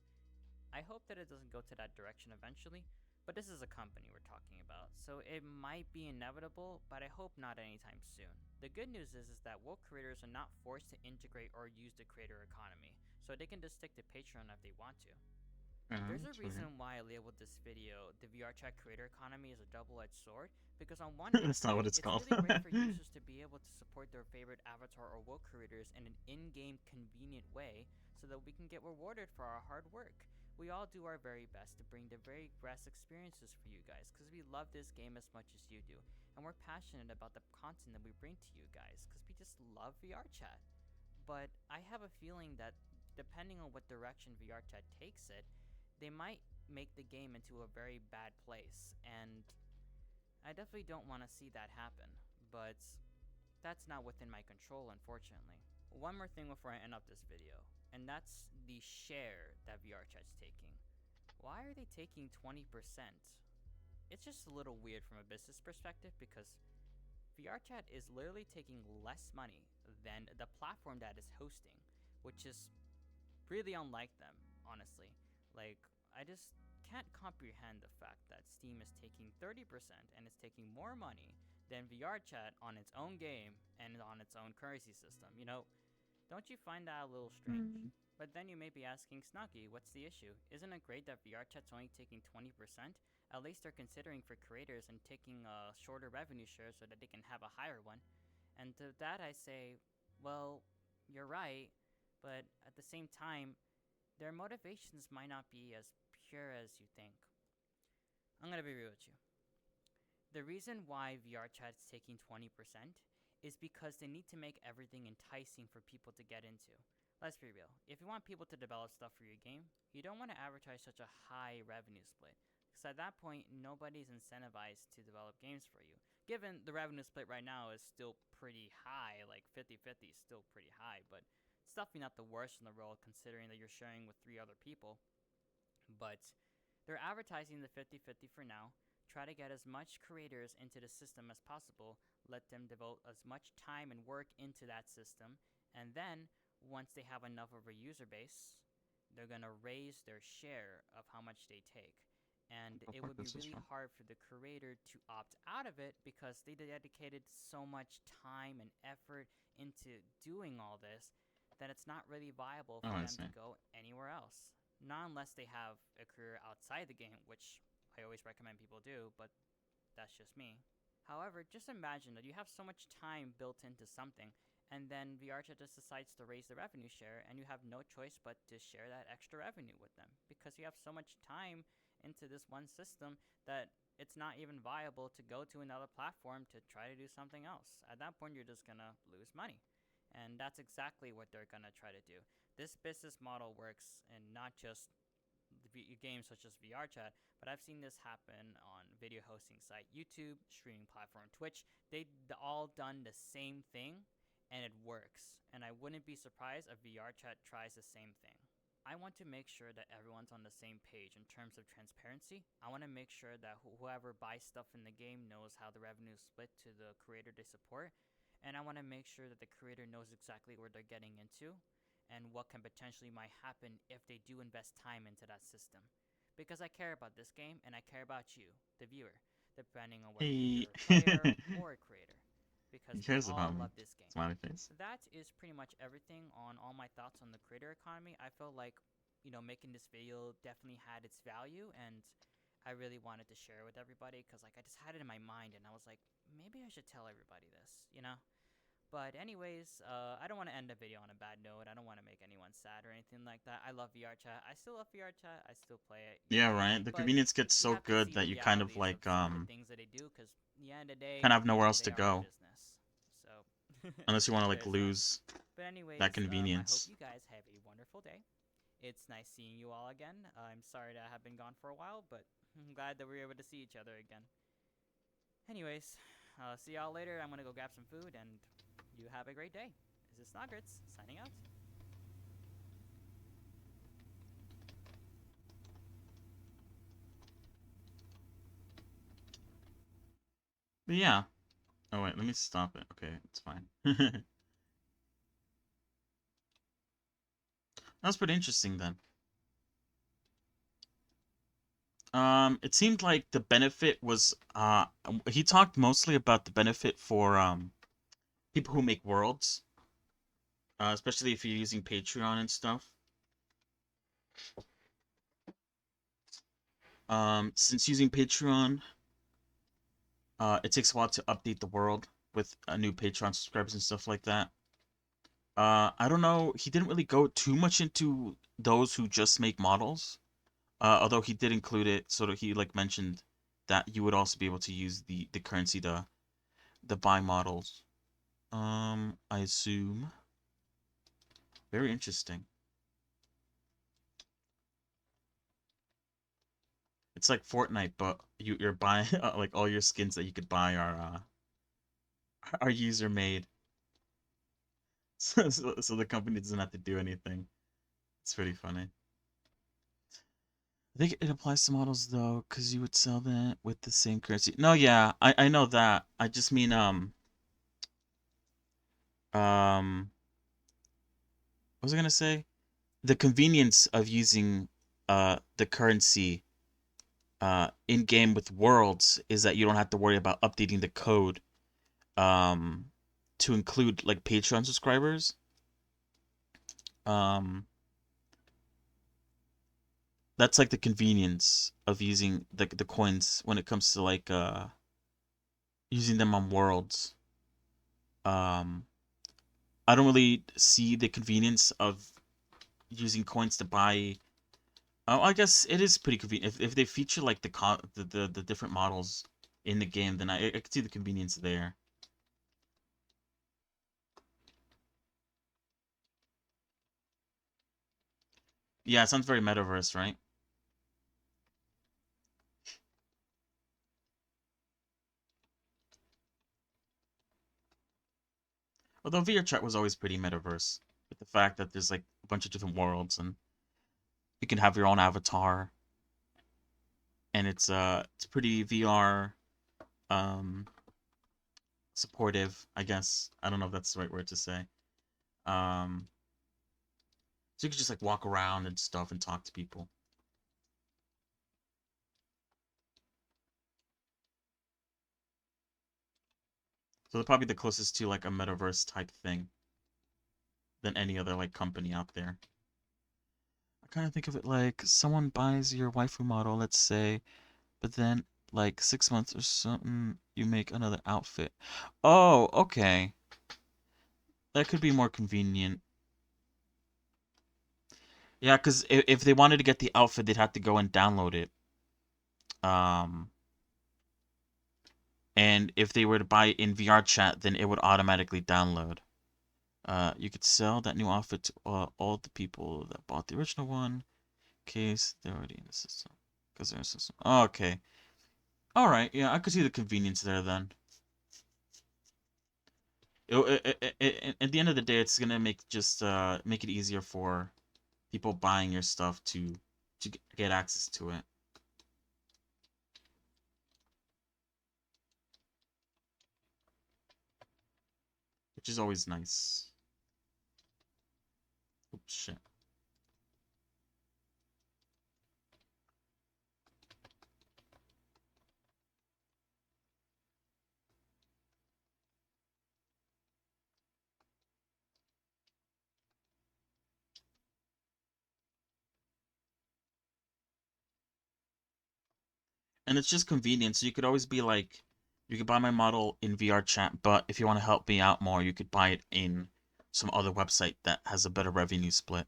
I hope that it doesn't go to that direction eventually, but this is a company we're talking about, so it might be inevitable, but I hope not anytime soon. The good news is that world creators are not forced to integrate or use the creator economy, so they can just stick to Patreon if they want to. There's a That's reason why I labeled this video the VRChat creator economy is a double-edged sword, because on one That's not what aspect, it's it's called. really great for users to be able to support their favorite avatar or world creators in an in-game convenient way so that we can get rewarded for our hard work. We all do our very best to bring the very best experiences for you guys because we love this game as much as you do, and we're passionate about the content that we bring to you guys because we just love VRChat. But I have a feeling that depending on what direction VRChat takes it, they might make the game into a very bad place, and I definitely don't want to see that happen, but that's not within my control, unfortunately. One more thing before I end up this video, and that's the share that VRChat's taking. Why are they taking 20%? It's just a little weird from a business perspective because VRChat is literally taking less money than the platform that is hosting, which is really unlike them, honestly. Like, I just can't comprehend the fact that Steam is taking 30% and is taking more money than VRChat on its own game and on its own currency system. You know, don't you find that a little strange? But then you may be asking, Snuggy, what's the issue? Isn't it great that VRChat's only taking 20%? At least they're considering for creators and taking a shorter revenue share so that they can have a higher one. And to that I say, well, you're right, but at the same time, their motivations might not be as pure as you think. I'm gonna be real with you. The reason why VRChat is taking 20% is because they need to make everything enticing for people to get into. Let's be real. If you want people to develop stuff for your game, you don't want to advertise such a high revenue split. Because at that point, nobody's incentivized to develop games for you. Given the revenue split right now is still pretty high, like 50-50 is still pretty high, but it's definitely not the worst in the world considering that you're sharing with 3 other people. But they're advertising the 50-50 for now. Try to get as much creators into the system as possible, let them devote as much time and work into that system, and then once they have enough of a user base, they're gonna raise their share of how much they take. And What the it fuck would be is this really from? hard for the creator to opt out of it because they dedicated so much time and effort into doing all this that it's not really viable for Oh, I them see. to go anywhere else. Not unless they have a career outside the game, which I always recommend people do, but that's just me. However, just imagine that you have so much time built into something, and then VRChat just decides to raise the revenue share, and you have no choice but to share that extra revenue with them because you have so much time into this one system that it's not even viable to go to another platform to try to do something else. At that point, you're just gonna lose money. And that's exactly what they're gonna try to do. This business model works in not just games such as VRChat, but I've seen this happen on video hosting site YouTube, streaming platform Twitch. They all done the same thing, and it works. And and I wouldn't be surprised if VR chat tries the same thing. I want to make sure that everyone's on the same page in terms of transparency. I want to make sure that whoever buys stuff in the game knows how the revenue is split to the creator they support, and I want to make sure that the creator knows exactly where they're getting into and what can potentially might happen if they do invest time into that system. Because I care about this game and I care about you, the viewer, depending on whether Hey. you're a player or a creator. Because He we cares all about me. love this game. Smiley face. That is pretty much everything on all my thoughts on the creator economy. I felt like, making this video definitely had its value, and I really wanted to share it with everybody because, like, I just had it in my mind, and I was like, maybe I should tell everybody this. But anyways, I don't want to end the video on a bad note. I don't want to make anyone sad or anything like that. I love VR chat. I still love VR chat. I still play it. Yeah, right. The But convenience gets you so have to good see the that you kind of realities of like some of the things that they do, because the end of the day, kind of have nowhere else to they are a go business. So unless you want to like there's that. lose But that anyways, I hope convenience. you guys have a wonderful day. It's nice seeing you all again. I'm sorry that I have been gone for a while, but I'm glad that we were able to see each other again. Anyways, see y'all later. I'm gonna go grab some food, and you have a great day. This is Snoggerts, signing out. But yeah. Oh wait, let me stop it. Okay, it's fine. That's pretty interesting then. It seemed like the benefit was he talked mostly about the benefit for people who make worlds, especially if you're using Patreon and stuff. Since using Patreon, it takes a while to update the world with new Patreon subscribers and stuff like that. I don't know. He didn't really go too much into those who just make models. Although he did include it, sort of he like mentioned that you would also be able to use the currency to buy models. I assume. Very interesting. It's like Fortnite, but you're buying like all your skins that you could buy are user made. So the company doesn't have to do anything. It's pretty funny. I think it applies to models though, because you would sell that with the same currency. No, yeah, I know that. I just mean what was I gonna say? The convenience of using the currency in game with worlds is that you don't have to worry about updating the code um to include like Patreon subscribers. Um that's like the convenience of using the coins when it comes to like using them on worlds. Um I don't really see the convenience of using coins to buy. Oh, I guess it is pretty convenient if they feature like the different models in the game. Then I could see the convenience there. Yeah, it sounds very metaverse, right? Although VR chat was always pretty metaverse, with the fact that there's like a bunch of different worlds and you can have your own avatar, and it's pretty VR um supportive, I guess. I don't know if that's the right word to say. Um, so you could just like walk around and stuff and talk to people. So they're probably the closest to like a metaverse type thing than any other like company out there. I kind of think of it like someone buys your waifu model, let's say, but then like 6 months or something, you make another outfit. Oh, okay. That could be more convenient. Yeah, because if they wanted to get the outfit, they'd have to go and download it. Um, and if they were to buy it in VR chat, then it would automatically download. You could sell that new outfit to all the people that bought the original one, in case they're already in the system. Because they're in the system. Oh, okay. All right. Yeah, I could see the convenience there then. At the end of the day, it's gonna make it easier for people buying your stuff to get access to it, which is always nice. Oops, shit. And it's just convenient. So you could always be like, you could buy my model in VR chat, but if you want to help me out more, you could buy it in some other website that has a better revenue split.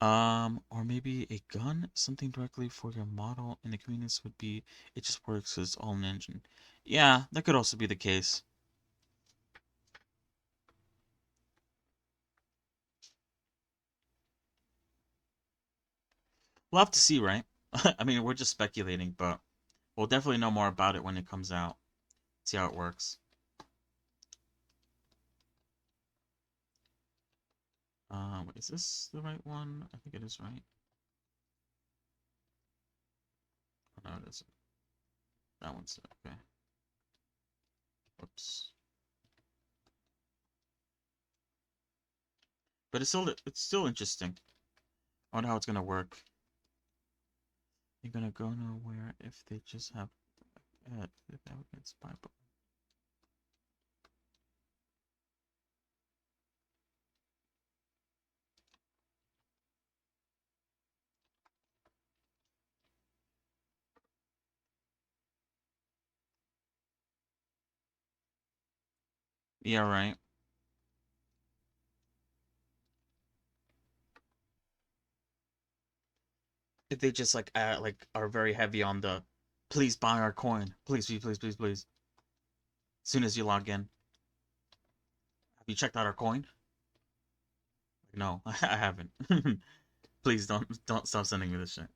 Or maybe a gun, something directly for your model, and the convenience would be it just works as all an engine. Yeah, that could also be the case. We'll have to see, right? I mean, we're just speculating, but we'll definitely know more about it when it comes out. See how it works. Is this the right one? I think it is right. Oh, no, it isn't. That one's it. Okay. Whoops. But it's still interesting. I wonder how it's gonna work. You're gonna go nowhere if they just have if that would get spy. Yeah, right. If they just like are very heavy on the please buy our coin. Please, please, please, please, please. As soon as you log in. Have you checked out our coin? No, I haven't. Please don't stop sending me this shit.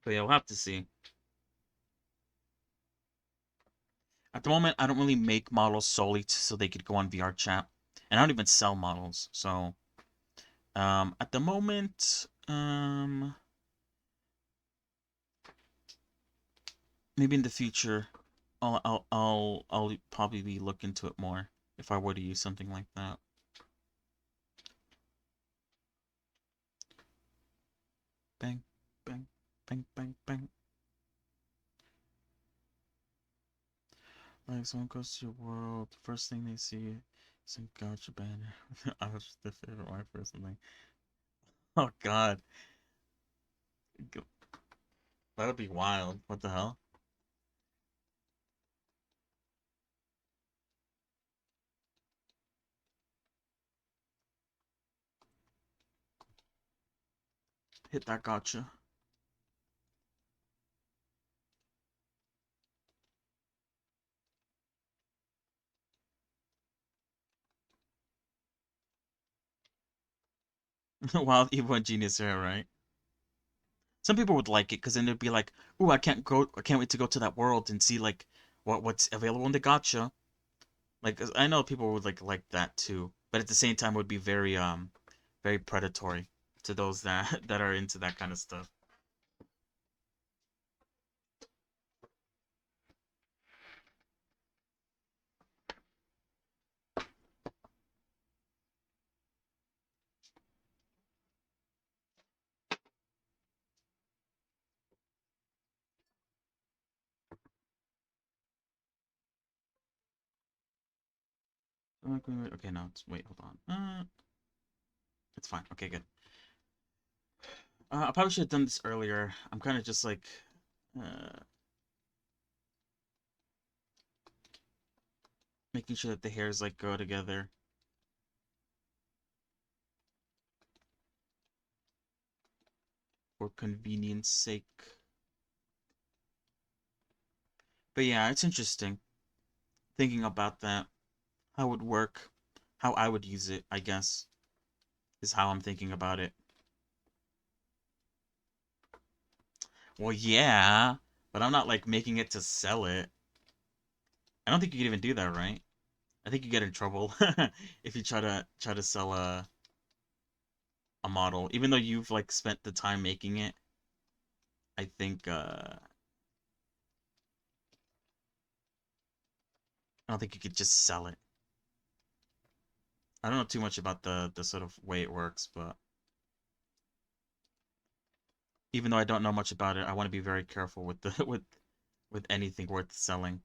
But yeah, we'll have to see. At the moment, I don't really make models solely so they could go on VR chat, and I don't even sell models. So, at the moment, maybe in the future, I'll probably look into it more if I were to use something like that. Bang, bang, bang, bang, bang. Like someone goes to your world, the first thing they see is a gotcha banner. I was the favorite wife or something. Oh God, that would be wild. What the hell? Hit that gotcha. Wild evil and genius here, right? Some people would like it because then they'd be like, "Ooh, I can't wait to go to that world and see like what's available in the gotcha." Like I know people would like that too, but at the same time, it would be very predatory to those that that are into that kind of stuff. Okay, no, it's wait, hold on. It's fine. Okay, good. I probably should have done this earlier. I'm kind of just like, uh, making sure that the hairs like go together for convenience sake. But yeah, it's interesting thinking about that, how it would work, how I would use it, I guess. is how I'm thinking about it. Well, yeah, but I'm not like making it to sell it. I don't think you can even do that, right? I think you get in trouble if you try to sell a model, even though you've like spent the time making it. I think I don't think you could just sell it. I don't know too much about the sort of way it works, but even though I don't know much about it, I want to be very careful with the with anything worth selling.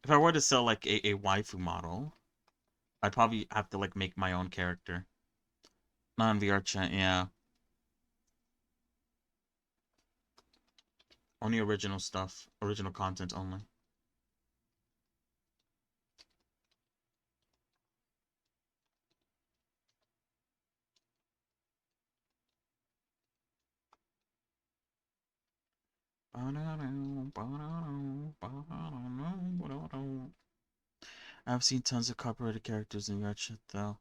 If I were to sell like a waifu model, I'd probably have to like make my own character. Not on VR chat, yeah. Only original stuff, original content only. I've seen tons of copyrighted characters in VR chat though.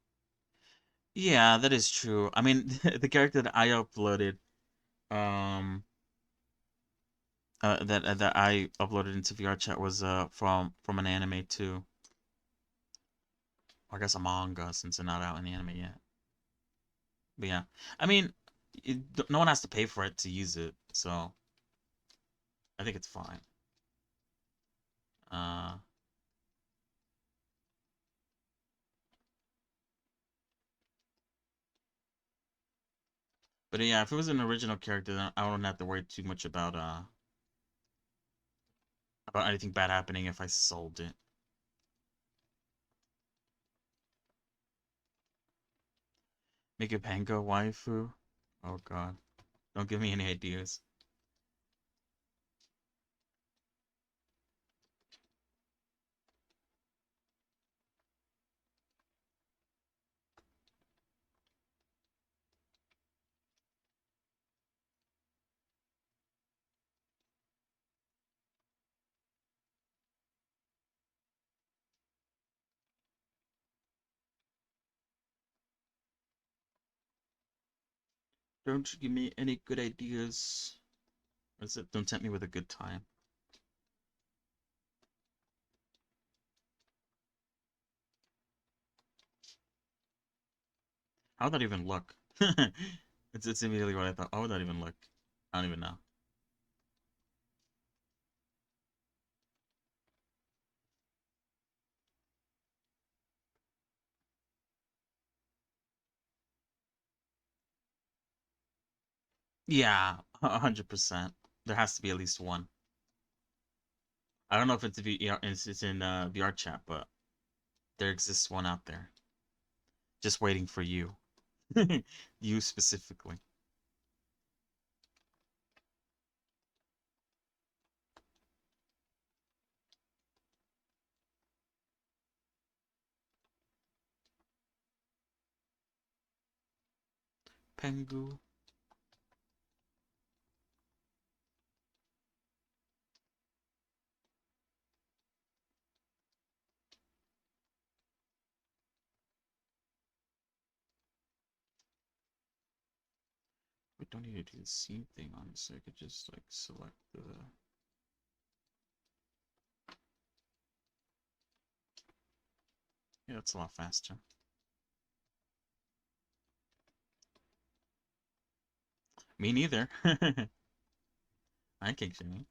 Yeah, that is true. I mean, the character that I uploaded, um, that I uploaded into VR chat was from an anime too. Or I guess a manga since it's not out in the anime yet. But yeah, I mean, no one has to pay for it to use it, so I think it's fine. Uh, but yeah, if it was an original character, then I wouldn't have to worry too much about anything bad happening if I sold it. Make a pango waifu? Oh god. Don't give me any ideas. Don't give me any good ideas. What is it? Don't tempt me with a good time. How would that even look? It's immediately what I thought. How would that even look? I don't even know. Yeah, 100%. There has to be at least one. I don't know if it's it's in VR chat, but there exists one out there, just waiting for you. You specifically. Pengu. We don't need to do the scene thing, honestly. I could just like select the. Yeah, that's a lot faster. Me neither. I can't see me.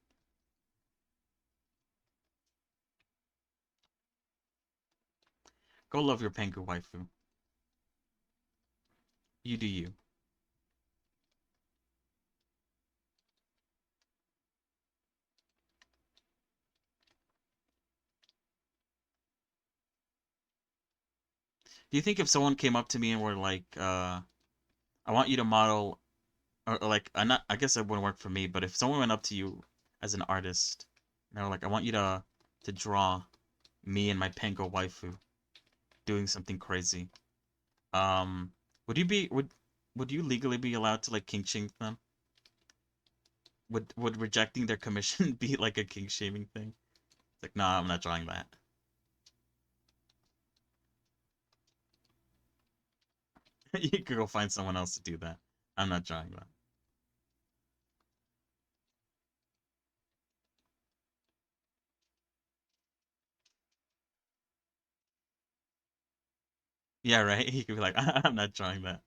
Go love your Pengu waifu. You do you. Do you think if someone came up to me and were like, I want you to model, or like, not, I guess it wouldn't work for me, but if someone went up to you as an artist, and they were like, I want you to draw me and my Pengu waifu doing something crazy, um, would you be would you legally be allowed to like kink shame them? Would rejecting their commission be like a kink shaming thing? It's like, nah, I'm not drawing that. You could go find someone else to do that. I'm not drawing that. Yeah, right? He could be like, I'm not drawing that.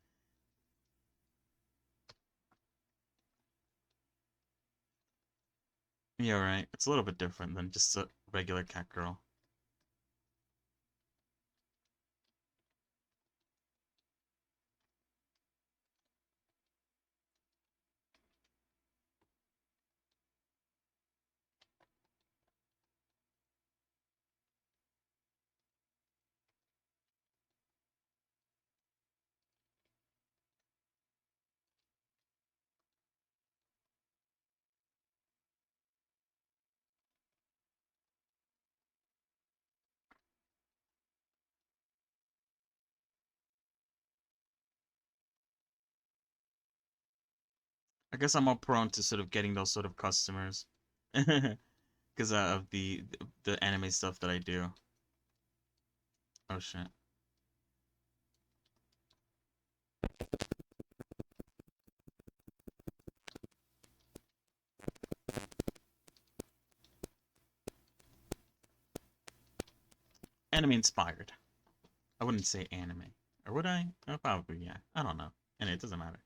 Yeah, right. It's a little bit different than just a regular cat girl. I guess I'm more prone to sort of getting those sort of customers because of the anime stuff that I do. Oh shit. Anime inspired. I wouldn't say anime. Or would I? Probably, yeah. I don't know. And it doesn't matter.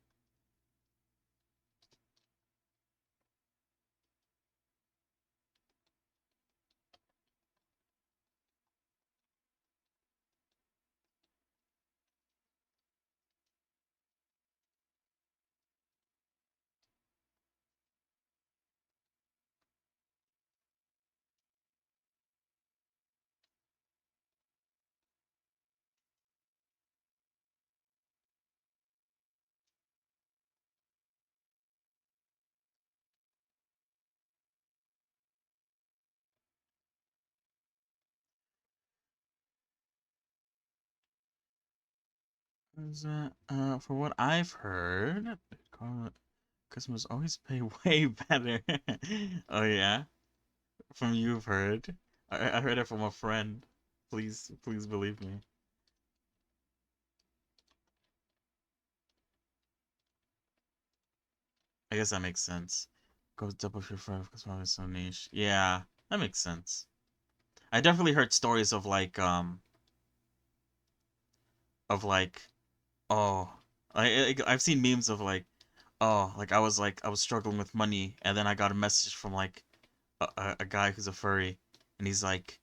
For what I've heard, customers always pay way better. Oh yeah, from you've heard. I heard it from a friend. Please believe me. I guess that makes sense. Goes double for five because probably so niche. Yeah, that makes sense. I definitely heard stories of like oh I've seen memes of like I was struggling with money and then I got a message from like a guy who's a furry and he's like,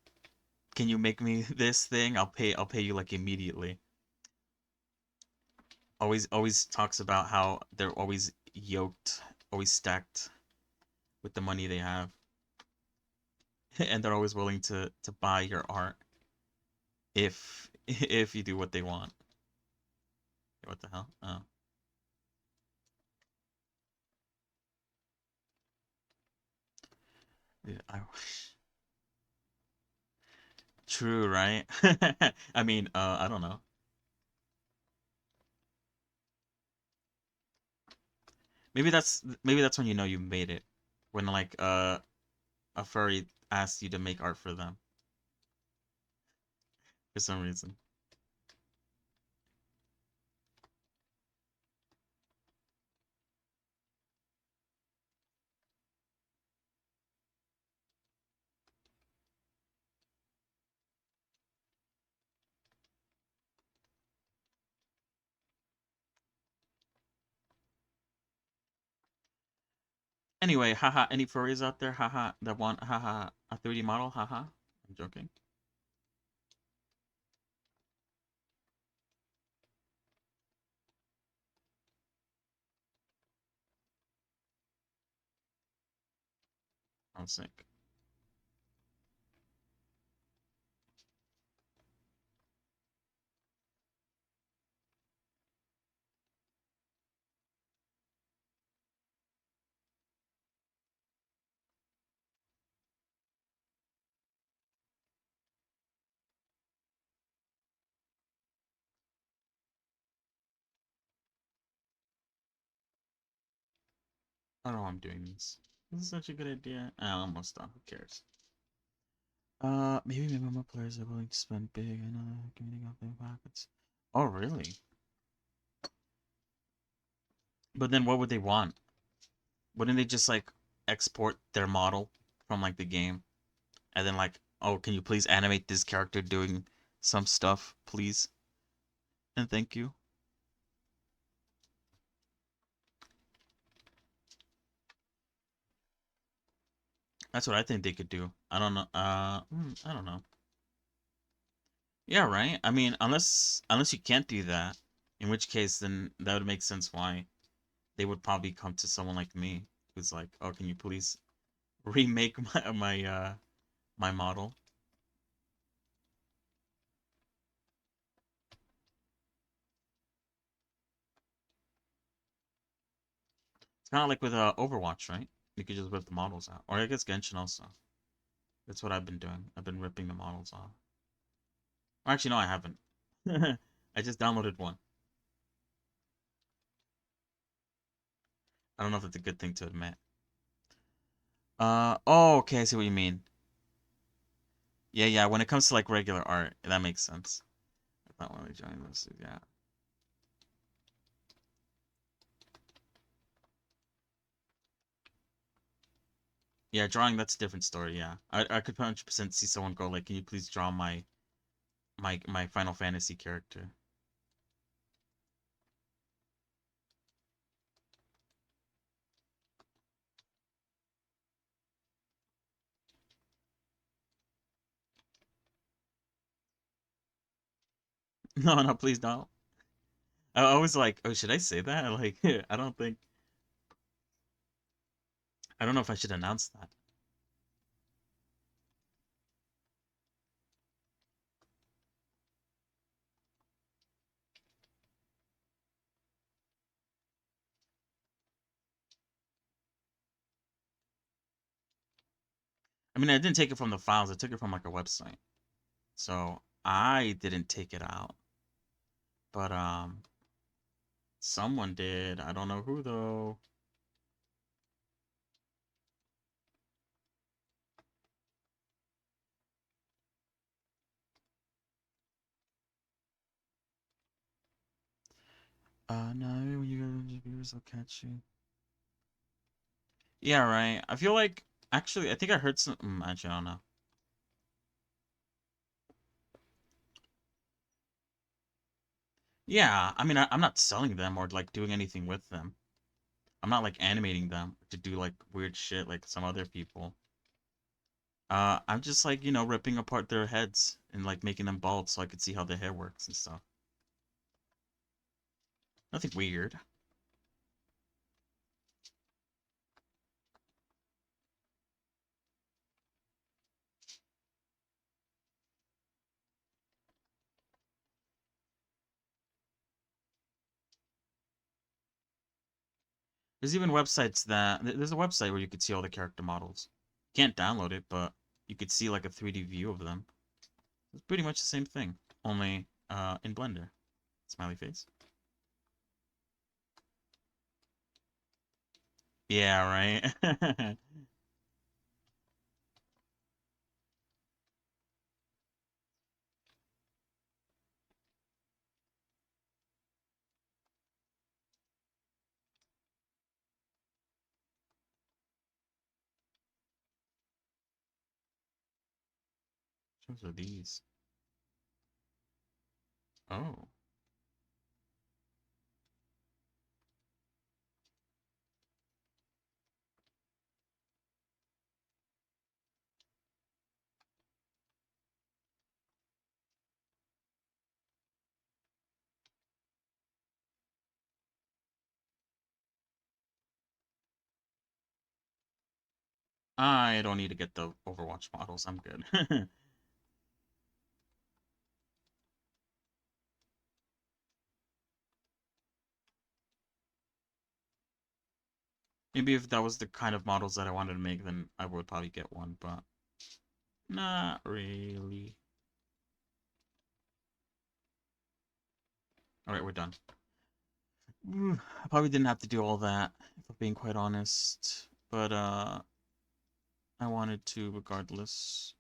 can you make me this thing? I'll pay you like immediately. Always talks about how they're always yoked, always stacked with the money they have. And they're always willing to buy your art if you do what they want. What the hell? Oh. Yeah, true, right? I mean, I don't know. Maybe that's when you know you made it. When like a furry asks you to make art for them for some reason. Anyway, haha, any furries out there? Haha, that want haha a 3D model? Haha. I'm joking. I'm sick. I don't know why I'm doing this. This is such a good idea. I'm almost done. Who cares? Maybe MMO players are willing to spend big. I know community got big pockets. Oh, really? But then what would they want? Wouldn't they just like export their model from like the game and then like, oh, can you please animate this character doing some stuff, please? And thank you. That's what I think they could do. I don't know. I don't know. Yeah, right. I mean, unless you can't do that, in which case then that would make sense why they would probably come to someone like me who's like, "Oh, can you please remake my model?" It's kind of like with Overwatch, right? You could just rip the models out, or I guess Genshin also. That's what I've been doing. I've been ripping the models off. Or actually, no, I haven't. I just downloaded one. I don't know if it's a good thing to admit. Oh, okay, I see what you mean. Yeah, yeah. When it comes to like regular art, that makes sense. I thought when we joined this, yeah. Yeah, drawing, that's a different story, yeah. I could 100% see someone go like, "Can you please draw my Final Fantasy character?" No, no, please don't. I was like, "Oh, should I say that?" Like, I don't know if I should announce that. I mean, I didn't take it from the files. I took it from like a website. So, I didn't take it out, but someone did. I don't know who though. No, when you go to viewers, they'll catch you. Yeah, right. I feel like actually, I think I heard some. Actually, I don't know. Yeah, I mean, I'm not selling them or like doing anything with them. I'm not like animating them to do like weird shit like some other people. I'm just like, ripping apart their heads and like making them bald so I could see how their hair works and stuff. Nothing weird. There's even websites there's a website where you could see all the character models. You can't download it, but you could see like a 3D view of them. It's pretty much the same thing, only in Blender. Smiley face. Yeah, right. What are these? Oh. I don't need to get the Overwatch models. I'm good. Maybe if that was the kind of models that I wanted to make, then I would probably get one, but not really. Alright, we're done. I probably didn't have to do all that, if I'm being quite honest. But I wanted to regardless.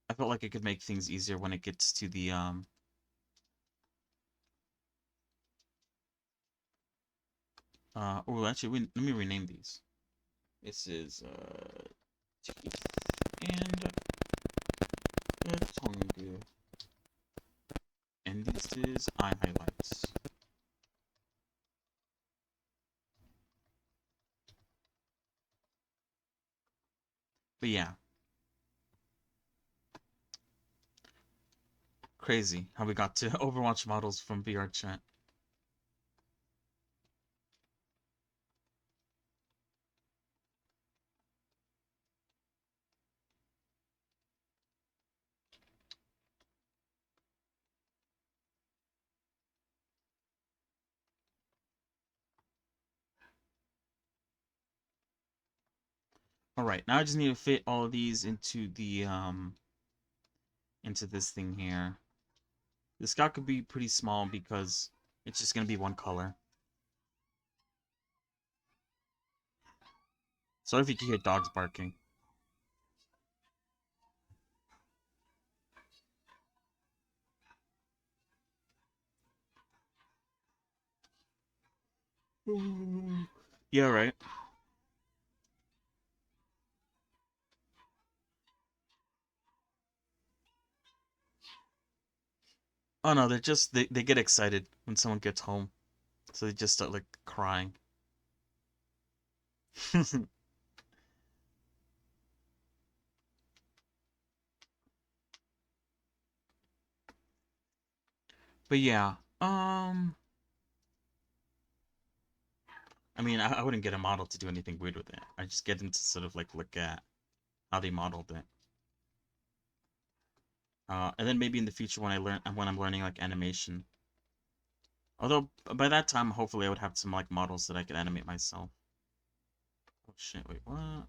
I felt like I could make things easier when it gets to Oh, actually, let me rename these. This is teeth and tongue, and this is eye highlights. But yeah, crazy how we got to Overwatch models from VR chat. All right, now I just need to fit all of these into the into this thing here. The scout could be pretty small because it's just gonna be one color. Sorry if you can hear dogs barking. Yeah, right. Oh no, they get excited when someone gets home. So they just start like crying. But yeah, I mean, I wouldn't get a model to do anything weird with it. I just get them to sort of like look at how they modeled it. And then maybe in the future when I'm learning like animation. Although by that time, hopefully I would have some like models that I could animate myself. Oh shit! Wait, what?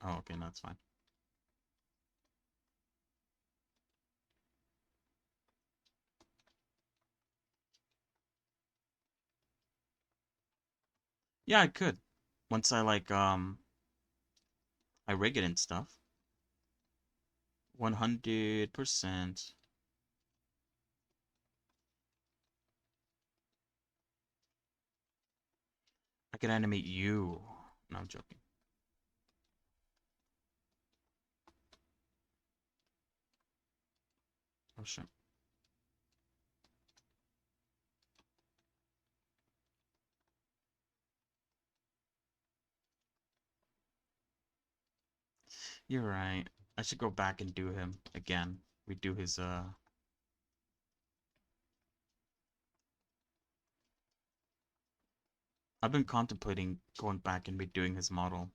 Oh, okay, no, that's fine. Yeah, I could. Once I like I rig it and stuff. 100%. I can animate you. No, I'm joking. Oh shit. You're right. I should go back and do him again. Redo his I've been contemplating going back and redoing his model.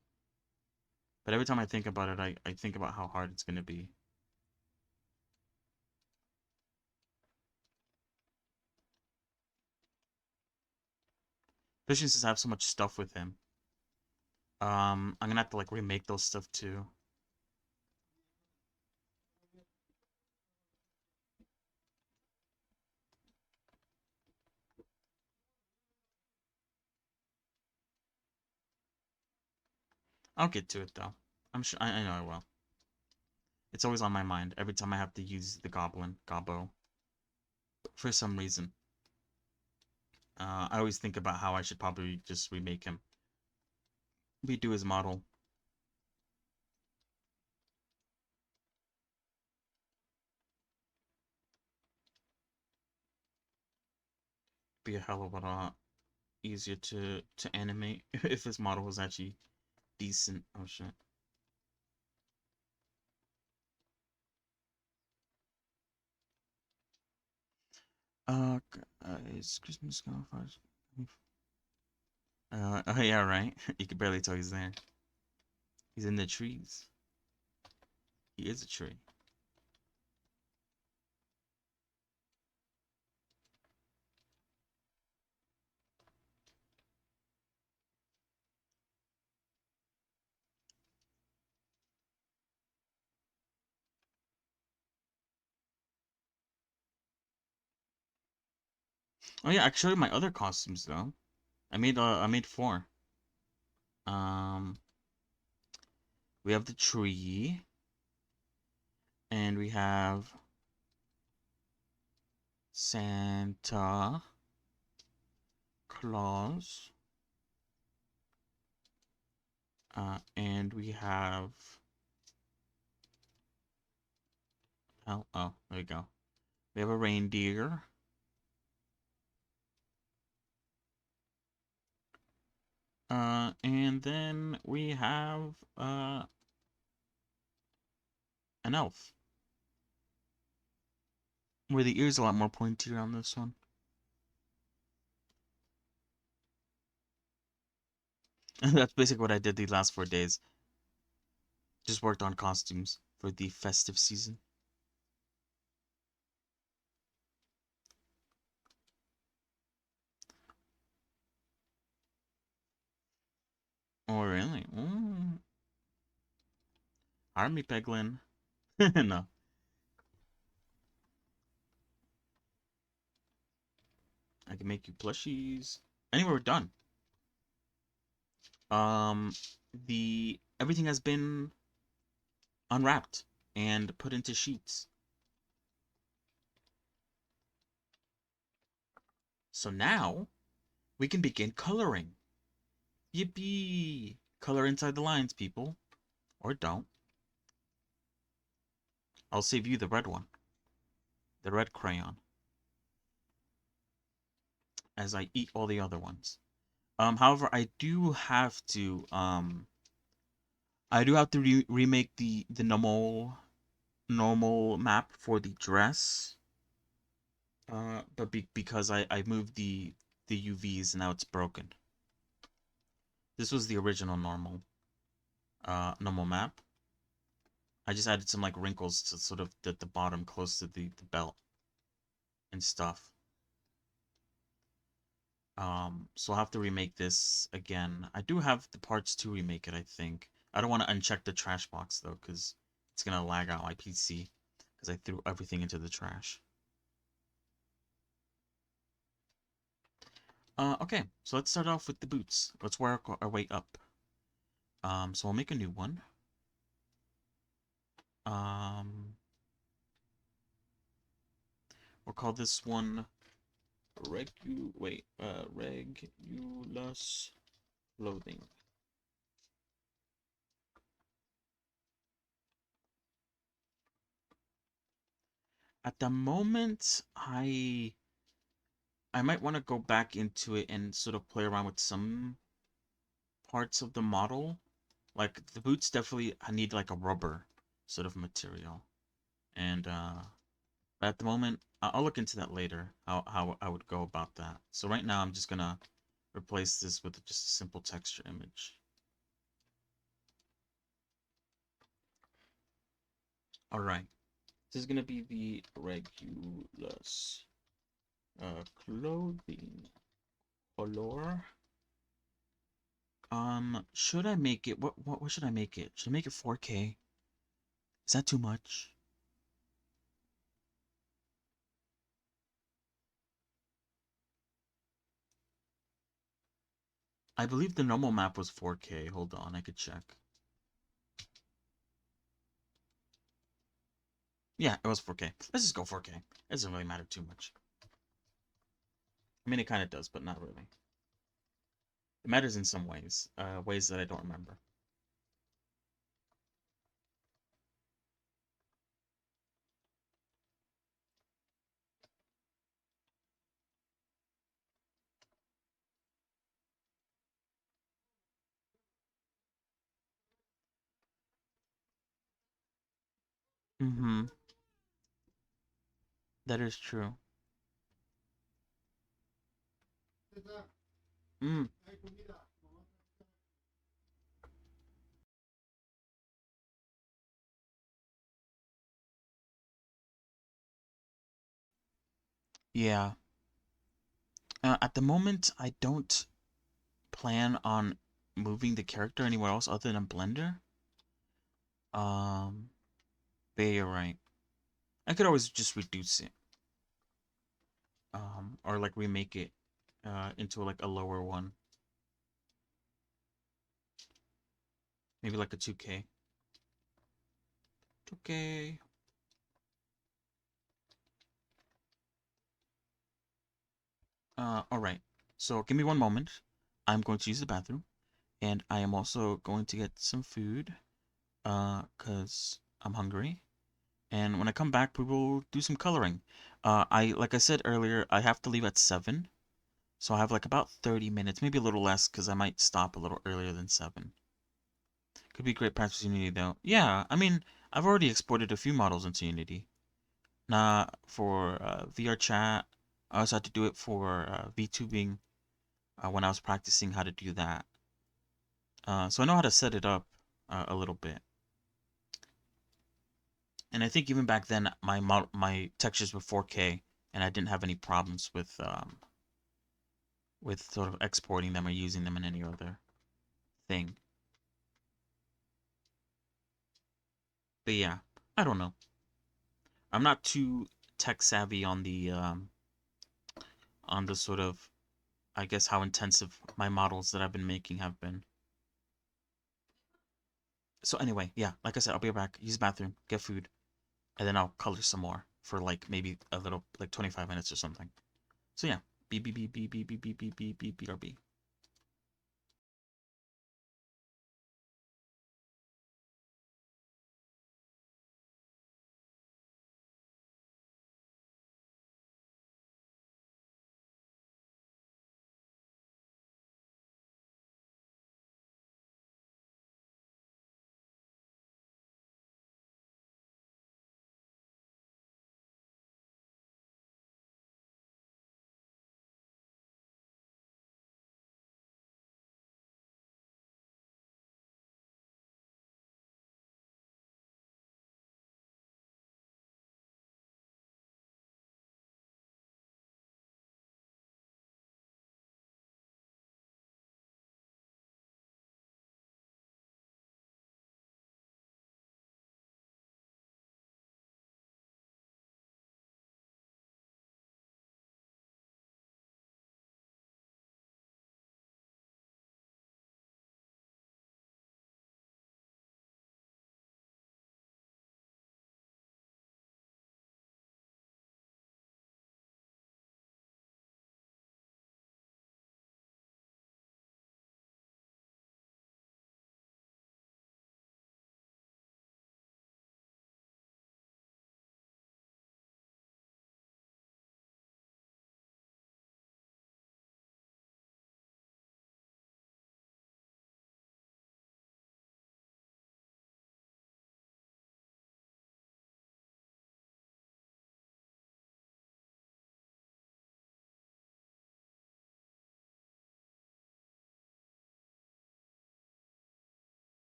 But every time I think about it, I think about how hard it's gonna be. Especially since I have so much stuff with him. I'm gonna have to like remake those stuff too. I'll get to it though. I'm sure I know I will. It's always on my mind every time I have to use the goblin, Gobbo, for some reason. I always think about how I should probably just remake him. Redo his model. Be a hell of a lot easier to animate if his model was actually decent. Oh shit. Guys, Christmas bonfires. Oh yeah, right. You can barely tell he's there. He's in the trees. He is a tree. Oh yeah, I can show you my other costumes though. I made four. Um, we have the tree, and we have Santa Claus. And we have... oh, there you go. We have a reindeer. And then we have, an elf. Where the ear's a lot more pointier on this one. And that's basically what I did the last 4 days. Just worked on costumes for the festive season. Oh, really? Army Peglin. No. I can make you plushies. Anyway, we're done. Everything has been unwrapped and put into sheets. So now we can begin coloring. Yippee! Color inside the lines, people. Or don't. I'll save you the red one. The red crayon. As I eat all the other ones. However, I do have to remake the normal map for the dress. But because I moved the UVs, now it's broken. This was the original normal map. I just added some like wrinkles to sort of the bottom close to the belt and stuff. So I'll have to remake this again. I do have the parts to remake it, I think. I don't want to uncheck the trash box though, because it's gonna lag out my PC because I threw everything into the trash. Okay, so let's start off with the boots. Let's work our way up. So I'll make a new one. We'll call this one Regulus Clothing. At the moment, I might want to go back into it and sort of play around with some parts of the model. Like the boots definitely need like a rubber sort of material. And but at the moment, I'll look into that later, how I would go about that. So right now I'm just gonna replace this with just a simple texture image. Alright. This is gonna be the Regulus clothing color. Should I make it what should I make it? Should I make it 4K? Is that too much? I believe the normal map was 4K. Hold on, I could check. Yeah, it was 4K. Let's just go 4K. It doesn't really matter too much. I mean, it kind of does, but not really. It matters in some ways, ways that I don't remember. Mm-hmm. That is true. Mm. Yeah. At the moment, I don't plan on moving the character anywhere else other than Blender. Um, but yeah, you're right. I could always just reduce it. Or like remake it into like a lower one. Maybe like a 2K. 2K. All right. So give me one moment. I'm going to use the bathroom, and I am also going to get some food. Cause I'm hungry. And when I come back, we will do some coloring. Like I said earlier, I have to leave at 7, so I have like about 30 minutes, maybe a little less, cause I might stop a little earlier than 7. Could be great practice in Unity though. Yeah, I mean, I've already exported a few models into Unity. Nah, for VR chat. I also had to do it for VTubing when I was practicing how to do that. So I know how to set it up a little bit. And I think even back then, my textures were 4K, and I didn't have any problems with sort of exporting them or using them in any other thing. But yeah, I don't know. I'm not too tech savvy on the sort of, I guess, how intensive my models that I've been making have been. So anyway, yeah, like I said, I'll be back, use the bathroom, get food, and then I'll color some more for like maybe a little like 25 minutes or something. So yeah, BRB.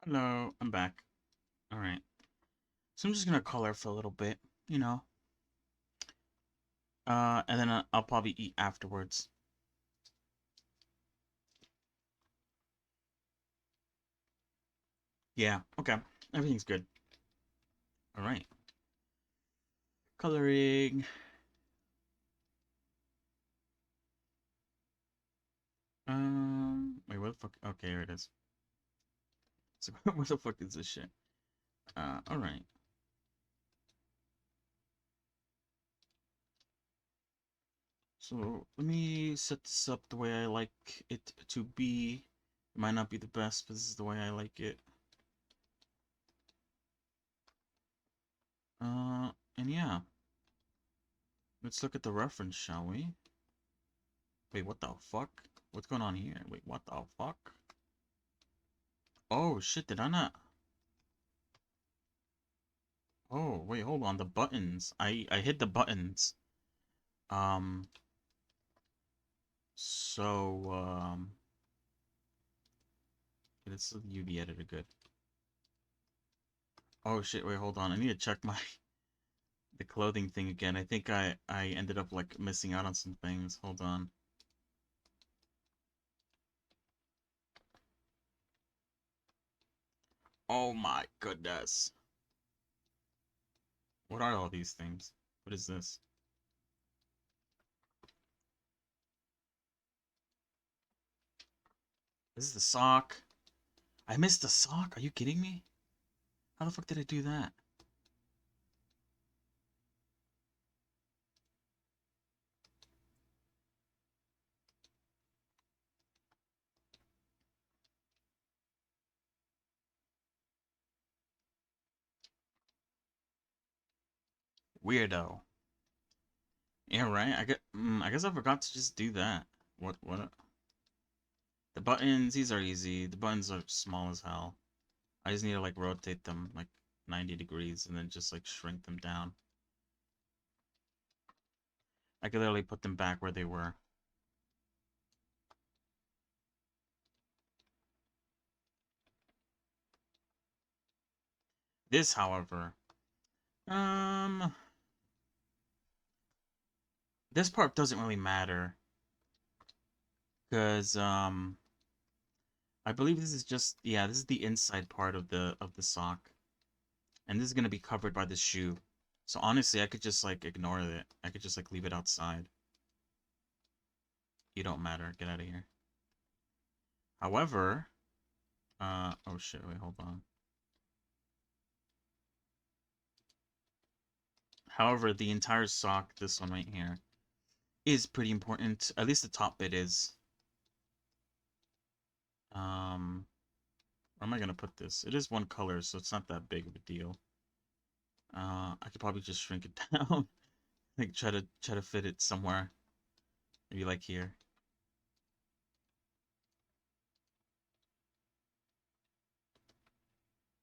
Hello, I'm back. Alright. So I'm just gonna color for a little bit, you know. And then I'll probably eat afterwards. Yeah, okay. Everything's good. Alright. Coloring. Wait, what the fuck? Okay, here it is. So, what the fuck is this shit? Alright. So, let me set this up the way I like it to be. It might not be the best, but this is the way I like it. And yeah. Let's look at the reference, shall we? Wait, what the fuck? What's going on here? Wait, what the fuck? Oh, shit, did I not? Oh, wait, hold on, the buttons. I hit the buttons. Um, so, let's the UV editor good. Oh, shit, wait, hold on. I need to check my, the clothing thing again. I think I ended up, like, missing out on some things. Hold on. Oh my goodness. What are all these things? What is this? This is the sock. I missed the sock? Are you kidding me? How the fuck did I do that? Weirdo. Yeah, right. I guess I forgot to just do that. What? The buttons, these are easy. The buttons are small as hell. I just need to like rotate them like 90 degrees and then just like shrink them down. I could literally put them back where they were. This, however, um, this part doesn't really matter because I believe this is just yeah, this is the inside part of the sock, and this is gonna be covered by the shoe. So honestly, I could just like ignore it. I could just like leave it outside. You don't matter. Get out of here. However, oh shit, wait, hold on. However, the entire sock, this one right here, is pretty important. At least the top bit is. Where am I gonna put this? It is one color, so it's not that big of a deal. I could probably just shrink it down. Like try to fit it somewhere. Maybe like here.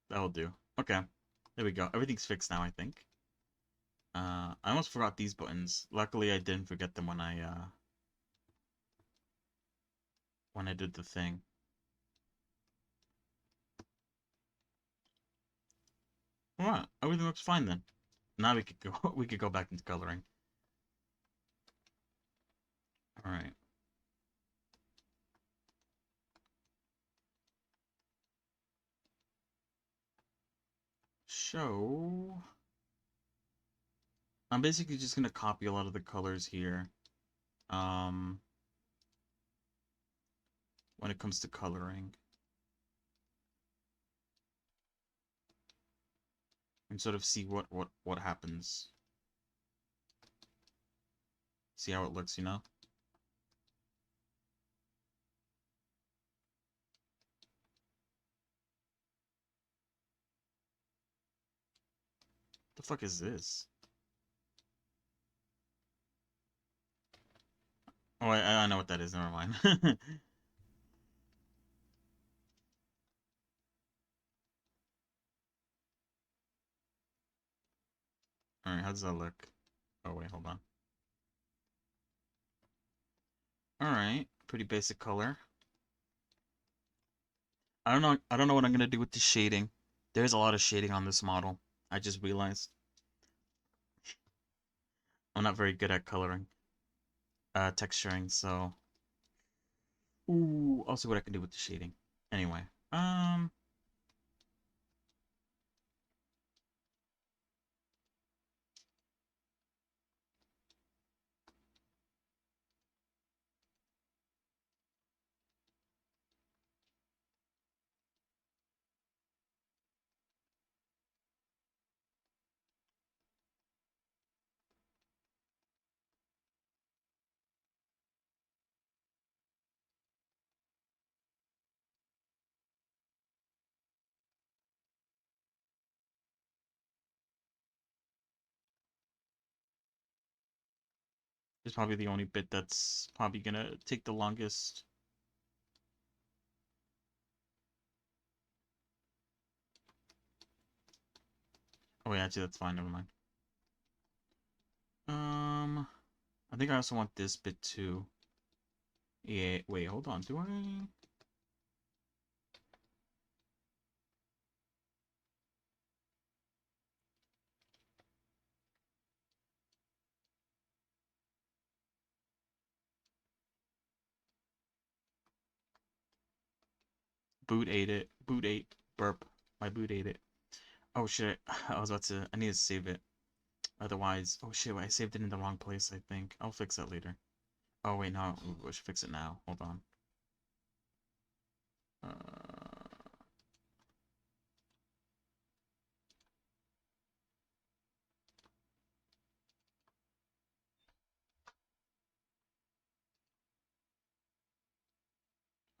That'll do. Okay. There we go. Everything's fixed now, I think. I almost forgot these buttons. Luckily, I didn't forget them when I did the thing. Alright, everything looks fine then. Now we could go we could go back into coloring. Alright. So I'm basically just gonna copy a lot of the colors here. Um when it comes to coloring. And sort of see what happens. See how it looks, you know? The fuck is this? Oh, I know what that is. Never mind. Alright, how does that look? Oh, wait, hold on. Alright, pretty basic color. I don't know what I'm gonna do with the shading. There's a lot of shading on this model. I just realized I'm not very good at coloring, texturing. So, ooh, I'll see what I can do with the shading. Anyway, um, it's probably the only bit that's probably gonna take the longest. Oh yeah, actually that's fine. Never mind. Um, I think I also want this bit too. Yeah, wait, hold on. Do I? Boot ate it. Boot ate. Burp. My boot ate it. Oh shit. I was about to. I need to save it. Otherwise. Oh shit. I saved it in the wrong place, I think. I'll fix that later. Oh wait, no. Ooh, I should fix it now. Hold on.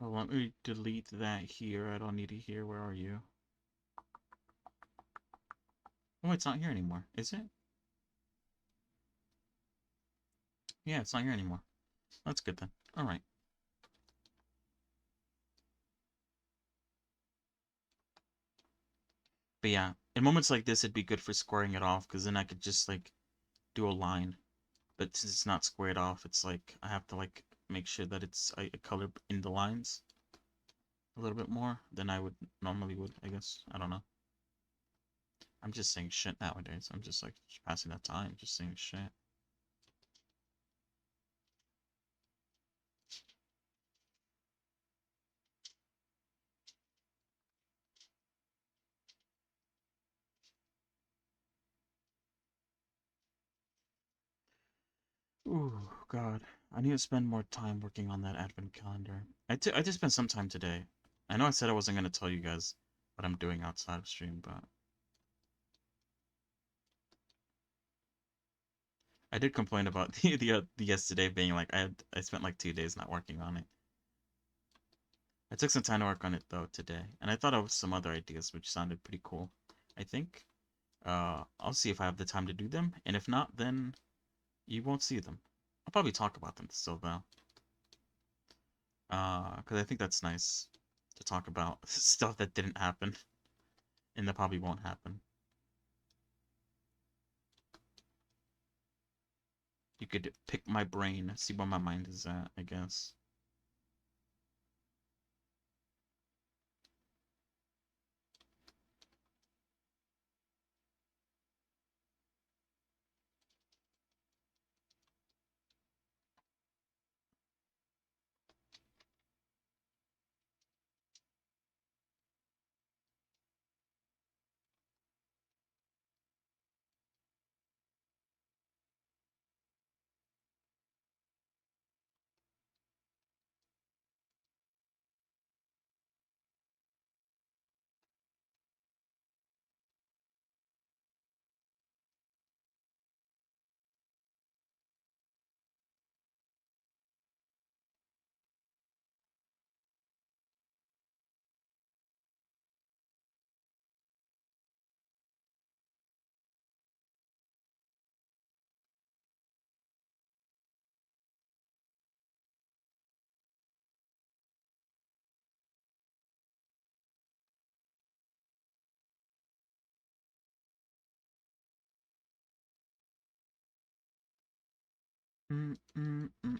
Oh, let me delete that here. I don't need it here. Where are you? Oh, it's not here anymore. Is it? Yeah, it's not here anymore. That's good then. Alright. But yeah, in moments like this, it'd be good for squaring it off, because then I could just, like, do a line. But since it's not squared off, it's like, I have to, like, make sure that it's I color in the lines a little bit more than I would normally would, I guess. I don't know. I'm just saying shit nowadays. I'm just, like, just passing that time, just saying shit. Ooh, God. I need to spend more time working on that advent calendar. I did spend some time today. I know I said I wasn't going to tell you guys what I'm doing outside of stream, but I did complain about the yesterday being like I spent like 2 days not working on it. I took some time to work on it though today, and I thought of some other ideas which sounded pretty cool. I think I'll see if I have the time to do them, and if not, then you won't see them. I'll probably talk about them still though, because I think that's nice to talk about stuff that didn't happen and that probably won't happen. You could pick my brain, see where my mind is at, I guess.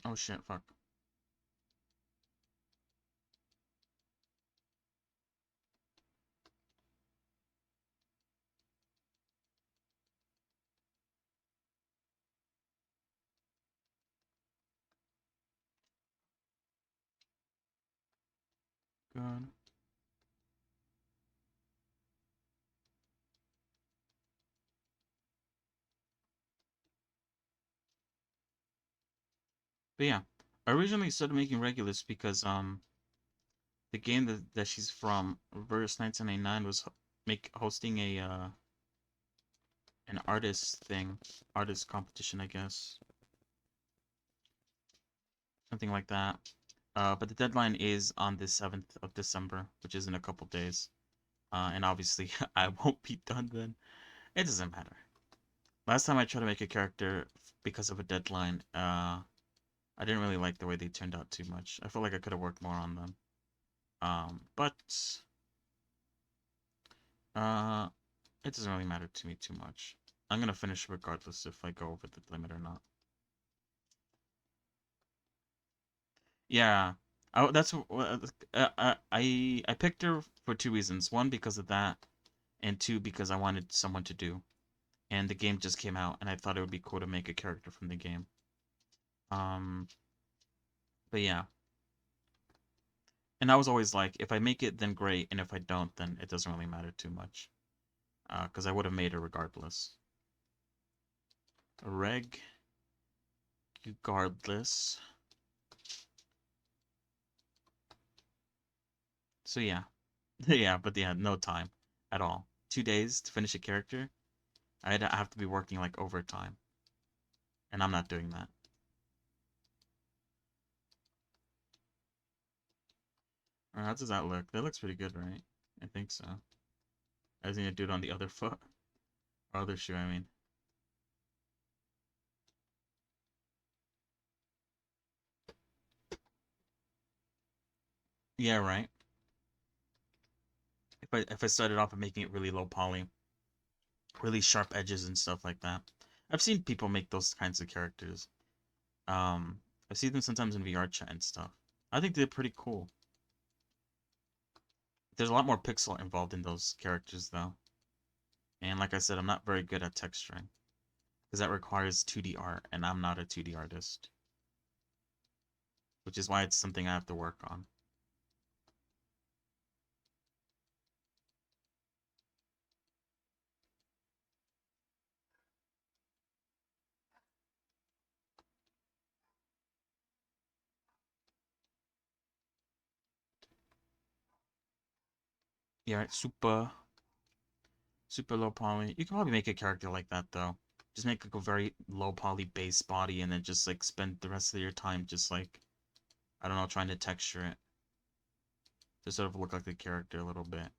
Oh shit, fuck. Good. But yeah, I originally started making regulars because the game that she's from, Reverse 1999, was hosting a an artist competition, I guess, something like that. But the deadline is on the 7th of December, which is in a couple days. And obviously I won't be done then. It doesn't matter. Last time I tried to make a character because of a deadline, I didn't really like the way they turned out too much. I felt like I could have worked more on them. But uh, it doesn't really matter to me too much. I'm gonna finish regardless if I go over the limit or not. Yeah, that's I picked her for two reasons. One, because of that, and two, because I wanted someone to do. And the game just came out, and I thought it would be cool to make a character from the game. Um, but yeah, and I was always like, if I make it, then great, and if I don't, then it doesn't really matter too much. Because I would have made her regardless. Reg, regardless. So yeah, yeah, but yeah, no time at all. 2 days to finish a character. I'd have to be working like overtime, and I'm not doing that. How does that look? That looks pretty good, right? I think so. I was gonna do it on the other foot, or other shoe. I mean, yeah, right. If I started off by making it really low poly, really sharp edges and stuff like that. I've seen people make those kinds of characters. Um, I see them sometimes in VR chat and stuff. I think they're pretty cool. There's a lot more pixel involved in those characters though. And like I said, I'm not very good at texturing because that requires 2D art, and I'm not a 2D artist, which is why it's something I have to work on. Yeah, right, super low poly. You can probably make a character like that though. Just make like a very low poly base body, and then just like spend the rest of your time just like, I don't know, trying to texture it to sort of look like the character a little bit.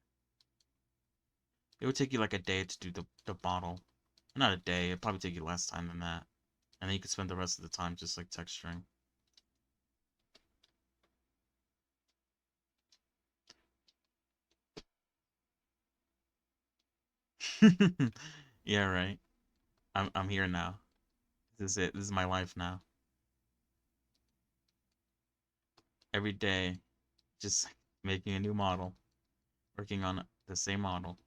It would take you like a day to do the bottle. Not a day, it'd probably take you less time than that. And then you could spend the rest of the time just like texturing. Yeah, right. I'm here now. This is it. This is my life now. Every day, just making a new model, working on the same model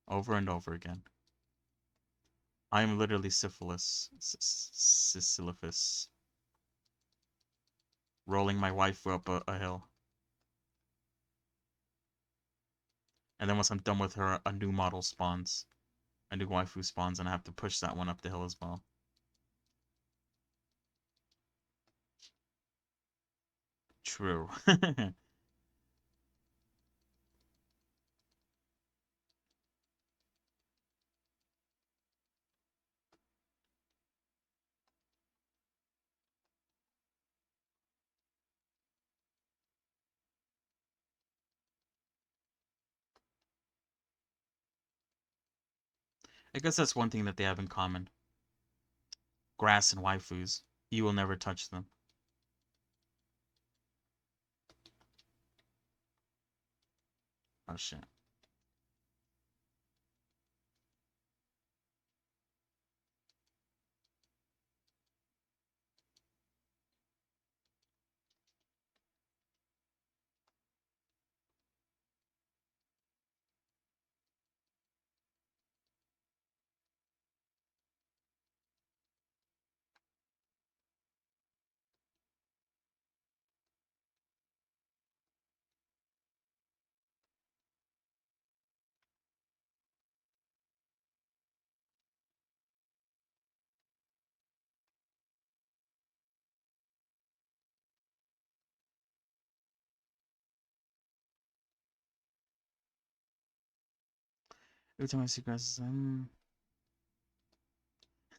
over and over again. I am literally syphilis, Sisyphus, rolling my waifu up a hill. And then once I'm done with her, a new model spawns. A new waifu spawns, and I have to push that one up the hill as well. True. I guess that's one thing that they have in common. Grass and waifus. You will never touch them. Oh shit. Every time I see grass,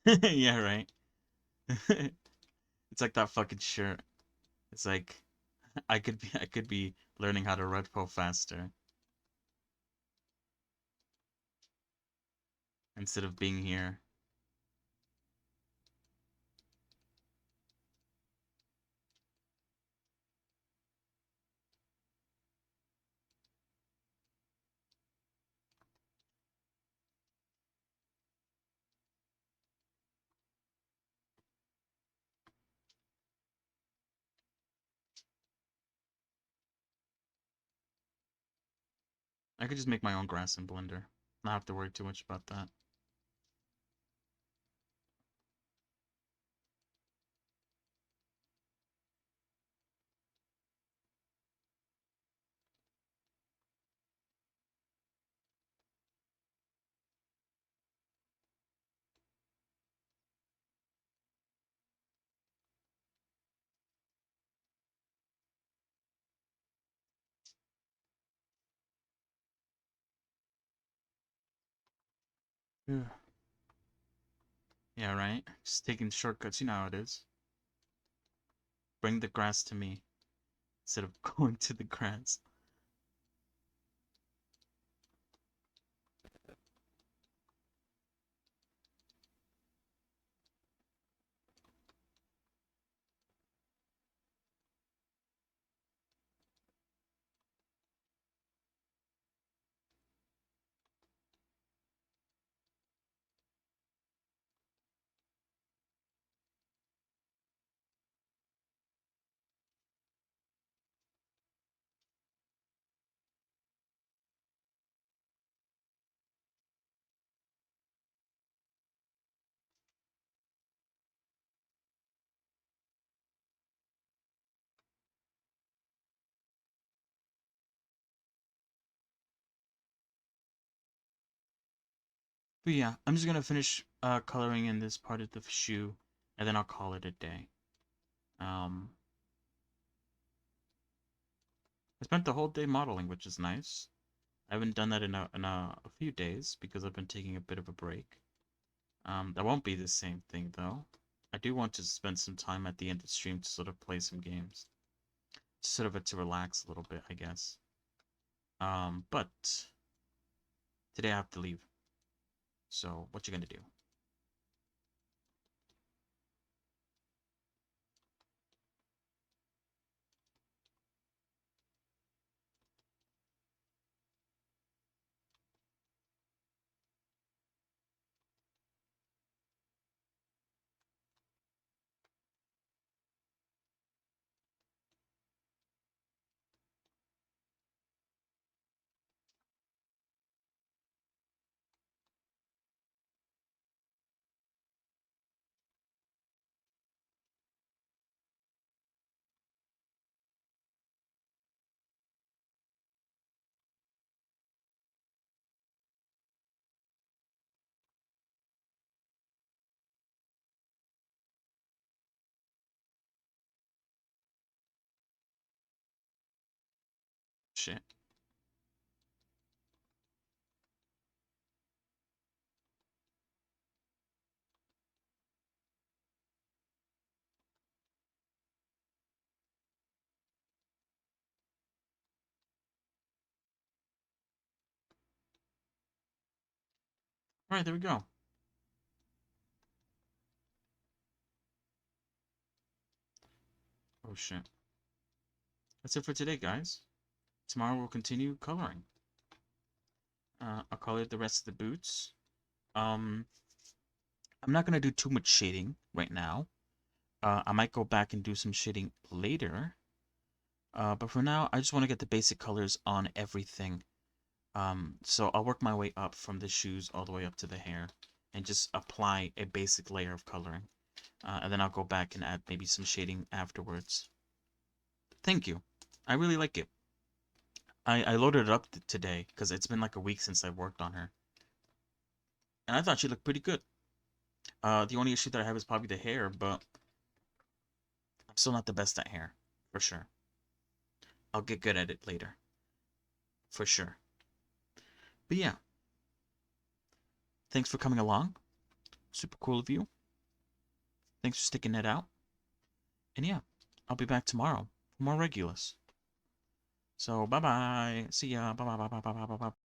yeah, right. It's like that fucking shirt. It's like I could be learning how to run pro faster instead of being here. I could just make my own grass in Blender. Not have to worry too much about that. Yeah. Yeah, right? Just taking shortcuts, you know how it is. Bring the grass to me instead of going to the grass. But yeah, I'm just gonna finish coloring in this part of the shoe, and then I'll call it a day. Um, I spent the whole day modeling, which is nice. I haven't done that in a few days because I've been taking a bit of a break. That won't be the same thing though. I do want to spend some time at the end of the stream to sort of play some games, sort of to relax a little bit, I guess. But today I have to leave. So what you gonna do? Shit. All right, there we go. Oh shit. That's it for today, guys. Tomorrow we'll continue coloring. I'll color the rest of the boots. Um, I'm not gonna do too much shading right now. I might go back and do some shading later. But for now, I just want to get the basic colors on everything. So I'll work my way up from the shoes all the way up to the hair and just apply a basic layer of coloring. And then I'll go back and add maybe some shading afterwards. Thank you. I really like it. I loaded it up today because it's been like a week since I worked on her. And I thought she looked pretty good. The only issue that I have is probably the hair, but I'm still not the best at hair, for sure. I'll get good at it later, for sure. But yeah, thanks for coming along. Super cool of you. Thanks for sticking it out. And yeah, I'll be back tomorrow for more Regulus. So bye bye. See ya. Bye bye bye bye bye bye bye.